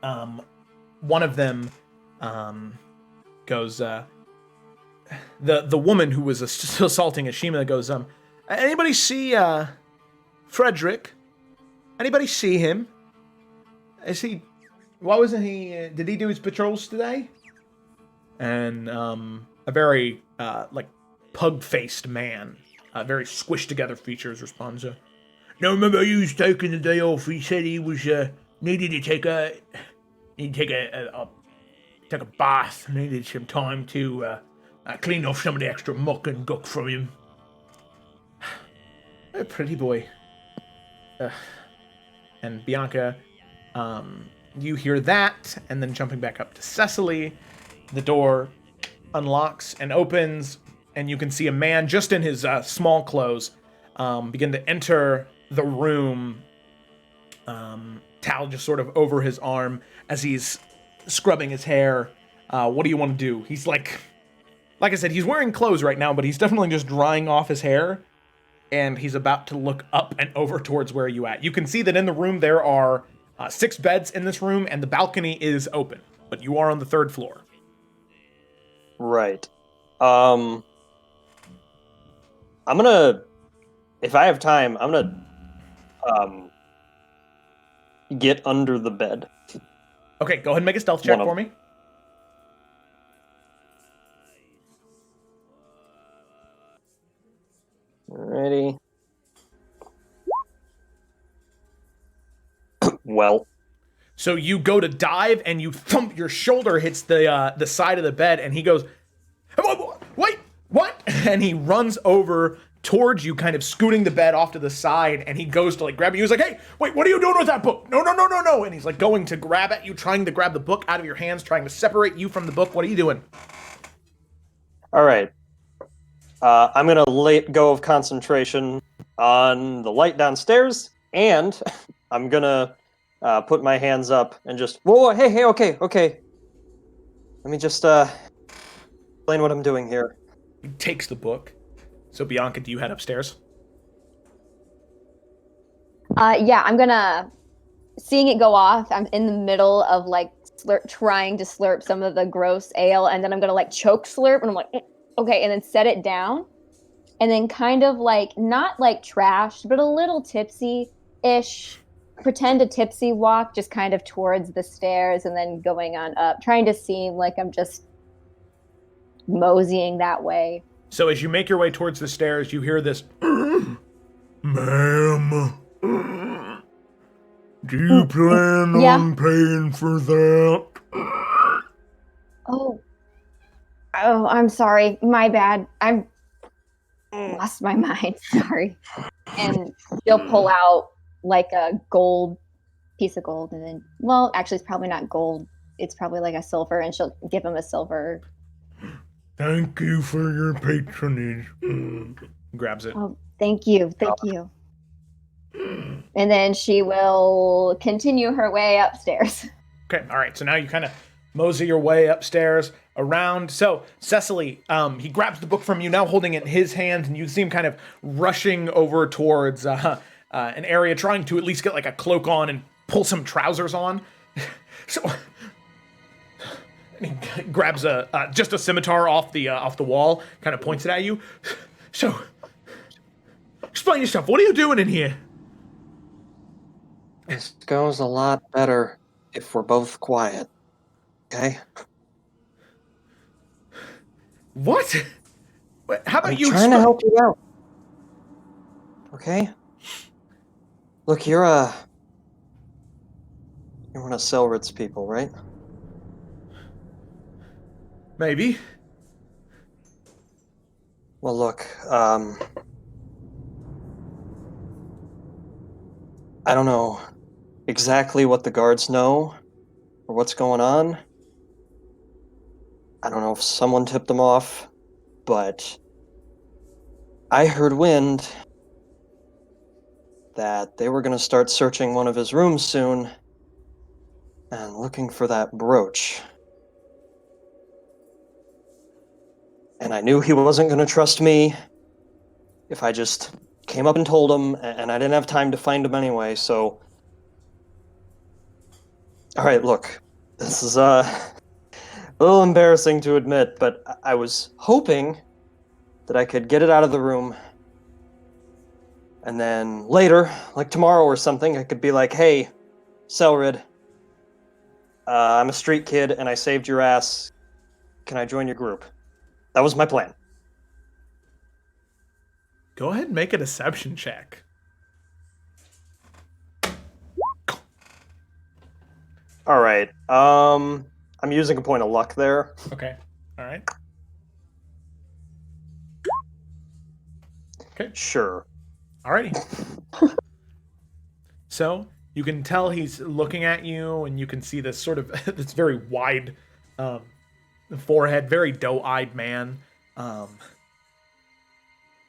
one of them goes, the woman who was assaulting Ashima goes, anybody see Frederick? Anybody see him? Is he, why wasn't he, did he do his patrols today? And a very pug-faced man, very squished together features, responds, no, remember he was taking the day off. He said he was needed to take a bath. Needed some time to clean off some of the extra muck and guck from him. A pretty boy. And Bianca, you hear that, and then jumping back up to Cecily, the door unlocks and opens, and you can see a man just in his small clothes begin to enter the room, towel just sort of over his arm as he's scrubbing his hair. What do you want to do? He's like I said, he's wearing clothes right now, but he's definitely just drying off his hair, and he's about to look up and over towards where you at. You can see that in the room there are 6 beds in this room, and the balcony is open, but you are on the 3rd floor. Right. I'm gonna, if I have time, I'm gonna get under the bed. Okay, go ahead and make a stealth check for me. Alrighty. Well. So you go to dive, and you thump, your shoulder hits the side of the bed, and he goes, wait, what? And he runs over towards you, kind of scooting the bed off to the side, and he goes to grab you. He's like, hey, wait, what are you doing with that book? No. And he's going to grab at you, trying to grab the book out of your hands, trying to separate you from the book. What are you doing? All right. I'm going to let go of concentration on the light downstairs, and I'm going to put my hands up and just, whoa, hey, okay. Let me just explain what I'm doing here. He takes the book. So, Bianca, do you head upstairs? Yeah, I'm gonna, seeing it go off, I'm in the middle of trying to slurp some of the gross ale, and then I'm gonna choke slurp, and I'm like, okay, and then set it down, and then kind of not trashed, but a little tipsy-ish, pretend a tipsy walk, just kind of towards the stairs, and then going on up, trying to seem like I'm just moseying that way. So as you make your way towards the stairs, you hear this, ma'am, do you plan on paying for that? Oh, Oh, I'm sorry. My bad. I've lost my mind. Sorry. And she'll pull out like a gold piece of gold, and then, well, actually, it's probably not gold. It's probably like a silver, and she'll give him a silver. Thank you for your patronage. Grabs it. Oh, thank you. Thank you. And then she will continue her way upstairs. Okay, all right. So now you kind of mosey your way upstairs around. So Cecily, he grabs the book from you, now holding it in his hand, and you see him kind of rushing over towards an area, trying to at least get like a cloak on and pull some trousers on. So he grabs just a scimitar off the wall, kind of points it at you. So, explain yourself. What are you doing in here? This goes a lot better if we're both quiet. Okay? What? How about I'm you? trying to help you out. Okay? Look, you're one of Selrich's people, right? Maybe. Well, look, I don't know exactly what the guards know or what's going on. I don't know if someone tipped them off, but I heard wind that they were going to start searching one of his rooms soon and looking for that brooch. And I knew he wasn't going to trust me if I just came up and told him, and I didn't have time to find him anyway, so... Alright, look, this is a little embarrassing to admit, but I was hoping that I could get it out of the room, and then later, like tomorrow or something, I could be like, hey, Selrich, I'm a street kid, and I saved your ass. Can I join your group? That was my plan. Go ahead and make a deception check. All right. I'm using a point of luck there. Okay. All right. Okay. Sure. Alrighty. So you can tell he's looking at you, and you can see this sort of this very wide forehead, very doe-eyed man.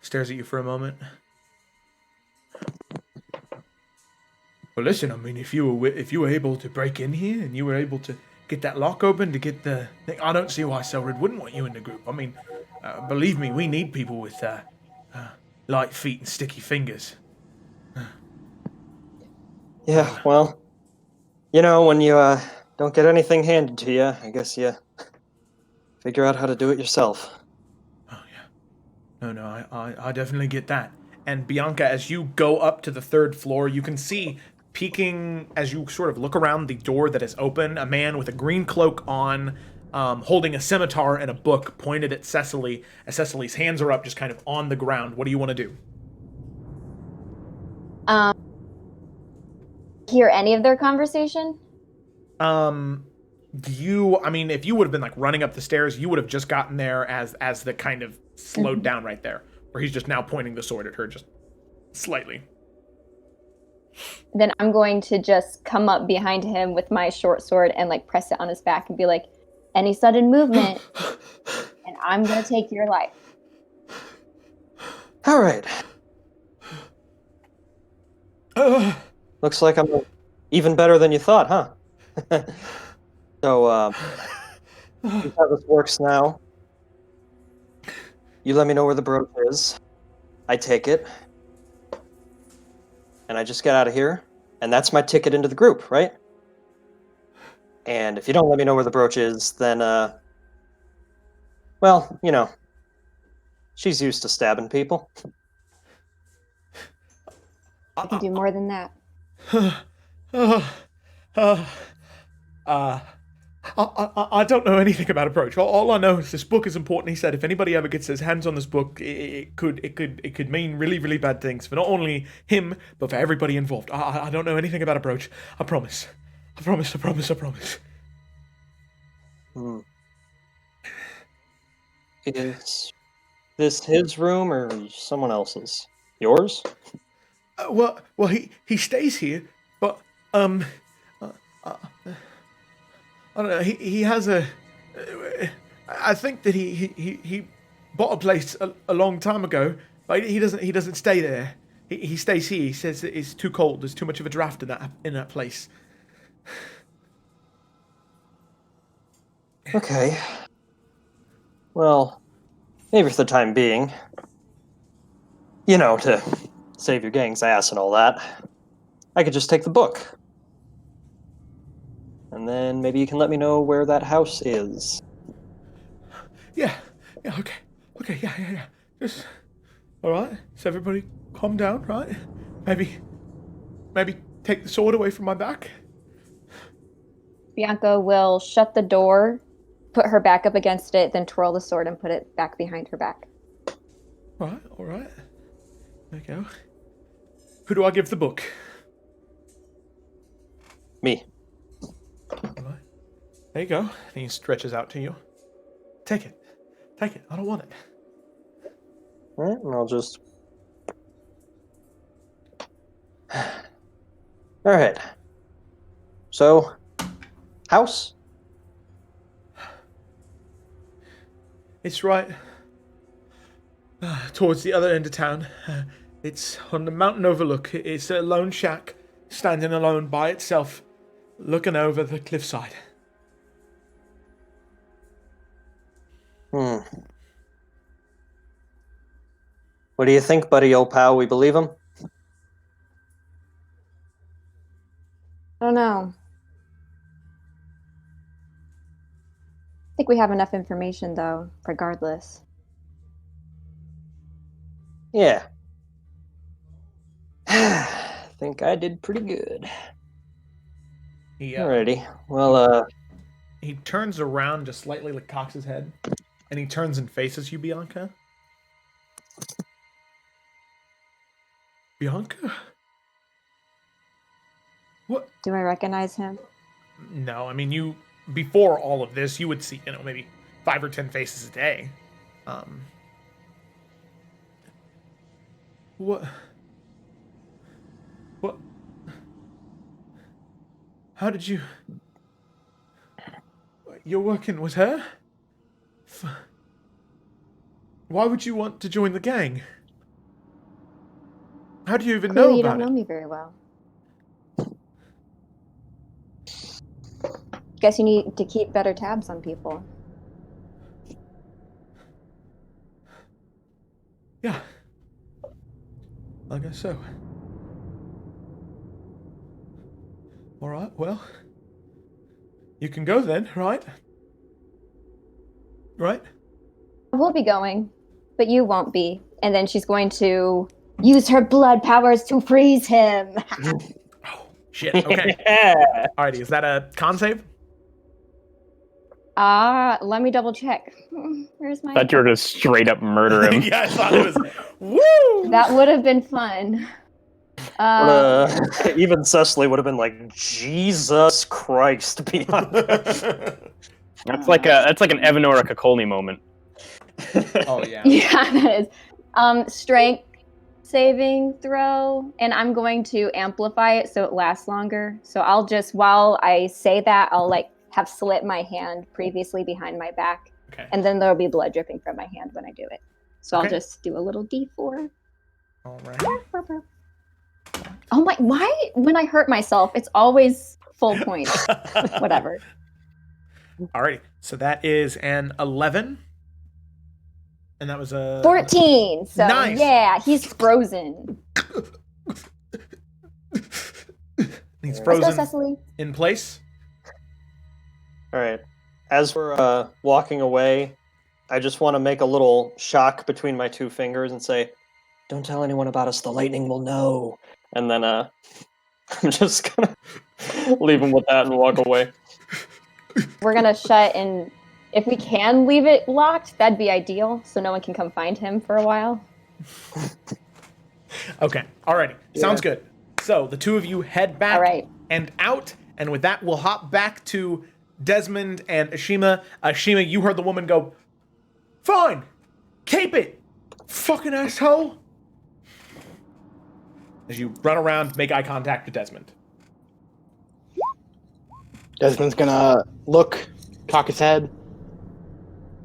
Stares at you for a moment. Well, listen. I mean, if you were able to break in here and you were able to get that lock open to get the thing, I don't see why Selrich wouldn't want you in the group. I mean, believe me, we need people with light feet and sticky fingers. Yeah, well, you know, when you don't get anything handed to you, I guess you figure out how to do it yourself. Oh, yeah. No, I definitely get that. And Bianca, as you go up to the third floor, you can see, peeking as you sort of look around the door that is open, a man with a green cloak on, holding a scimitar and a book pointed at Cecily, as Cecily's hands are up just kind of on the ground. What do you want to do? Hear any of their conversation? I mean, if you would have been like running up the stairs, you would have just gotten there as the kind of slowed down right there, where he's just now pointing the sword at her just slightly. Then I'm going to just come up behind him with my short sword and like press it on his back and be like, any sudden movement, and I'm going to take your life. All right. Looks like I'm even better than you thought, huh? So, here's how this works now. You let me know where the brooch is. I take it. And I just get out of here. And that's my ticket into the group, right? And if you don't let me know where the brooch is, then, well, you know, she's used to stabbing people. I can do more than that. I don't know anything about approach. All I know is this book is important. He said if anybody ever gets his hands on this book, it could mean really, really bad things for not only him, but for everybody involved. I don't know anything about approach. I promise. I promise. Hmm. Is this his room or someone else's? Yours? Well, he stays here, but uh, I don't know. He has a. I think that he bought a place a long time ago, but he doesn't stay there. He stays here. He says that it's too cold. There's too much of a draft in that place. Okay. Well, maybe for the time being. You know, to save your gang's ass and all that. I could just take the book. And then maybe you can let me know where that house is. Yeah, okay, yeah. Just all right. So everybody, calm down, right? Maybe take the sword away from my back. Bianca will shut the door, put her back up against it, then twirl the sword and put it back behind her back. All right. There you go. Who do I give the book? Me. All right. There you go. And he stretches out to you. Take it. I don't want it. Alright, and I'll just... Alright. So, house? It's right towards the other end of town. It's on the mountain overlook. It's a lone shack, standing alone by itself, looking over the cliffside. What do you think, buddy, old pal? We believe him? I don't know. I think we have enough information, though, regardless. Yeah. I think I did pretty good. Alrighty. Well, He turns around, just slightly like cocks his head, and he turns and faces you, Bianca. Bianca? What? Do I recognize him? No, I mean, you, before all of this, you would see, maybe 5 or 10 faces a day. What? How did you... You're working with her? Why would you want to join the gang? How do you even Clearly know you about don't know it? me very well. Guess you need to keep better tabs on people. Yeah. I guess so. Alright, well. You can go then, right? Right? I will be going, but you won't be. And then she's going to use her blood powers to freeze him. Oh, shit. Okay. Alrighty, is that a con save? Let me double check. Where's my... Thought you were to straight up murder him. Yeah, I thought it was... Woo! That would have been fun. even Cecily would have been like, Jesus Christ, Bianca. That's like an Evan or a Kokolny moment. Oh, yeah. Yeah, that is. Strength saving throw, and I'm going to amplify it so it lasts longer. So I'll just, while I say that, I'll have slit my hand previously behind my back, Okay. and then there'll be blood dripping from my hand when I do it. So Okay. I'll just do a little D4. All right. Oh my! Why when I hurt myself, it's always full points. Whatever. Alrighty. So that is an 11. And that was a... 14. So Nice. yeah, he's frozen. He's Let's go, frozen Cecily. in place. Alright. As we're walking away, I just want to make a little shock between my two fingers and say, "Don't tell anyone about us, the lightning will know." And then I'm just gonna leave him with that and walk away. We're gonna shut, and if we can leave it locked, that'd be ideal, so no one can come find him for a while. Okay. Alrighty. Sounds good. So the two of you head back All right. and out, and with that, we'll hop back to Desmond and Ashima. Ashima, you heard the woman go, Fine. Keep it, fucking asshole. As you run around, make eye contact with Desmond. Desmond's gonna look, cock his head.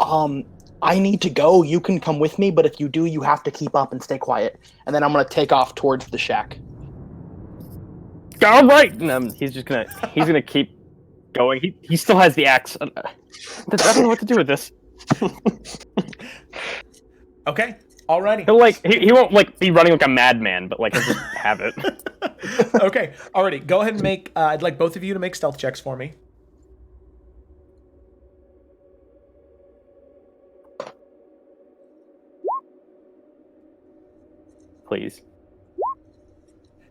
I need to go. You can come with me, but if you do, you have to keep up and stay quiet. And then I'm gonna take off towards the shack. All right. He's gonna keep going. He still has the axe. I don't know what to do with this. Okay. Alrighty. He won't be running like a madman, but he'll just have it. Okay. Alrighty. Go ahead and make. I'd like both of you to make stealth checks for me. Please.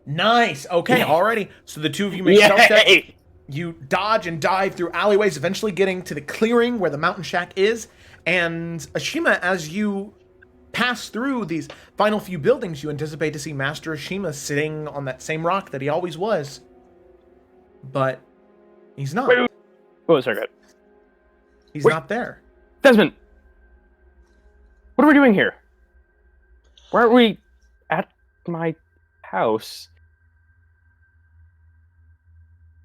Nice. Okay. Alrighty. So the two of you make stealth checks. You dodge and dive through alleyways, eventually getting to the clearing where the mountain shack is. And Ashima, as you pass through these final few buildings, you anticipate to see Master Ashima sitting on that same rock that he always was. But he's not. Wait. Oh, sorry, good. He's not there. Desmond, what are we doing here? Why aren't we at my house?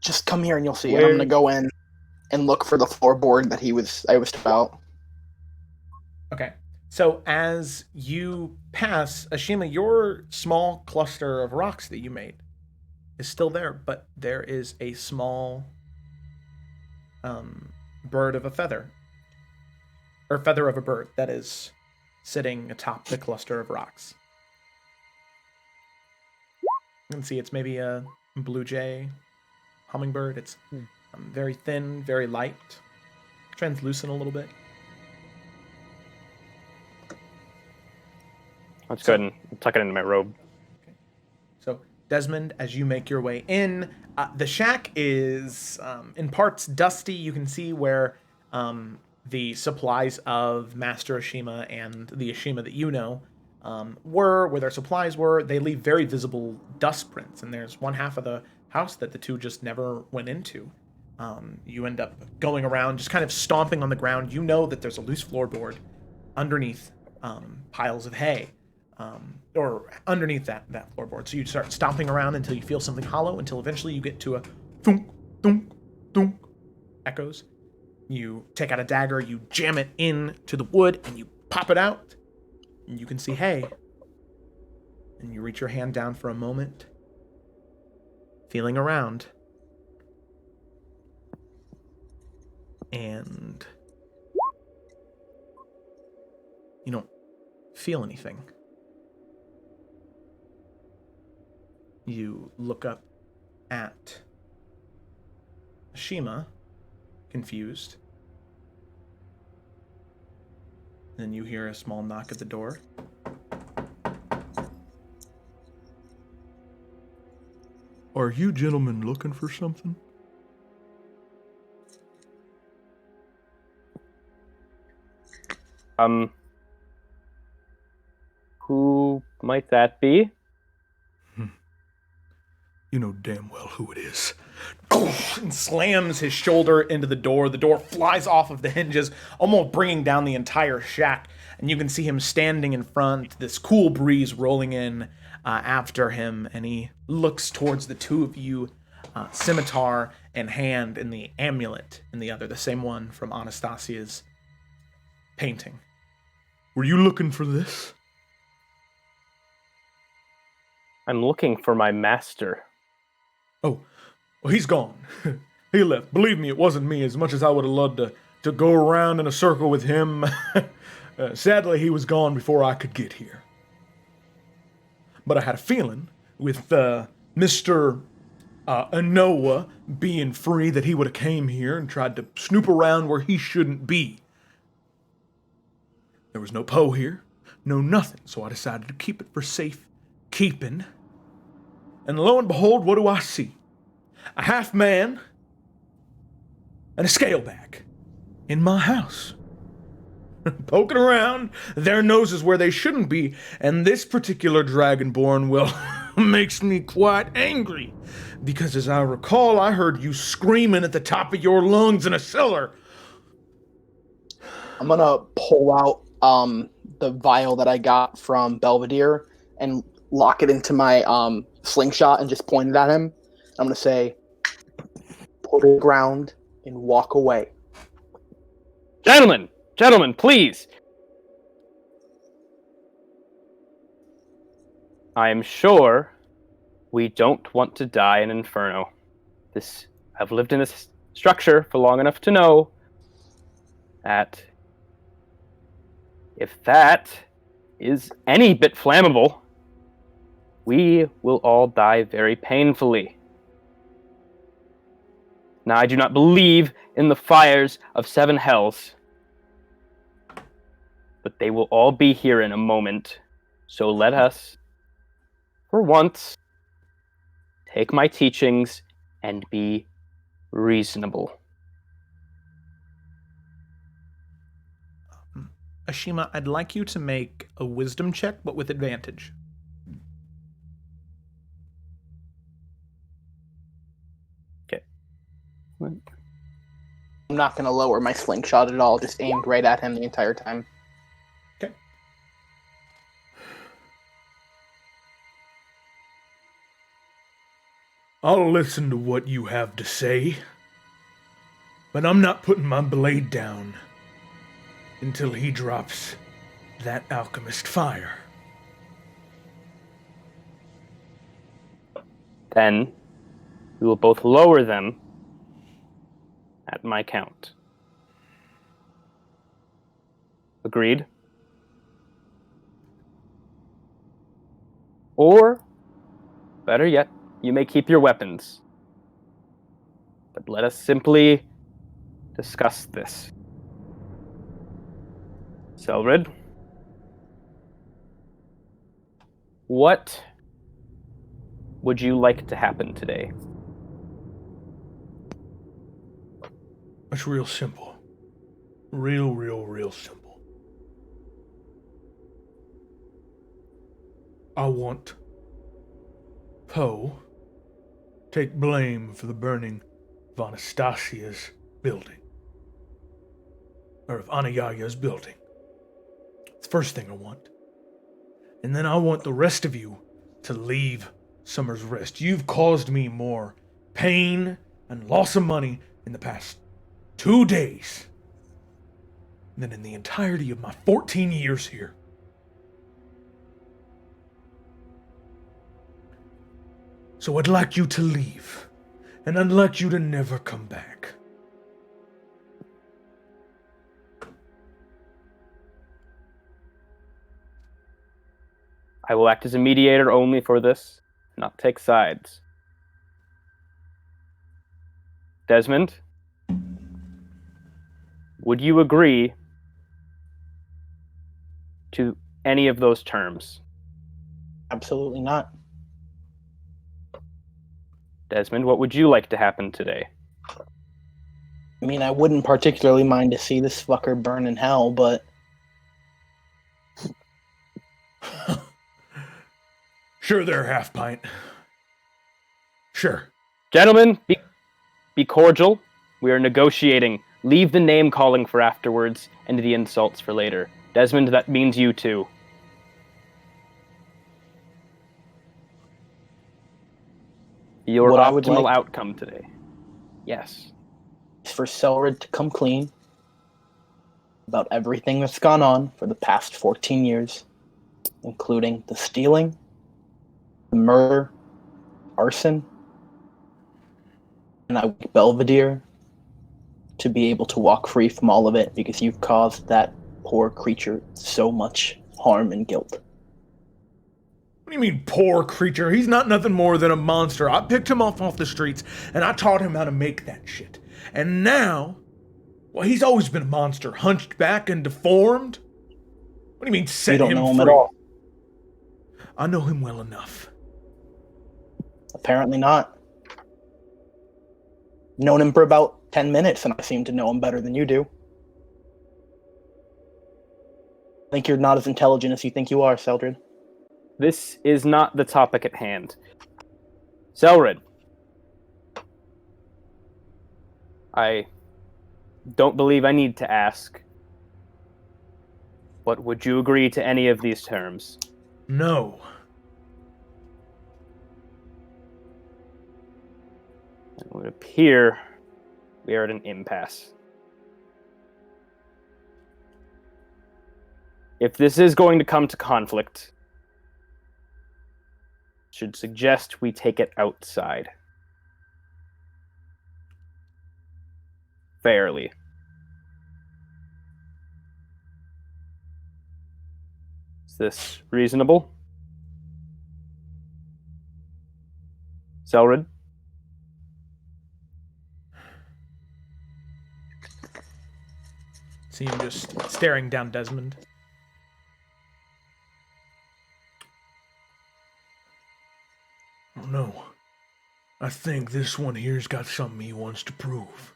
Just come here and you'll see. And I'm gonna go in and look for the floorboard that I was about. Okay. So as you pass, Ashima, your small cluster of rocks that you made is still there, but there is a small bird of a feather, or feather of a bird that is sitting atop the cluster of rocks. You can see it's maybe a blue jay, hummingbird. It's very thin, very light, translucent a little bit. Let's go ahead and tuck it into my robe. Okay. So, Desmond, as you make your way in, the shack is in parts dusty. You can see where the supplies of Master Ashima and the Ashima that you know where their supplies were. They leave very visible dust prints, and there's one half of the house that the two just never went into. You end up going around, just kind of stomping on the ground. You know that there's a loose floorboard underneath piles of hay. Or underneath that floorboard. So you start stomping around until you feel something hollow, until eventually you get to a thunk, thunk, thunk echoes. You take out a dagger, you jam it into the wood, and you pop it out. And you can see hay. And you reach your hand down for a moment, feeling around. And you don't feel anything. You look up at Ashima, confused. Then you hear a small knock at the door. Are you gentlemen looking for something? Who might that be? You know damn well who it is. And slams his shoulder into the door. The door flies off of the hinges, almost bringing down the entire shack. And you can see him standing in front, this cool breeze rolling in after him. And he looks towards the two of you, scimitar in hand and the amulet in the other, the same one from Anastasia's painting. Were you looking for this? I'm looking for my master. Oh, well, he's gone. He left. Believe me, it wasn't me, as much as I would have loved to go around in a circle with him. Sadly, he was gone before I could get here. But I had a feeling, with Mr. Anoa being free, that he would have came here and tried to snoop around where he shouldn't be. There was no Poe here, no nothing, so I decided to keep it for safe keeping. And lo and behold, what do I see? A half man and a scaleback in my house. Poking around their noses where they shouldn't be, and this particular dragonborn, well, makes me quite angry. Because as I recall, I heard you screaming at the top of your lungs in a cellar. I'm gonna pull out the vial that I got from Belvedere and lock it into my slingshot and just point it at him. I'm going to say, put it on the ground and walk away. Gentlemen, please. I am sure we don't want to die in Inferno. I've lived in this structure for long enough to know that if that is any bit flammable, we will all die very painfully. Now, I do not believe in the fires of 7 hells, but they will all be here in a moment. So let us, for once, take my teachings and be reasonable. Ashima, I'd like you to make a wisdom check, but with advantage. Okay. I'm not going to lower my slingshot at all, just aimed right at him the entire time. Okay. I'll listen to what you have to say, but I'm not putting my blade down until he drops that alchemist fire. Then we will both lower them at my count. Agreed? Or, better yet, you may keep your weapons. But let us simply discuss this. Selrich, what would you like to happen today? It's real simple. Real simple. I want Poe take blame for the burning of Anastasia's building. Or of Anayaya's building. It's the first thing I want. And then I want the rest of you to leave Summer's Rest. You've caused me more pain and loss of money in the past 2 days than in the entirety of my 14 years here. So I'd like you to leave, and I'd like you to never come back. I will act as a mediator only for this, not take sides. Desmond, would you agree to any of those terms? Absolutely not. Desmond, what would you like to happen today? I mean, I wouldn't particularly mind to see this fucker burn in hell, but Sure there, half pint. Sure. Gentlemen, be cordial. We are negotiating. Leave the name calling for afterwards and the insults for later. Desmond, that means you too. Your What I would optimal like- outcome today. Yes. it's for Selrich to come clean about everything that's gone on for the past 14 years, including the stealing, the murder, arson, and I want Belvedere to be able to walk free from all of it because you've caused that poor creature so much harm and guilt. What do you mean, poor creature? He's not nothing more than a monster. I picked him off the streets, and I taught him how to make that shit. And now, well, he's always been a monster, hunched back and deformed. What do you mean, set You don't him know him free? at all. I know him well enough. Apparently not. Known him for about 10 minutes, and I seem to know him better than you do. I think you're not as intelligent as you think you are, Selrich. This is not the topic at hand. Selrich, I don't believe I need to ask. But would you agree to any of these terms? No. It would appear we are at an impasse. If this is going to come to conflict, should suggest we take it outside. Fairly. Is this reasonable? Selrich? See him just staring down Desmond. Oh no. I think this one here's got something he wants to prove.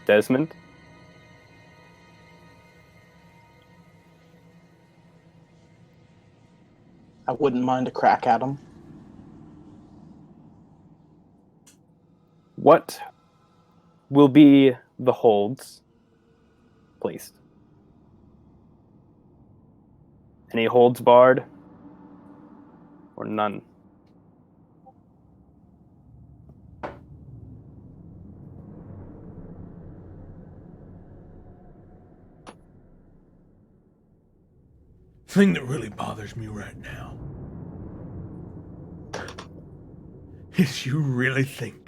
Desmond? I wouldn't mind a crack at him. What will be the holds placed? Any holds barred? Or none? Thing that really bothers me right now is you really think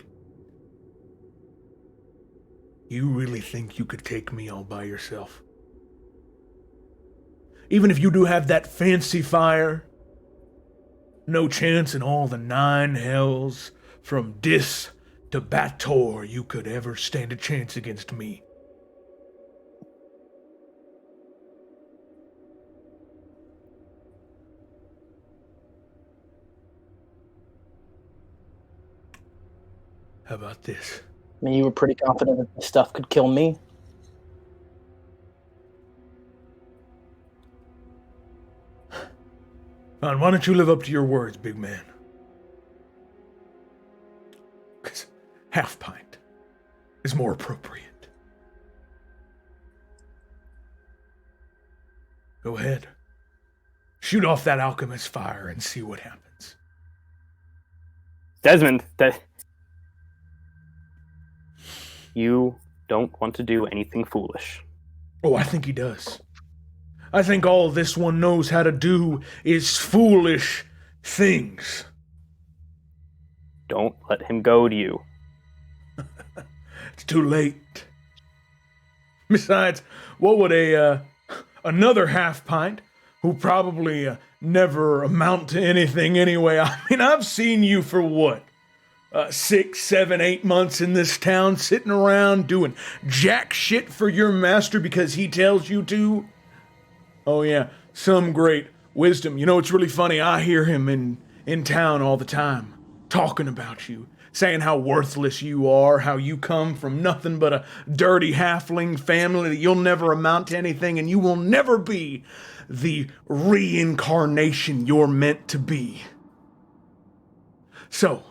you could take me all by yourself? Even if you do have that fancy fire, no chance in all the 9 hells from Dis to Bator you could ever stand a chance against me. How about this? I mean, you were pretty confident that this stuff could kill me. Fine, why don't you live up to your words, big man? 'Cause half pint is more appropriate. Go ahead. Shoot off that alchemist fire and see what happens. Desmond, you don't want to do anything foolish. Oh, I think he does. I think all this one knows how to do is foolish things. Don't let him goad you. It's too late. Besides, what would another half pint, who probably never amount to anything anyway? I mean, I've seen you for what? 6, 7, 8 months in this town, sitting around doing jack shit for your master because he tells you to. Oh yeah, some great wisdom. You know, it's really funny. I hear him in town all the time, talking about you, saying how worthless you are, how you come from nothing but a dirty halfling family, that you'll never amount to anything, and you will never be the reincarnation you're meant to be. So,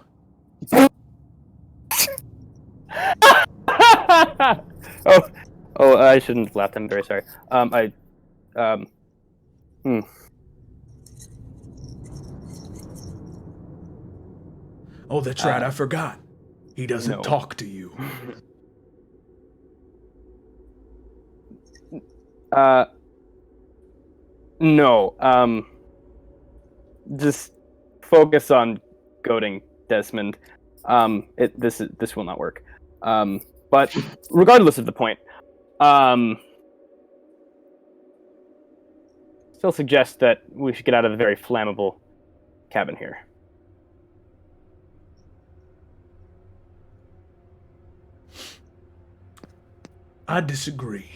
I shouldn't have laughed. I'm very sorry. oh, that's right, I forgot. He doesn't no. talk to you. No. Just focus on goading Desmond. This will not work. But regardless of the point, still suggest that we should get out of the very flammable cabin here. I disagree.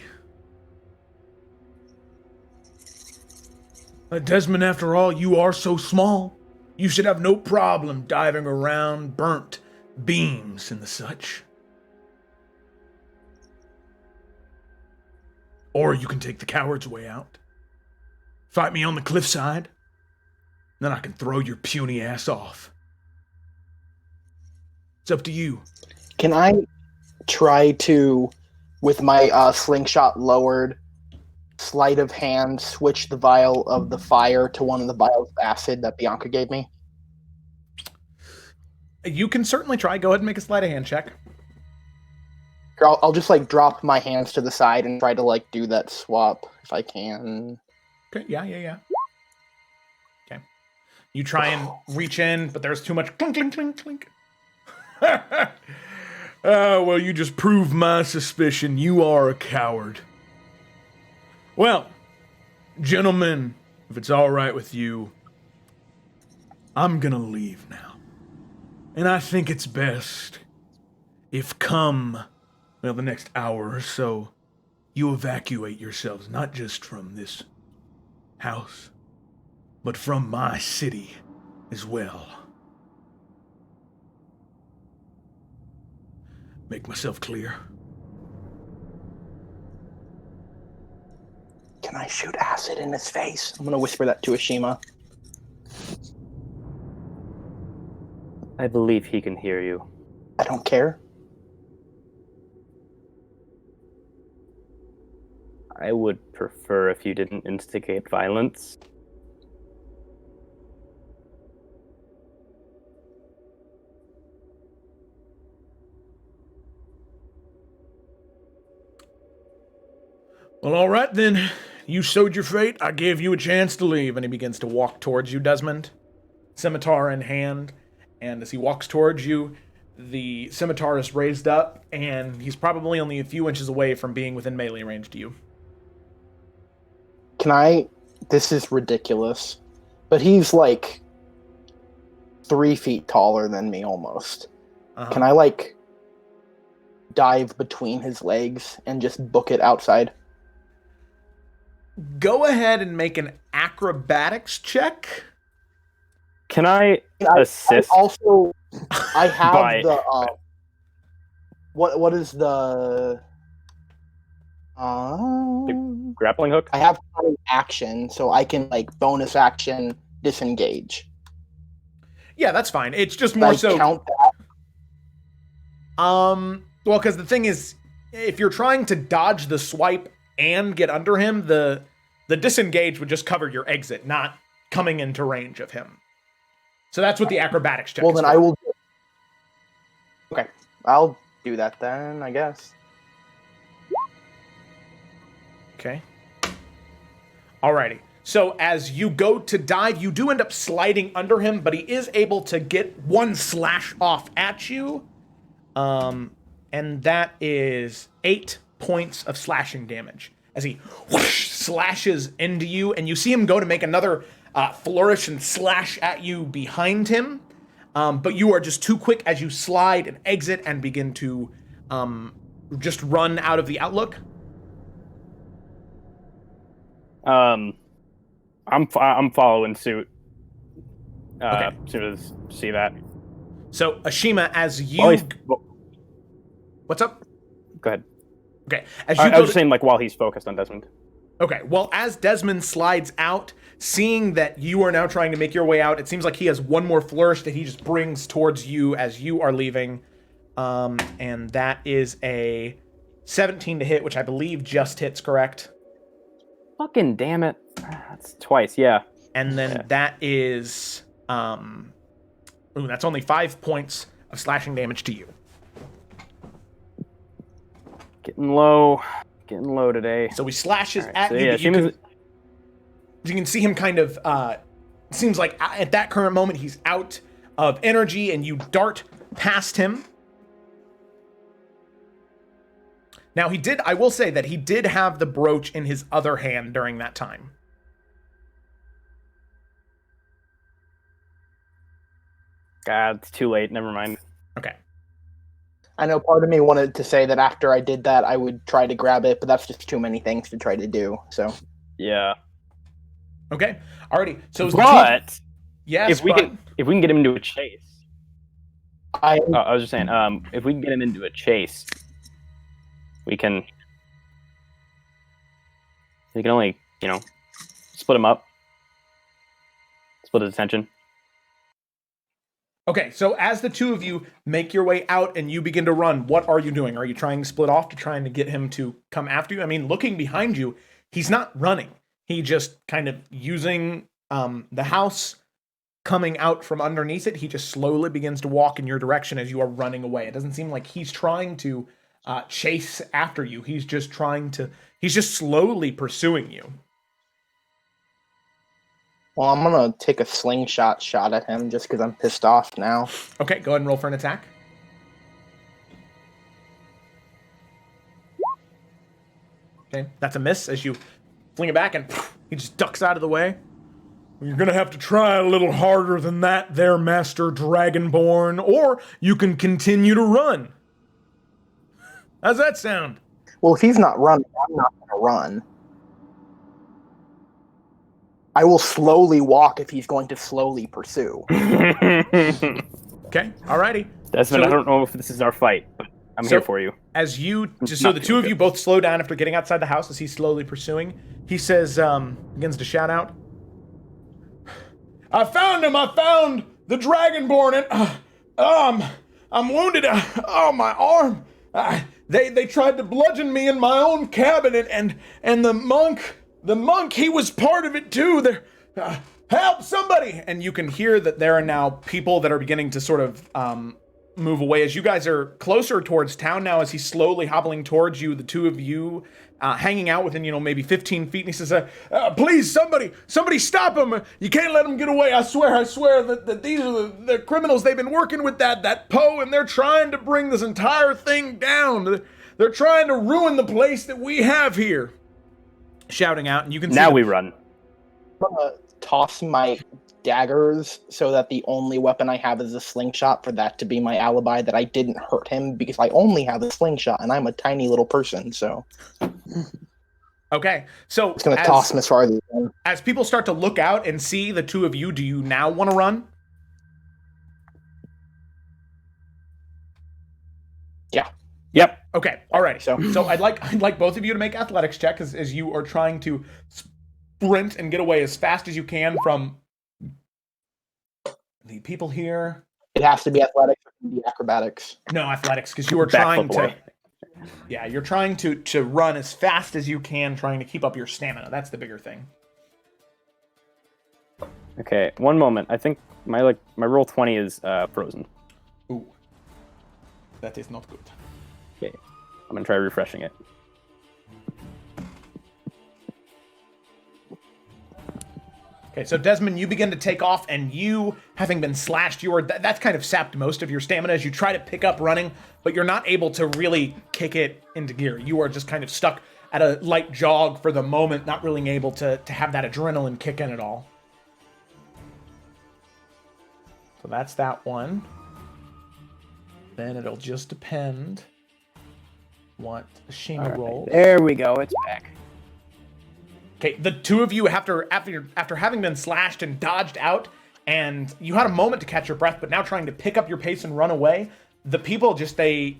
Desmond, after all, you are so small. You should have no problem diving around burnt beams and the such. Or you can take the coward's way out. Fight me on the cliffside. Then I can throw your puny ass off. It's up to you. Can I try to with my slingshot lowered, sleight of hand, switch the vial of the fire to one of the vials of acid that Bianca gave me? You can certainly try. Go ahead and make a sleight of hand check. I'll just like drop my hands to the side and try to like do that swap if I can. Okay, yeah. Okay. You try and reach in, but there's too much clink, clink, clink, clink. Well, you just proved my suspicion. You are a coward. Well, gentlemen, if it's all right with you, I'm gonna leave now. And I think it's best if the next hour or so, you evacuate yourselves, not just from this house, but from my city as well. Make myself clear? Can I shoot acid in his face? I'm gonna whisper that to Ashima. I believe he can hear you. I don't care. I would prefer if you didn't instigate violence. Well, all right then. You sowed your fate. I gave you a chance to leave. And he begins to walk towards you, Desmond, scimitar in hand. And as he walks towards you, the scimitar is raised up, and he's probably only a few inches away from being within melee range to you. This is ridiculous, but he's like 3 feet taller than me almost. Uh-huh. Can I like dive between his legs and just book it outside? Go ahead and make an acrobatics check. Can I assist? I have By- the what is the Grappling hook? I have an action, so I can like bonus action disengage. Yeah, that's fine. It's just Can more I so. count that? Well, because the thing is, if you're trying to dodge the swipe and get under him, the disengage would just cover your exit, not coming into range of him. So that's what the acrobatics check Well, is then for. I will. Okay, I'll do that then, I guess. Okay. Alrighty. So as you go to dive, you do end up sliding under him, but he is able to get one slash off at you. And that is 8 points of slashing damage as he whoosh, slashes into you, and you see him go to make another flourish and slash at you behind him. But you are just too quick as you slide and exit and begin to just run out of the outlook. I'm following suit. Okay. As soon as see that. So Ashima, as you, what's up? Go ahead. Okay, as you I go was just saying, like, while he's focused on Desmond. Okay, well, as Desmond slides out, seeing that you are now trying to make your way out, it seems like he has one more flourish that he just brings towards you as you are leaving. And that is a 17 to hit, which I believe just hits, correct? Fucking damn it. That's twice, yeah. And then that is, that's only 5 points of slashing damage to you. Getting low today. So he slashes Right, at so you. yeah, But you can see him kind of, seems like at that current moment he's out of energy, and you dart past him. Now I will say that he did have the brooch in his other hand during that time. God, it's too late. Never mind. Okay. I know part of me wanted to say that after I did that, I would try to grab it, but that's just too many things to try to do. So Yeah. Okay. Alrighty. So But yes, if we can get him into a chase. I I was just saying, if we can get him into a chase, we can only, split him up. Split his attention. Okay, so as the two of you make your way out and you begin to run, what are you doing? Are you trying to split off to trying to get him to come after you? I mean, looking behind you, he's not running. He just kind of using the house, coming out from underneath it. He just slowly begins to walk in your direction as you are running away. It doesn't seem like he's trying to chase after you. He's just slowly pursuing you. Well, I'm gonna take a slingshot shot at him just because I'm pissed off now. Okay, go ahead and roll for an attack. Okay, that's a miss as you fling it back and he just ducks out of the way. You're gonna have to try a little harder than that there, Master Dragonborn, or you can continue to run. How's that sound? Well, if he's not running, I'm not gonna run. I will slowly walk if he's going to slowly pursue. Okay, alrighty. Desmond, So- I don't know if this is our fight, but I'm here for you. As you, so the two of you both slow down after getting outside the house as he's slowly pursuing. He says, begins to shout out, I found him! I found the Dragonborn, and I'm wounded. Oh, my arm! They tried to bludgeon me in my own cabin, and the monk, he was part of it too. They're, help somebody! And you can hear that there are now people that are beginning to sort of move away as you guys are closer towards town now. As he's slowly hobbling towards you, the two of you hanging out within, maybe 15 feet. And he says, please, somebody stop him. You can't let him get away. I swear that these are the criminals. They've been working with that Poe, and they're trying to bring this entire thing down. They're trying to ruin the place that we have here. Shouting out, and you can see Now we run. I'm gonna toss my daggers so that the only weapon I have is a slingshot, for that to be my alibi that I didn't hurt him, because I only have a slingshot and I'm a tiny little person. So Okay, so it's gonna toss him as far as he can. as people start to look out and see the two of you, do you now want to run? Yeah. Yep. Okay, alrighty. So- So I'd like both of you to make athletics check as you are trying to sprint and get away as fast as you can from the people here. It has to be athletics or be acrobatics. No, athletics, because you are Backflip trying to. away. Yeah, you're trying to run as fast as you can, trying to keep up your stamina. That's the bigger thing. Okay, one moment. I think my roll 20 is frozen. Ooh, that is not good. Okay, I'm gonna try refreshing it. Okay, so Desmond, you begin to take off, and you, having been slashed, that's kind of sapped most of your stamina as you try to pick up running, but you're not able to really kick it into gear. You are just kind of stuck at a light jog for the moment, not really able to have that adrenaline kick in at all. So that's that one. Then it'll just depend what Ashima rolls. There we go. It's back. Okay, the two of you, after having been slashed and dodged out, and you had a moment to catch your breath, but now trying to pick up your pace and run away, the people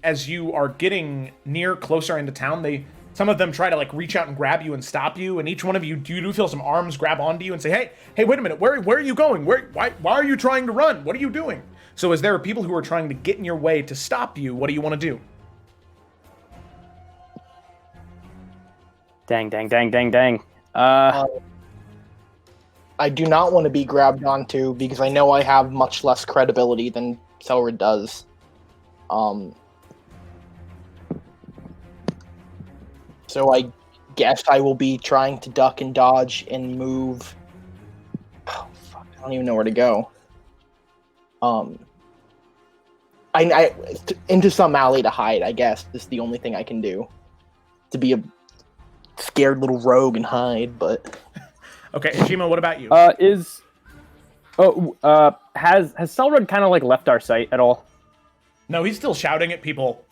as you are getting closer into town, some of them try to reach out and grab you and stop you, and each one of you, you do feel some arms grab onto you and say, hey, wait a minute, where are you going? Why are you trying to run? What are you doing? So as there are people who are trying to get in your way to stop you, what do you want to do? Dang. I do not want to be grabbed onto because I know I have much less credibility than Selrich does. So I guess I will be trying to duck and dodge and move. Oh, fuck, I don't even know where to go. I into some alley to hide, I guess, is the only thing I can do. To be a scared little rogue and hide, but... Okay, Ashima, what about you? Has Selrich kind of left our sight at all? No, he's still shouting at people,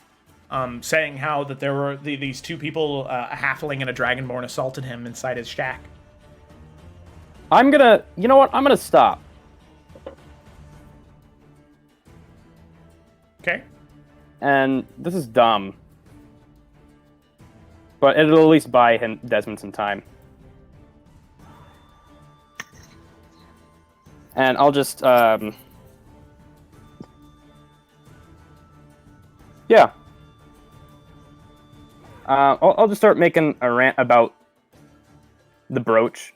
saying how that there were these two people, a halfling and a dragonborn, assaulted him inside his shack. I'm gonna stop. Okay. And this is dumb, but it'll at least buy Desmond some time. And I'll just Yeah. I'll just start making a rant about the brooch.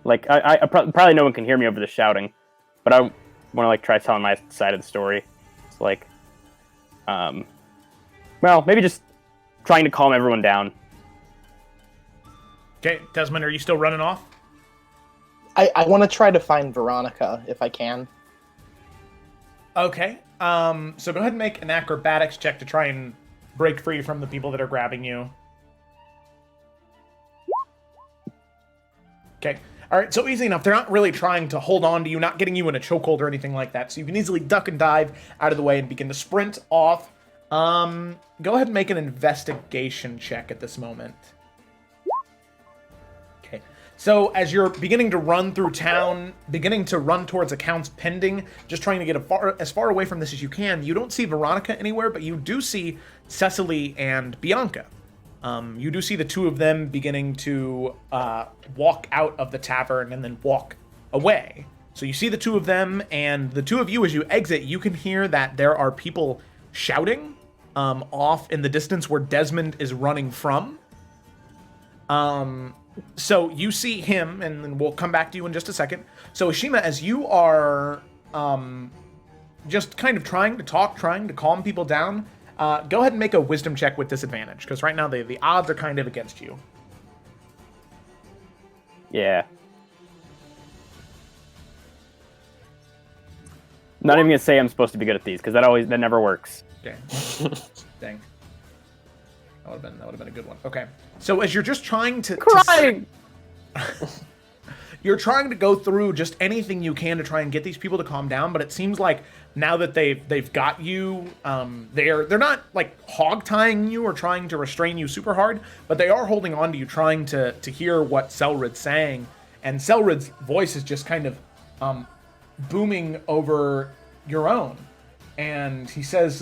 Like, I probably no one can hear me over the shouting, but I want to like try telling my side of the story. It's like, well, maybe just trying to calm everyone down. Okay, Desmond, are you still running off? I want to try to find Veronica if I can. Okay. So go ahead and make an acrobatics check to try and break free from the people that are grabbing you. Okay. All right, so easy enough. They're not really trying to hold on to you, not getting you in a chokehold or anything like that. So you can easily duck and dive out of the way and begin to sprint off. Go ahead and make an investigation check at this moment. Okay. So as you're beginning to run through town, beginning to run towards accounts pending, just trying to get as far away from this as you can, you don't see Veronica anywhere, but you do see Cecily and Bianca. You do see the two of them beginning to walk out of the tavern and then walk away. So you see the two of them, and the two of you, as you exit, you can hear that there are people shouting off in the distance where Desmond is running from. So you see him, and then we'll come back to you in just a second. So Ashima, as you are just kind of trying to talk, trying to calm people down, go ahead and make a wisdom check with disadvantage, because right now the odds are kind of against you. Yeah. Not even gonna say I'm supposed to be good at these, because that never works. Okay. Dang. That would have been a good one. Okay. So as you're just trying to Crying! you're trying to go through just anything you can to try and get these people to calm down, but it seems like now that they've got you, they're not like hog tying you or trying to restrain you super hard, but they are holding on to you, trying to hear what Selrid's saying, and Selrid's voice is just kind of booming over your own, and he says,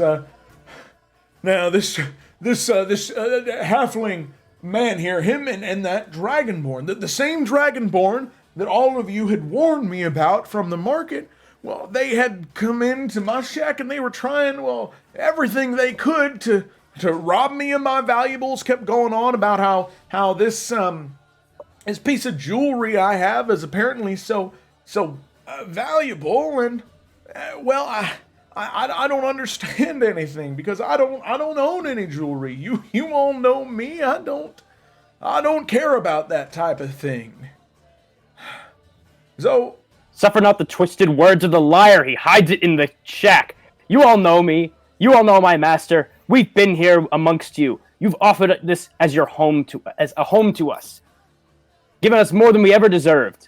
"Now this halfling man here, him and that dragonborn, the same dragonborn that all of you had warned me about from the market, well, they had come into my shack and they were trying, well, everything they could to rob me of my valuables, kept going on about how this piece of jewelry I have is apparently so valuable, and well, I don't understand anything, because I don't own any jewelry. You all know me. I don't care about that type of thing. So Suffer not the twisted words of the liar. He hides it in the shack. You all know me. You all know my master. We've been here amongst you. You've offered this as a home to us, given us more than we ever deserved.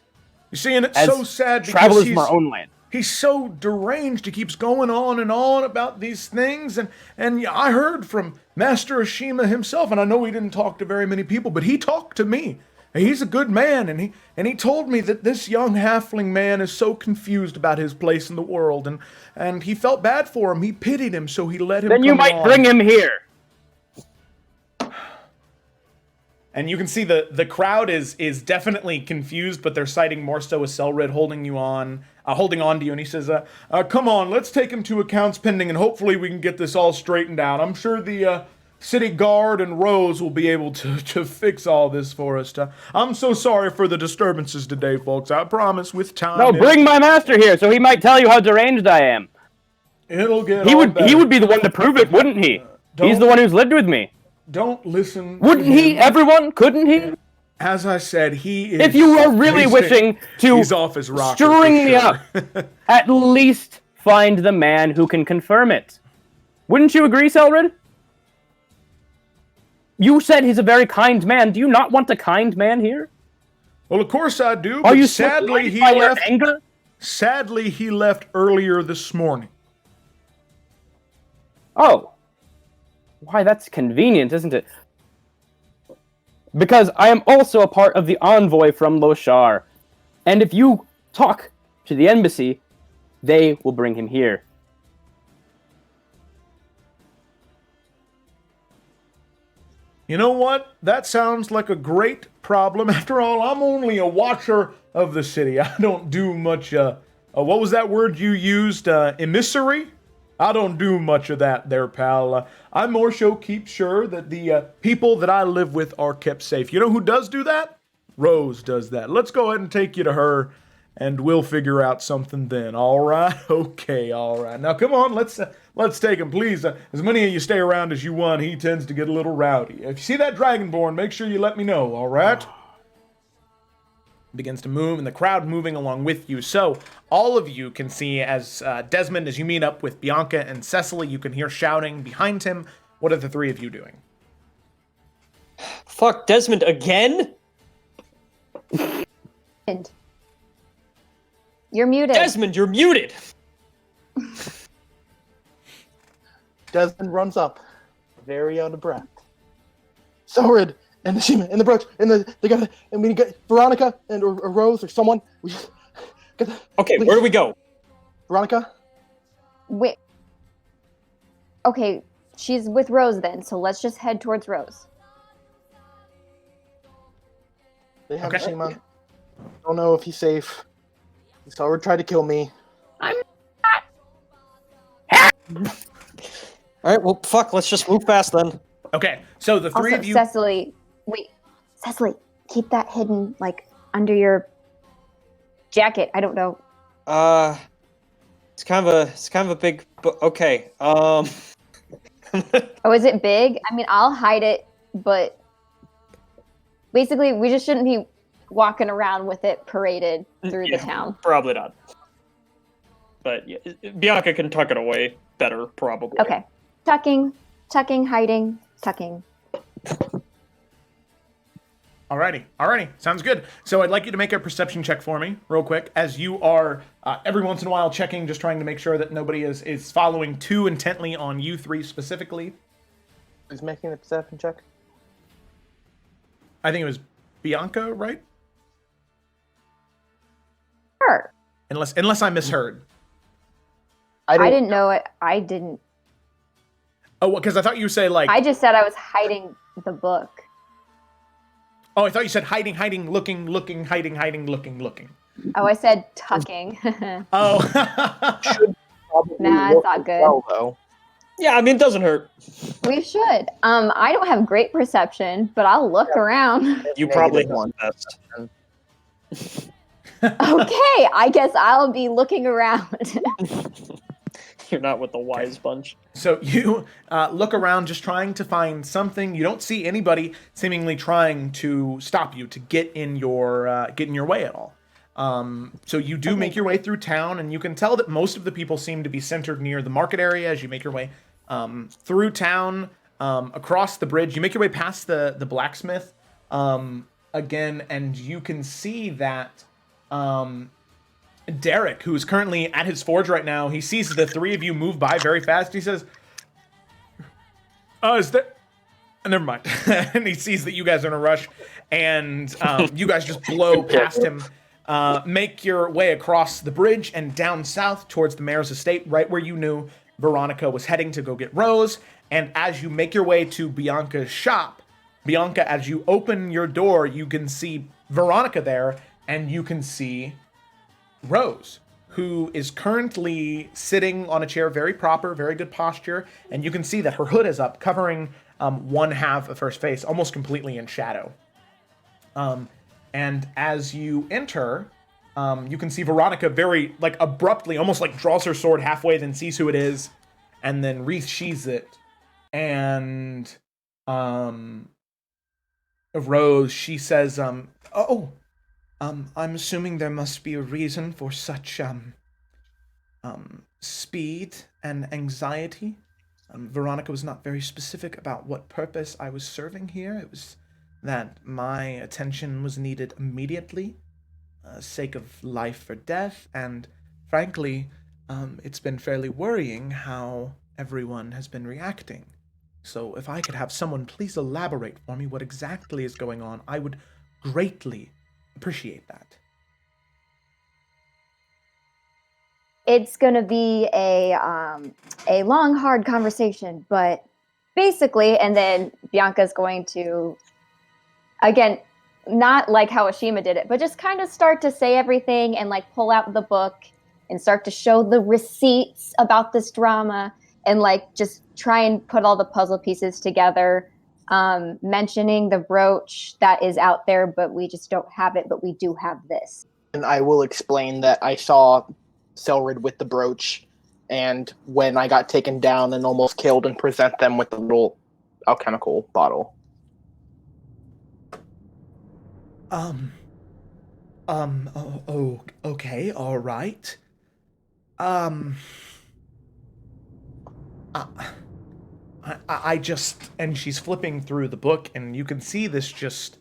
You see, and it's so sad because travelers from our own land. He's so deranged. He keeps going on and on about these things, and I heard from Master Ashima himself, and I know he didn't talk to very many people, but he talked to me. He's a good man, and he told me that this young halfling man is so confused about his place in the world, and he felt bad for him. He pitied him, so he let him Then come you might on. bring him here. And you can see the crowd is definitely confused, but they're siding more so with Selrich holding on to you, and he says, come on, let's take him to accounts pending, and hopefully we can get this all straightened out. I'm sure the city guard and Rose will be able to fix all this for us. I'm so sorry for the disturbances today, folks. I promise with time... No, bring my master here, so he might tell you how deranged I am. It'll get He better. would be the one to prove it, wouldn't he? He's the one who's lived with me. Don't listen. Wouldn't he? Everyone? Couldn't he? As I said, he is... If you are really wishing to he's off his rocker, string me for up, sure. at least find the man who can confirm it. Wouldn't you agree, Selrid? You said he's a very kind man. Do you not want a kind man here? Well, of course I do, Are but you sadly he by your left... anger? Sadly, he left earlier this morning. Oh. Why, that's convenient, isn't it? Because I am also a part of the envoy from Loshar. And if you talk to the embassy, they will bring him here. You know what? That sounds like a great problem. After all, I'm only a watcher of the city. I don't do much what was that word you used? Emissary? I don't do much of that there, pal. I more so keep sure that the people that I live with are kept safe. You know who does do that? Rose does that. Let's go ahead and take you to her, and we'll figure out something then. All right? Okay, all right. Now, come on, let's take him, please. As many of you stay around as you want. He tends to get a little rowdy. If you see that Dragonborn, make sure you let me know, all right? Begins to move, and the crowd moving along with you. So all of you can see as Desmond, as you meet up with Bianca and Cecily, you can hear shouting behind him. What are the three of you doing? Fuck, Desmond again? And you're muted. Desmond, you're muted! Desmond runs up, very out of breath. Selrich and Ashima and the brooch and we get Veronica and or Rose or someone. We just get the, Okay, please. where do we go? Veronica? Wait. Okay, she's with Rose then, so let's just head towards Rose. They have Okay. Ashima. Don't know if he's safe. Selrich tried to kill me. Alright, well, fuck, let's just move fast then. Okay, so the three Also, of you... Cecily, keep that hidden, like, under your jacket. I don't know. It's kind of a big, okay, Oh, is it big? I mean, I'll hide it, but basically, we just shouldn't be walking around with it paraded through the town. Probably not. But yeah, Bianca can tuck it away better, probably. Okay. Tucking, hiding, tucking. Alrighty, sounds good. So I'd like you to make a perception check for me, real quick, as you are every once in a while checking, just trying to make sure that nobody is following too intently on you three specifically. Who's making the perception check? I think it was Bianca, right? Sure. Unless I misheard. I didn't know it. I didn't. Oh, because I thought you say like. I just said I was hiding the book. Oh, I thought you said hiding, looking, hiding, looking. Oh, I said tucking. Oh. Nah, it's not good. Well, though. Yeah, I mean, it doesn't hurt. We should. I don't have great perception, but I'll look around. You probably Negative have one. best. Okay, I guess I'll be looking around. You're not with the wise bunch. So you look around, just trying to find something. You don't see anybody seemingly trying to stop you to get in your way at all. So you do make your way through town, and you can tell that most of the people seem to be centered near the market area as you make your way through town, across the bridge. You make your way past the blacksmith again, and you can see that Derek, who is currently at his forge right now, he sees the three of you move by very fast. He says, is that... Never mind. And he sees that you guys are in a rush, and you guys just blow past him. Make your way across the bridge and down south towards the mayor's estate, right where you knew Veronica was heading to go get Rose. And as you make your way to Bianca's shop, Bianca, as you open your door, you can see Veronica there, and you can see Rose, who is currently sitting on a chair, very proper, very good posture, and you can see that her hood is up, covering one half of her face, almost completely in shadow. And as you enter, you can see Veronica very, like, abruptly, almost like draws her sword halfway, then sees who it is, and then resheathes it. And Rose, she says, I'm assuming there must be a reason for such speed and anxiety. Veronica was not very specific about what purpose I was serving here. It was that my attention was needed immediately, sake of life or death, and frankly, it's been fairly worrying how everyone has been reacting. So if I could have someone please elaborate for me what exactly is going on, I would greatly appreciate that. It's going to be a long, hard conversation, but basically, and then Bianca's going to, again, not like how Ashima did it, but just kind of start to say everything and like pull out the book and start to show the receipts about this drama and like just try and put all the puzzle pieces together, mentioning the brooch that is out there, but we just don't have it, but we do have this. And I will explain that I saw Selrich with the brooch, and when I got taken down and almost killed, and present them with the little alchemical bottle. Okay, all right. I just, and she's flipping through the book, and you can see this just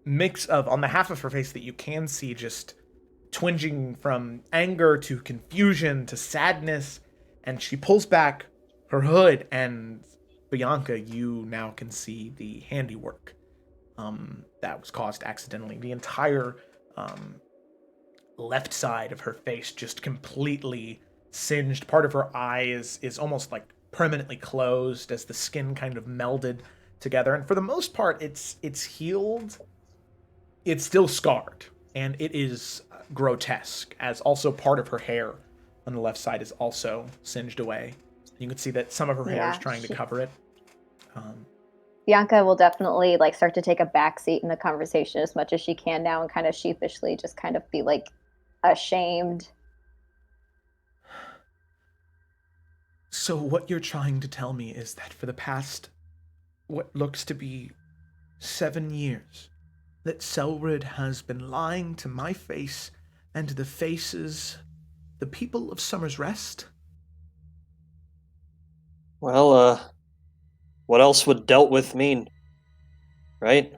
mix of, on the half of her face that you can see, just twinging from anger to confusion to sadness, and she pulls back her hood, and Bianca, you now can see the handiwork that was caused accidentally. The entire left side of her face just completely singed. Part of her eye is almost like permanently closed as the skin kind of melded together. And for the most part, it's healed. It's still scarred, and it is grotesque, as also part of her hair on the left side is also singed away. You can see that some of her hair is trying to cover it. Bianca will definitely like start to take a backseat in the conversation as much as she can now, and kind of sheepishly just kind of be like ashamed. So what you're trying to tell me is that for the past, what looks to be 7 years, that Selrich has been lying to my face and to the faces, the people of Summer's Rest? Well, what else would dealt with mean? Right?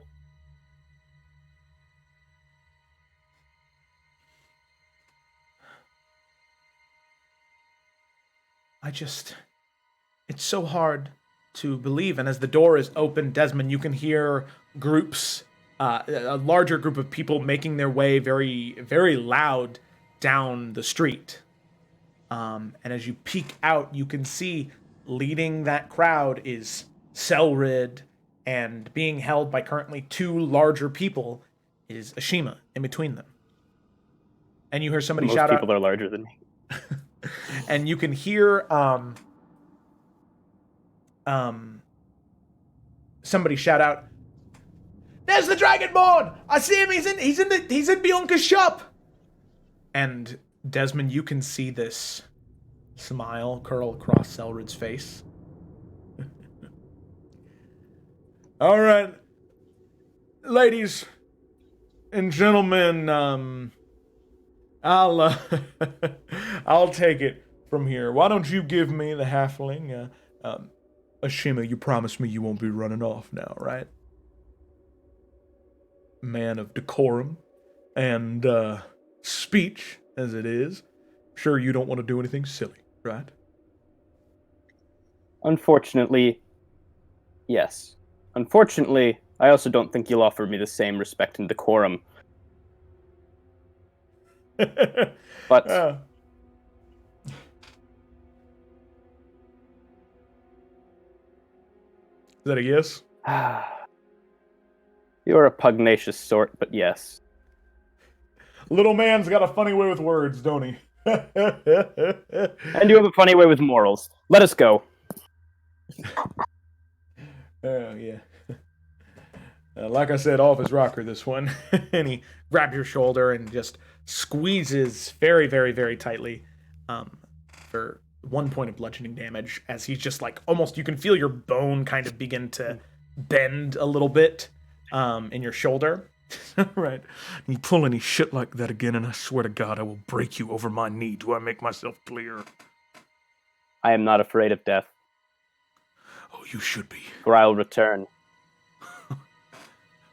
It's so hard to believe. And as the door is open, Desmond, you can hear groups, a larger group of people making their way very, very loud down the street. And as you peek out, you can see leading that crowd is Selrich, and being held by currently 2 larger people is Ashima in between them. And you hear somebody shout out. Most people are larger than me. And you can hear somebody shout out, "There's the Dragonborn! I see him. He's in Bianca's shop." And Desmond, you can see this smile curl across Selrich's face. All right, ladies and gentlemen, I'll take it from here. Why don't you give me the halfling? Ashima, you promise me you won't be running off now, right? Man of decorum and speech, as it is. Sure you don't want to do anything silly, right? Unfortunately, yes. Unfortunately, I also don't think you'll offer me the same respect and decorum. But Is that a yes? you're a pugnacious sort, but yes. Little man's got a funny way with words, don't he? And you have a funny way with morals. Let us go. Oh, yeah. Like I said, off his rocker, this one. And he grabs your shoulder and just squeezes very, very, very tightly for 1 point of bludgeoning damage, as he's just like, almost, you can feel your bone kind of begin to bend a little bit in your shoulder. Right. You pull any shit like that again, and I swear to God, I will break you over my knee. Do I make myself clear? I am not afraid of death, Oh, you should be. for I will return.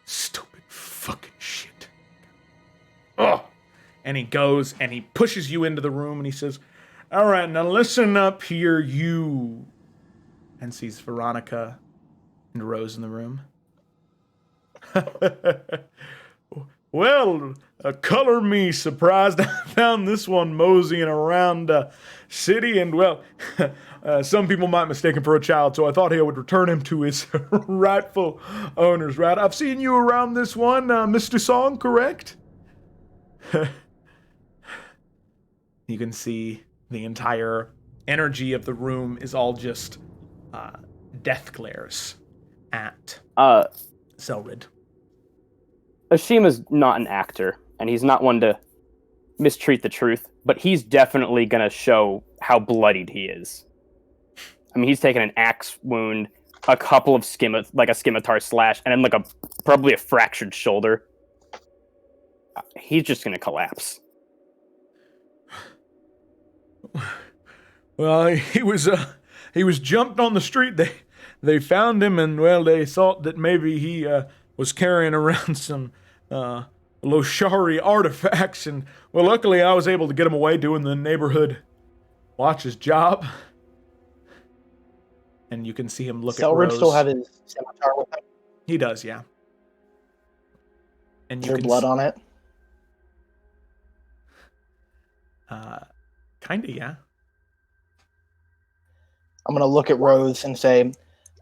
Stupid fucking shit. Ugh. And he goes and he pushes you into the room and he says, "All right, now listen up here, you." And sees Veronica and Rose in the room. Well, color me surprised. I found this one moseying around city, and well, some people might mistake him for a child, so I thought I would return him to his rightful owners, right? I've seen you around this one, Mr. Song, correct? You can see the entire energy of the room is all just death glares at Selrich. Ashima's not an actor, and he's not one to mistreat the truth, but he's definitely going to show how bloodied he is. I mean, he's taken an axe wound, a couple of a scimitar slash, and then probably a fractured shoulder. He's just going to collapse. Well, he was jumped on the street. They found him, and well, they thought that maybe he was carrying around some Loshari artifacts, and well, luckily I was able to get him away doing the neighborhood watch's job. And you can see him look at Rose. Selrich still have his scimitar with him? He does, yeah. And Is there blood on it? Kinda, yeah. I'm going to look at Rose and say,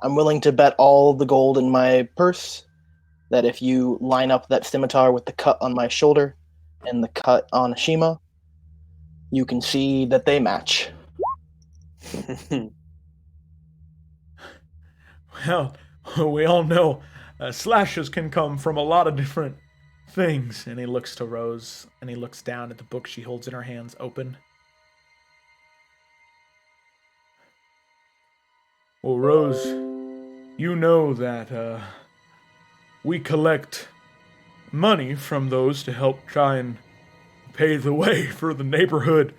I'm willing to bet all the gold in my purse that if you line up that scimitar with the cut on my shoulder and the cut on Ashima, you can see that they match. Well, we all know slashes can come from a lot of different things. And he looks to Rose, and he looks down at the book she holds in her hands open. Well, Rose, you know that we collect money from those to help try and pay the way for the neighborhood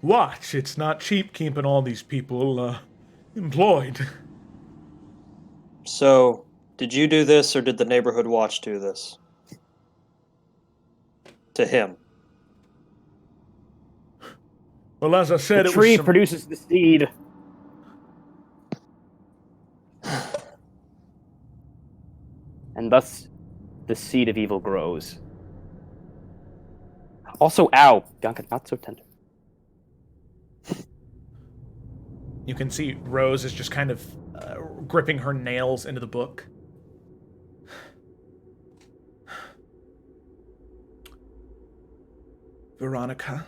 watch. It's not cheap keeping all these people employed. So, did you do this, or did the neighborhood watch do this? To him. Well, as I said, The tree produces the seed. And thus, the seed of evil grows. Also, ow, Duncan, not so tender. You can see Rose is just kind of gripping her nails into the book. Veronica,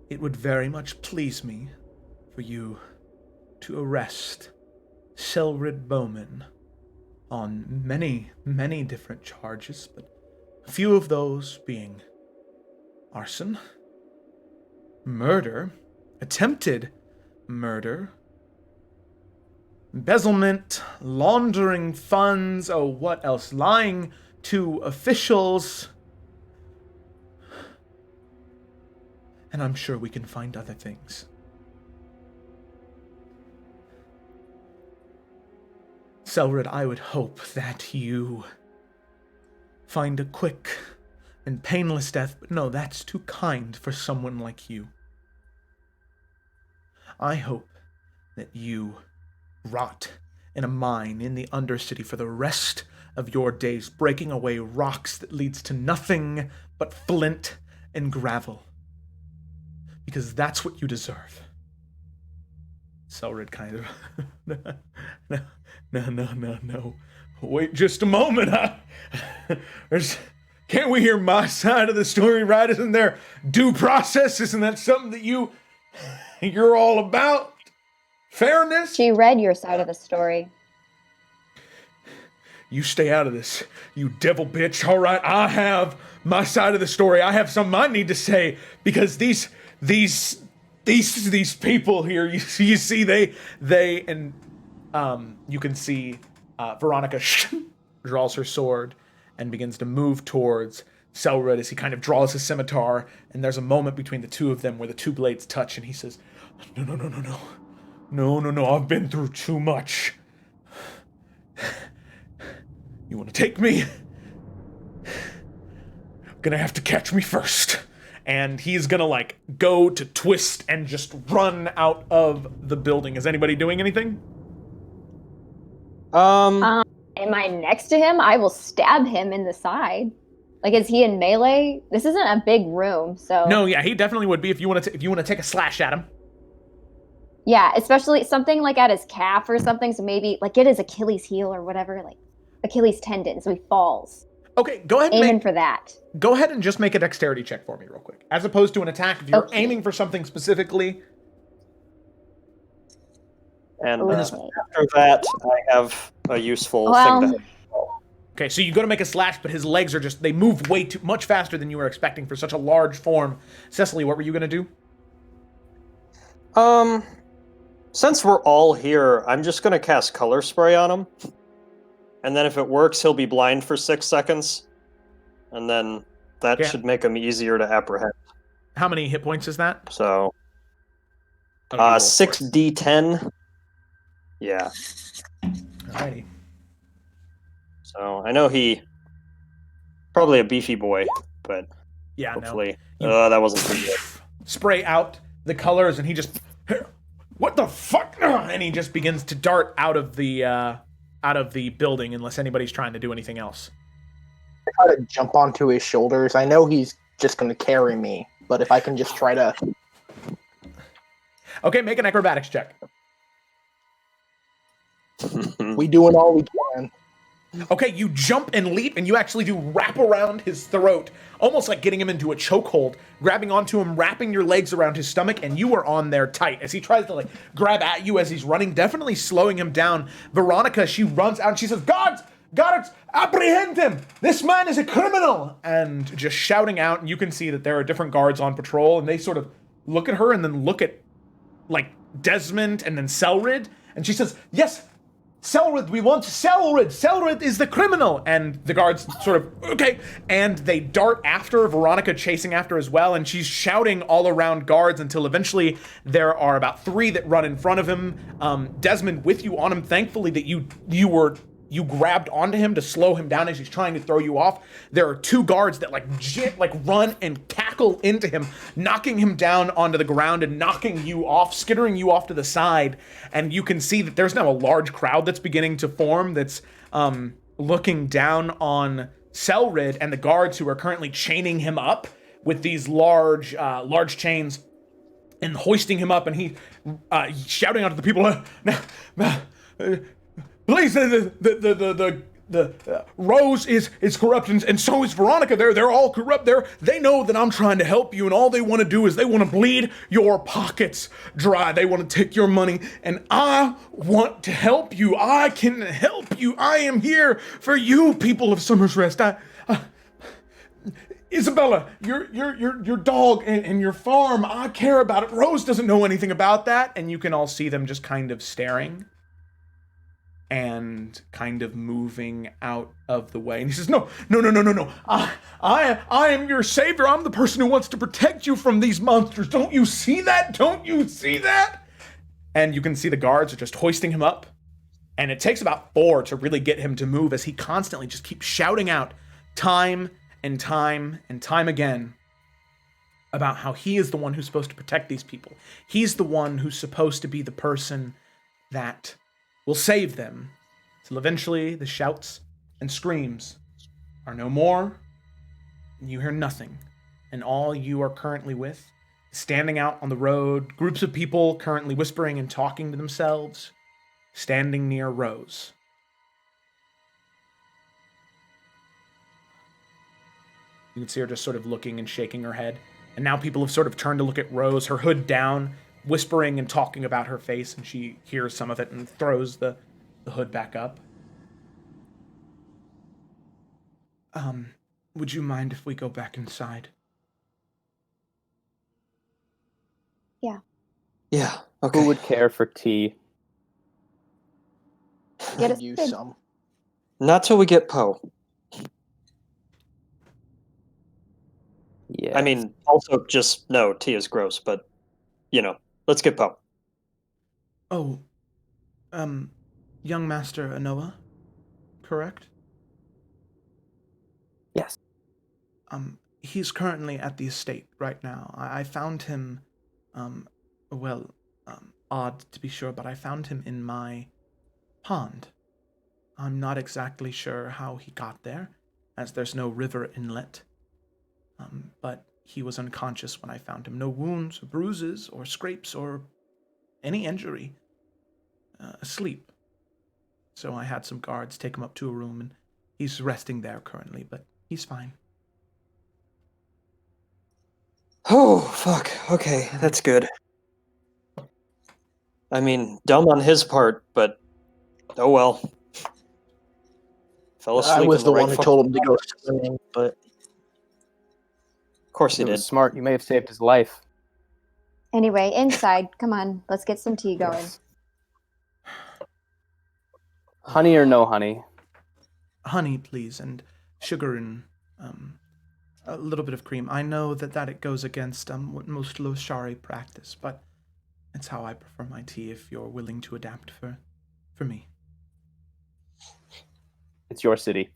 it would very much please me for you to arrest Selrich Bowman on many, many different charges, but a few of those being arson, murder, attempted murder, embezzlement, laundering funds, oh, what else? Lying to officials. And I'm sure we can find other things. Selrich, I would hope that you find a quick and painless death, but no, that's too kind for someone like you. I hope that you rot in a mine in the Undercity for the rest of your days, breaking away rocks that leads to nothing but flint and gravel. Because that's what you deserve. Selrich kind of... No. Wait just a moment. Can't we hear my side of the story, right? Isn't there due process? Isn't that something that you're all about? Fairness? She read your side of the story. You stay out of this, you devil bitch. All right, I have my side of the story. I have something I need to say because these people here, you see, they and you can see Veronica draws her sword and begins to move towards Selrich as he kind of draws his scimitar, and there's a moment between the two of them where the two blades touch, and he says, No, I've been through too much. You want to take me? Gonna have to catch me first. And he's gonna, go to twist and just run out of the building. Is anybody doing anything? Am I next to him? I will stab him in the side. Is he in melee? This isn't a big room, so... No, yeah, he definitely would be if you want to take a slash at him. Yeah, especially something at his calf or something, so maybe, get his Achilles heel or whatever, Achilles tendon, so he falls. Okay, go ahead and Aiming for that. go ahead and just make a dexterity check for me real quick. As opposed to an attack, if you're Okay. aiming for something specifically. And Okay. after that, I have a useful Well, thing to. Okay, so you go to make a slash, but his legs are just, they move way too much faster than you were expecting for such a large form. Cecily, what were you going to do? Since we're all here, I'm just gonna cast color spray on him. And then if it works, he'll be blind for 6 seconds. And then that Yeah. should make him easier to apprehend. How many hit points is that? So, Oh, you roll for it. 6d10. Yeah. Alrighty. So I know he probably a beefy boy, but Yeah, hopefully You- that wasn't too good. Spray out the colors, and he just, what the fuck? And he just begins to dart out of the building, unless anybody's trying to do anything else. I try to jump onto his shoulders. I know he's just going to carry me, but if I can just try to... Okay, make an acrobatics check. We doing all we can. Okay, you jump and leap, and you actually do wrap around his throat, almost like getting him into a chokehold, grabbing onto him, wrapping your legs around his stomach, and you are on there tight. As he tries to grab at you as he's running, definitely slowing him down. Veronica, she runs out and she says, Guards, apprehend him! This man is a criminal! And just shouting out, and you can see that there are different guards on patrol, and they sort of look at her and then look at, Desmond and then Selrich, and she says, yes, Selrich, we want Selrich! Selrich is the criminal! And the guards sort of, okay, and they dart after, Veronica chasing after as well, and she's shouting all around guards until eventually there are about 3 that run in front of him. Desmond with you on him, thankfully that you grabbed onto him to slow him down as he's trying to throw you off. There are 2 guards that run and cackle into him, knocking him down onto the ground and knocking you off, skittering you off to the side. And you can see that there's now a large crowd that's beginning to form that's looking down on Selrich and the guards who are currently chaining him up with these large chains and hoisting him up, and he shouting out to the people, please, the Rose is corrupt, and so is Veronica. They're all corrupt. They know that I'm trying to help you, and all they want to do is they want to bleed your pockets dry. They want to take your money, and I want to help you. I can help you. I am here for you, people of Summer's Rest. Isabella, your dog and your farm, I care about it. Rose doesn't know anything about that, and you can all see them just kind of staring and kind of moving out of the way. And he says, no. I am your savior. I'm the person who wants to protect you from these monsters. Don't you see that? Don't you see that? And you can see the guards are just hoisting him up. And it takes about 4 to really get him to move as he constantly just keeps shouting out time and time and time again about how he is the one who's supposed to protect these people. He's the one who's supposed to be the person that will save them, till eventually the shouts and screams are no more, and you hear nothing, and all you are currently with is standing out on the road, groups of people currently whispering and talking to themselves, standing near Rose. You can see her just sort of looking and shaking her head, and now people have sort of turned to look at Rose, her hood down, whispering and talking about her face, and she hears some of it and throws the hood back up. Would you mind if we go back inside? Yeah. Okay. Who would care for tea? Get us Use in. some. Not till we get Poe. Yeah. I mean, also just no, tea is gross, but let's get Poe. Oh, young Master Anoa, correct? Yes. He's currently at the estate right now. I found him, odd to be sure, but I found him in my pond. I'm not exactly sure how he got there, as there's no river inlet. But he was unconscious when I found him. No wounds, or bruises, or scrapes, or any injury. Asleep. So I had some guards take him up to a room, and He's resting there currently, but he's fine. Oh, fuck. Okay, that's good. I mean, dumb on his part, but oh well. Fell asleep I was in the right one who fucking told him to go spot. swimming, but Of course he It did. was smart. You may have saved his life. Anyway, inside. Come on, let's get some tea going. Yes. Honey or no honey? Honey, please, and sugar and a little bit of cream. I know that it goes against what most Loshari practice, but it's how I prefer my tea if you're willing to adapt for me. It's your city.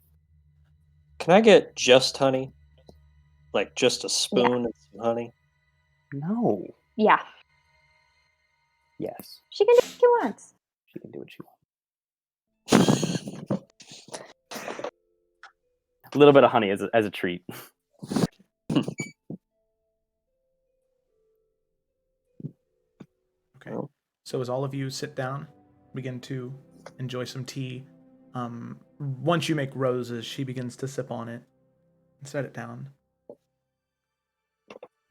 Can I get just honey? Like just a spoon and some honey? No. Yeah, Yes. she can do what she wants. She can do what she wants. A little bit of honey as a treat. Okay. So as all of you sit down, begin to enjoy some tea, once you make roses, she begins to sip on it and set it down.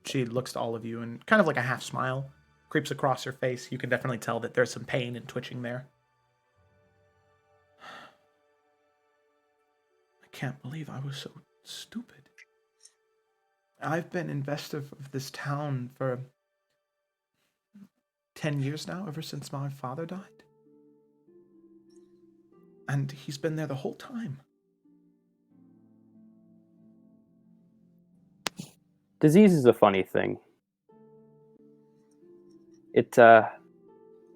She looks to all of you and kind of like a half smile creeps across her face. You can definitely tell that there's some pain and twitching there. I can't believe I was so stupid. I've been investor of this town for 10 years now, ever since my father died. And he's been there the whole time. Disease is a funny thing. It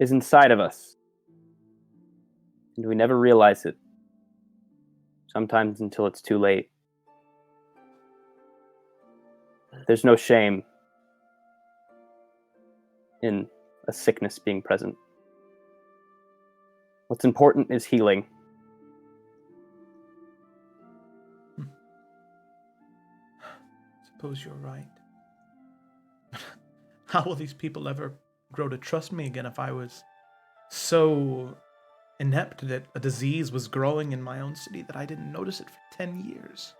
is inside of us. And we never realize it. Sometimes until it's too late. There's no shame in a sickness being present. What's important is healing. Suppose you're right. How will these people ever grow to trust me again if I was so inept that a disease was growing in my own city that I didn't notice it for 10 years?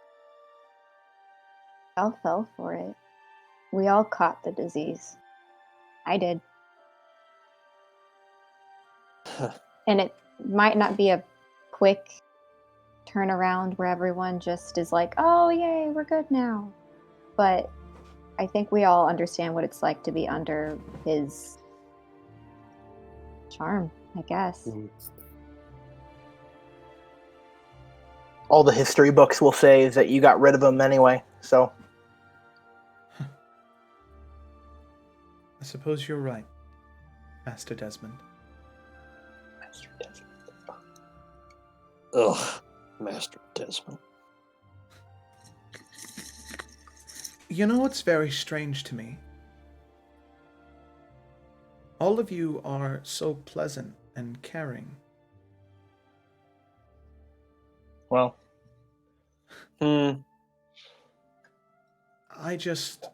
We all fell for it. We all caught the disease. I did. And it might not be a quick turnaround where everyone just is like, oh, yay, we're good now. But I think we all understand what it's like to be under his charm, I guess. all the history books will say is that you got rid of him anyway, so. I suppose you're right, Master Desmond. Master Desmond. Ugh, Master Desmond. You know what's very strange to me? All of you are so pleasant and caring. Well. I just...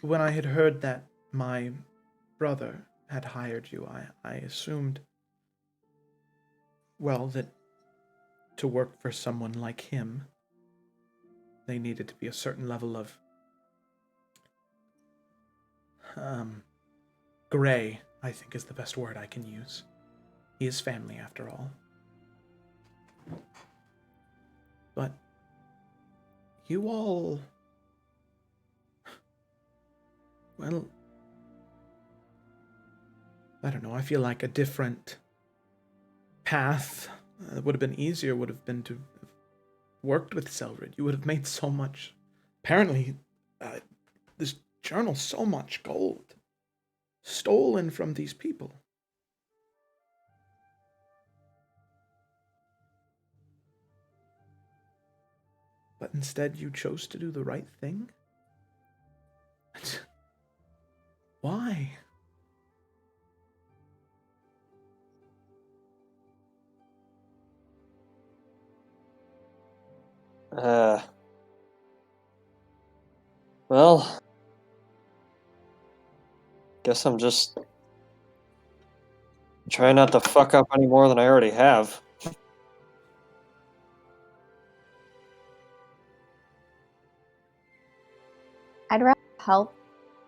When I had heard that my brother had hired you, I assumed, well, that to work for someone like him, they needed to be a certain level of gray, I think is the best word I can use. He is family, after all. But you all... Well, I don't know, I feel like a different path that would have been easier would have been to have worked with Selrich. You would have made so much, apparently, this journal, so much gold stolen from these people. But instead you chose to do the right thing? Why? Well, guess I'm just trying not to fuck up any more than I already have. help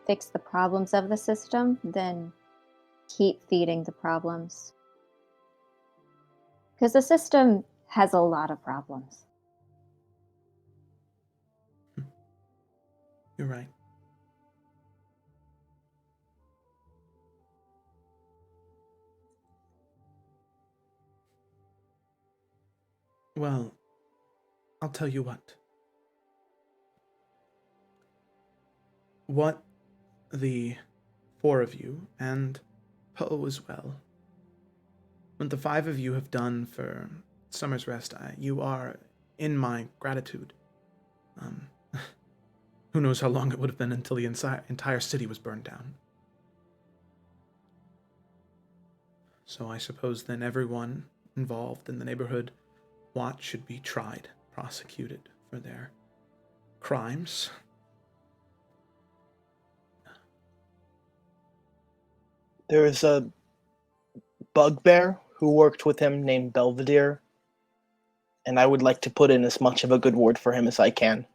fix the problems of the system, then keep feeding the problems. Because the system has a lot of problems. You're right. Well, I'll tell you what. What the four of you, and Poe as well, what the five of you have done for Summer's Rest, you are in my gratitude. Who knows how long it would have been until the entire city was burned down. So I suppose then everyone involved in the neighborhood watch should be tried, prosecuted for their crimes. There's a bugbear who worked with him named Belvedere, and I would like to put in as much of a good word for him as I can.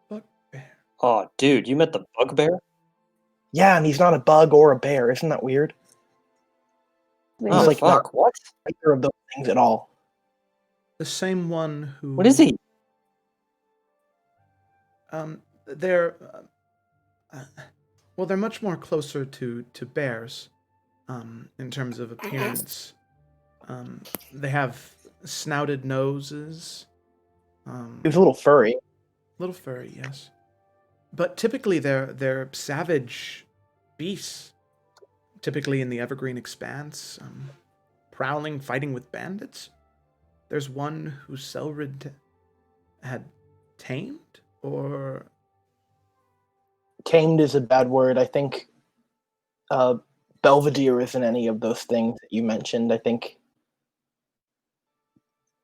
Bugbear. Oh, dude, you met the bugbear? Yeah, and he's not a bug or a bear. Isn't that weird? Wait, Oh, like fuck, what? Neither of those things at all. The same one who... What is he? They're... well, they're much more closer to bears, in terms of appearance. They have snouted noses. He was a little furry. Little furry, yes. But typically they're savage beasts. Typically in the Evergreen Expanse, prowling, fighting with bandits. There's one who Selrich had tamed, or... Tamed is a bad word. I think Belvedere isn't any of those things that you mentioned. I think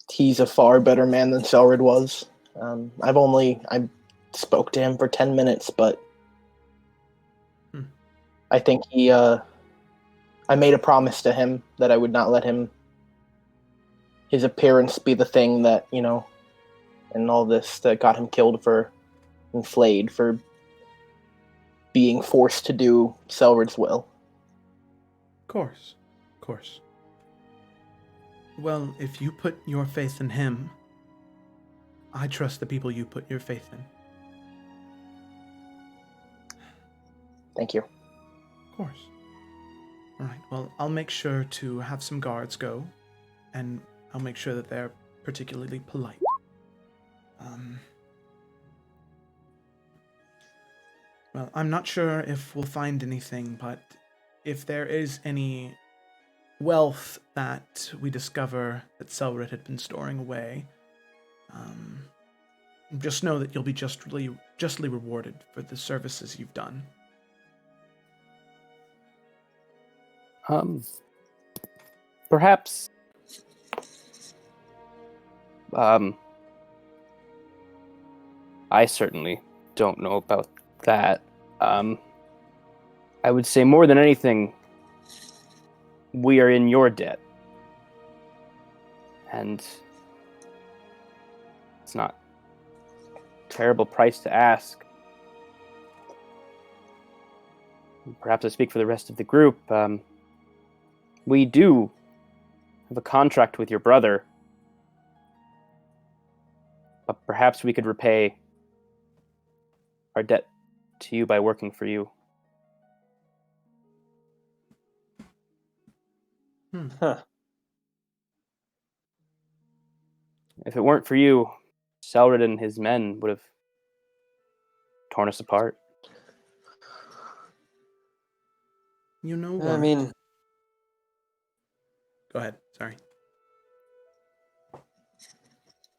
he's a far better man than Selrich was. I spoke to him for 10 minutes, but I think I made a promise to him that I would not let his appearance be the thing that, and all this that got him killed and flayed for being forced to do Selrich's will. Of course. Well, if you put your faith in him, I trust the people you put your faith in. Thank you. Of course. All right, well, I'll make sure to have some guards go, and I'll make sure that they're particularly polite. Well, I'm not sure if we'll find anything, but if there is any wealth that we discover that Selrich had been storing away, just know that you'll be justly rewarded for the services you've done. Perhaps I certainly don't know about that. I would say more than anything, we are in your debt. And it's not a terrible price to ask. Perhaps I speak for the rest of the group. We do have a contract with your brother, but perhaps we could repay our debt to you by working for you. Huh. If it weren't for you, Selrich and his men would have torn us apart. You know what? I mean, Go ahead, sorry.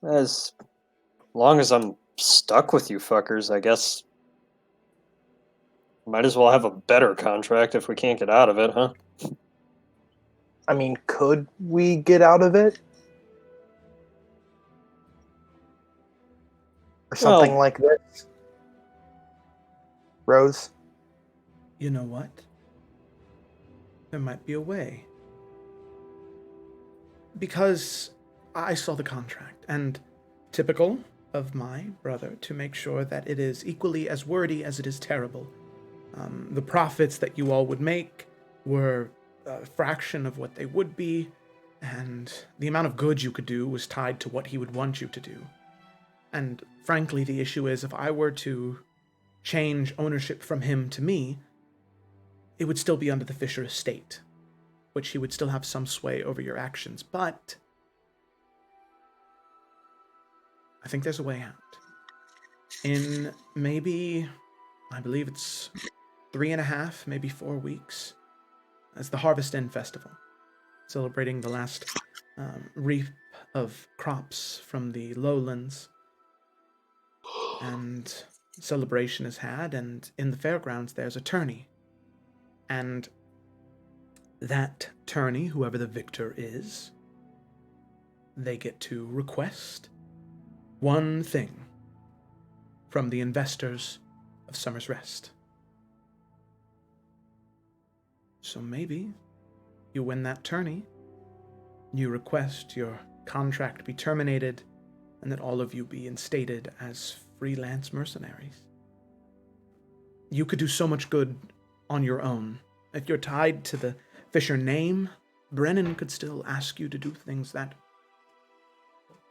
as long as I'm stuck with you fuckers, I guess might as well have a better contract if we can't get out of it, huh? I mean, could we get out of it? Or something Well- like this? Rose? You know what? There might be a way. Because I saw the contract, and typical, of my brother to make sure that it is equally as wordy as it is terrible. The profits that you all would make were a fraction of what they would be, and the amount of good you could do was tied to what he would want you to do. And frankly, the issue is if I were to change ownership from him to me, it would still be under the Fisher estate, which he would still have some sway over your actions, but I think there's a way out. In maybe, I believe it's 3.5, maybe 4 weeks, as the Harvest End Festival, celebrating the last reap of crops from the lowlands. And celebration is had, and in the fairgrounds there's a tourney. And that tourney, whoever the victor is, they get to request one thing from the investors of Summer's Rest. So maybe you win that tourney, you request your contract be terminated, and that all of you be instated as freelance mercenaries. You could do so much good on your own. If you're tied to the Fisher name, Brennan could still ask you to do things that,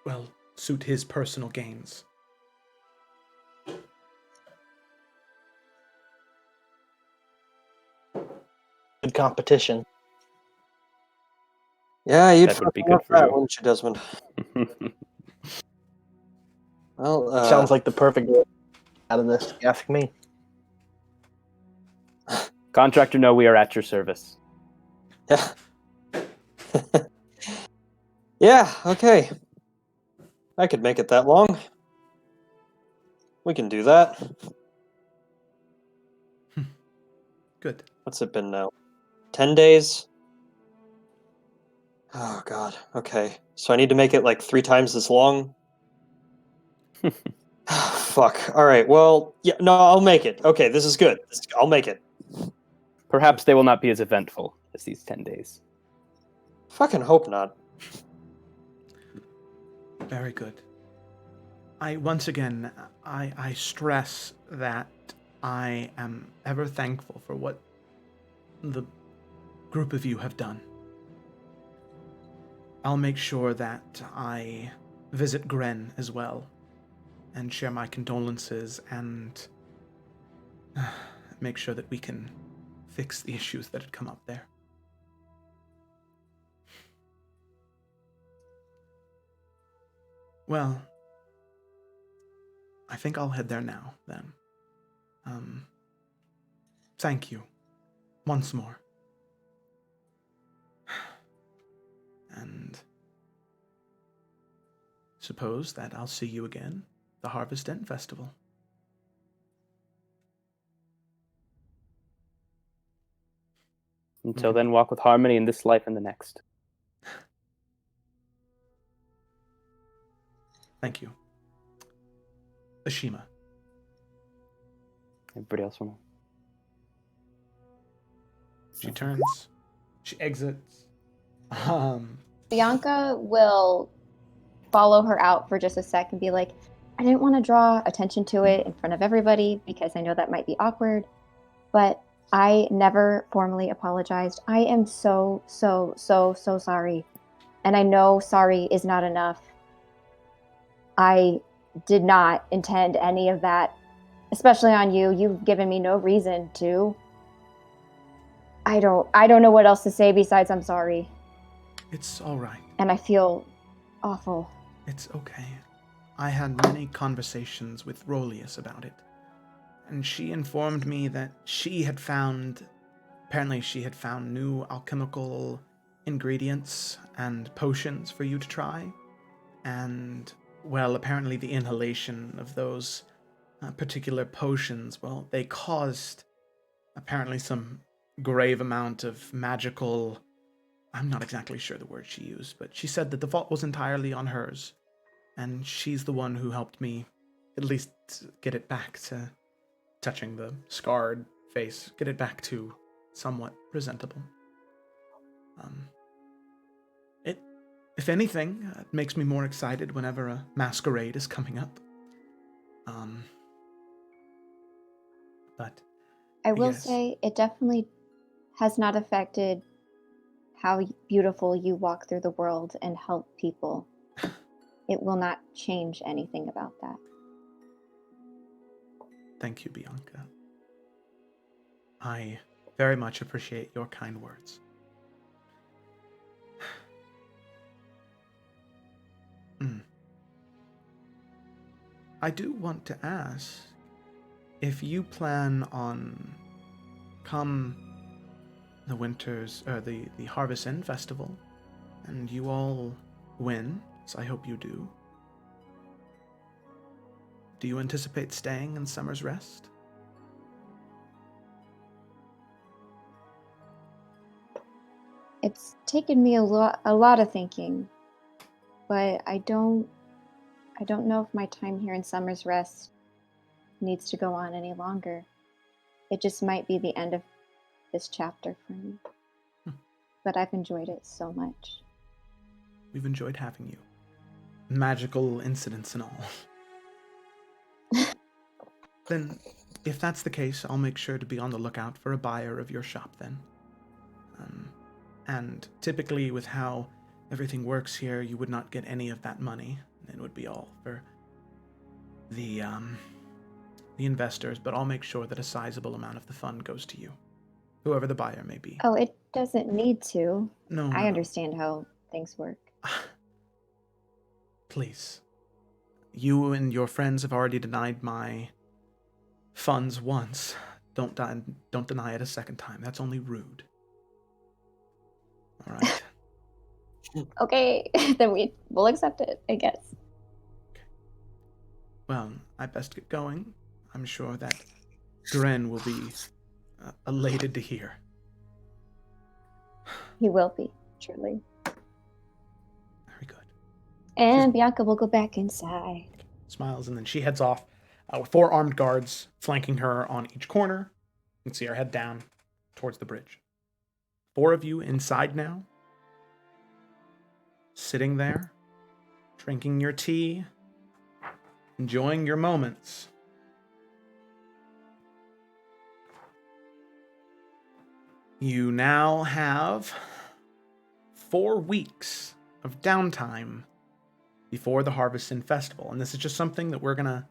well, suit his personal gains. Good competition. Yeah, you'd That would be fucking good love for that, you. wouldn't you, Desmond? Well, Sounds like the perfect way out of this, if you ask me. Contractor, no, we are at your service. Yeah. Yeah, okay. I could make it that long. We can do that. Good. What's it been now? 10 days? Oh, God. Okay. So I need to make it like 3 times as long? Fuck. All right. Well, yeah, no, I'll make it. Okay, this is good. I'll make it. Perhaps they will not be as eventful as these 10 days. Fucking hope not. Very good. Once again, I stress that I am ever thankful for what the group of you have done. I'll make sure that I visit Gren as well and share my condolences and make sure that we can fix the issues that had come up there. Well, I think I'll head there now, then. Thank you. Once more. And suppose that I'll see you again, the Harvest End Festival. Until then, walk with harmony in this life and the next. Thank you. Ashima. Everybody else want She turns. She exits. Bianca will follow her out for just a sec and be like, I didn't want to draw attention to it in front of everybody because I know that might be awkward, but I never formally apologized. I am so sorry. And I know sorry is not enough. I did not intend any of that, especially on you. You've given me no reason to. I don't know what else to say besides I'm sorry. It's all right. And I feel awful. It's okay. I had many conversations with Rolius about it, and she informed me that apparently she had found new alchemical ingredients and potions for you to try, and, well, apparently the inhalation of those particular potions, well, they caused apparently some grave amount of magical... I'm not exactly sure the word she used, but she said that the fault was entirely on hers, and she's the one who helped me at least get it back to, touching the scarred face, get it back to somewhat presentable. If anything, it makes me more excited whenever a masquerade is coming up. But I will yes. say it definitely has not affected how beautiful you walk through the world and help people. It will not change anything about that. Thank you, Bianca. I very much appreciate your kind words. I do want to ask if you plan on come the the Harvest End Festival, and you all win, so I hope you do. Do you anticipate staying in Summer's Rest? It's taken me a lot of thinking, but I don't know if my time here in Summer's Rest needs to go on any longer. It just might be the end of this chapter for me. But I've enjoyed it so much. We've enjoyed having you. Magical incidents and all. Then, if that's the case, I'll make sure to be on the lookout for a buyer of your shop then. And typically with how everything works here, you would not get any of that money. It would be all for the investors, but I'll make sure that a sizable amount of the fund goes to you, whoever the buyer may be. Oh, it doesn't need to. No, I understand how things work. Please. You and your friends have already denied my funds once. Don't deny it a second time. That's only rude. All right. Okay, then we'll accept it, I guess. Well, I best get going. I'm sure that Gren will be elated to hear. He will be, truly. Very good. And Bianca will go back inside. Smiles, and then she heads off with 4 armed guards flanking her on each corner. You can see her head down towards the bridge. 4 of you inside now, sitting there, drinking your tea, enjoying your moments. You now have 4 weeks of downtime before the Harvest End Festival. And this is just something that we're going to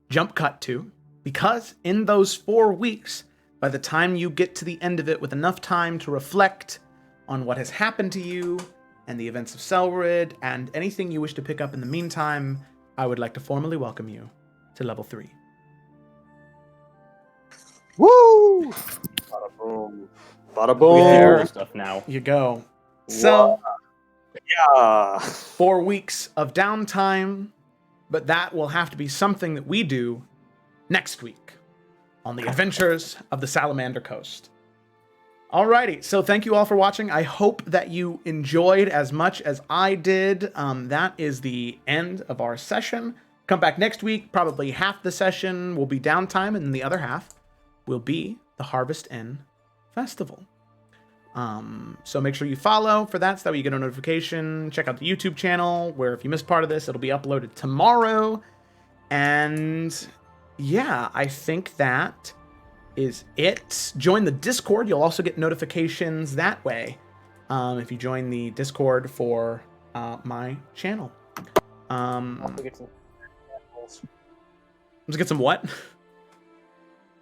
jump cut to, because in those 4 weeks, by the time you get to the end of it with enough time to reflect on what has happened to you and the events of Selrich and anything you wish to pick up in the meantime, I would like to formally welcome you to level 3. Woo! Bada boom. Bada boom. There Stuff now. you go. So, Yeah. 4 weeks of downtime, but that will have to be something that we do next week on the adventures of the Salamander Coast. Alrighty, so thank you all for watching. I hope that you enjoyed as much as I did. That is the end of our session. Come back next week. Probably half the session will be downtime, and the other half will be the Harvest End Festival. So make sure you follow for that, so that way you get a notification. Check out the YouTube channel, where if you missed part of this, it'll be uploaded tomorrow. And yeah, I think that is it. Join the Discord. You'll also get notifications that way if you join the Discord for my channel. Also get some animals. Let's get some what?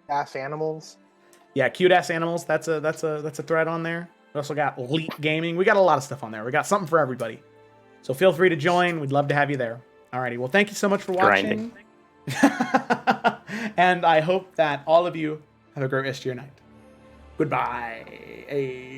Ass animals. Yeah, cute ass animals. That's a thread on there. We also got Elite Gaming. We got a lot of stuff on there. We got something for everybody. So feel free to join. We'd love to have you there. Alrighty. Well, thank you so much for watching. And I hope that all of you have a great rest of your night. Goodbye.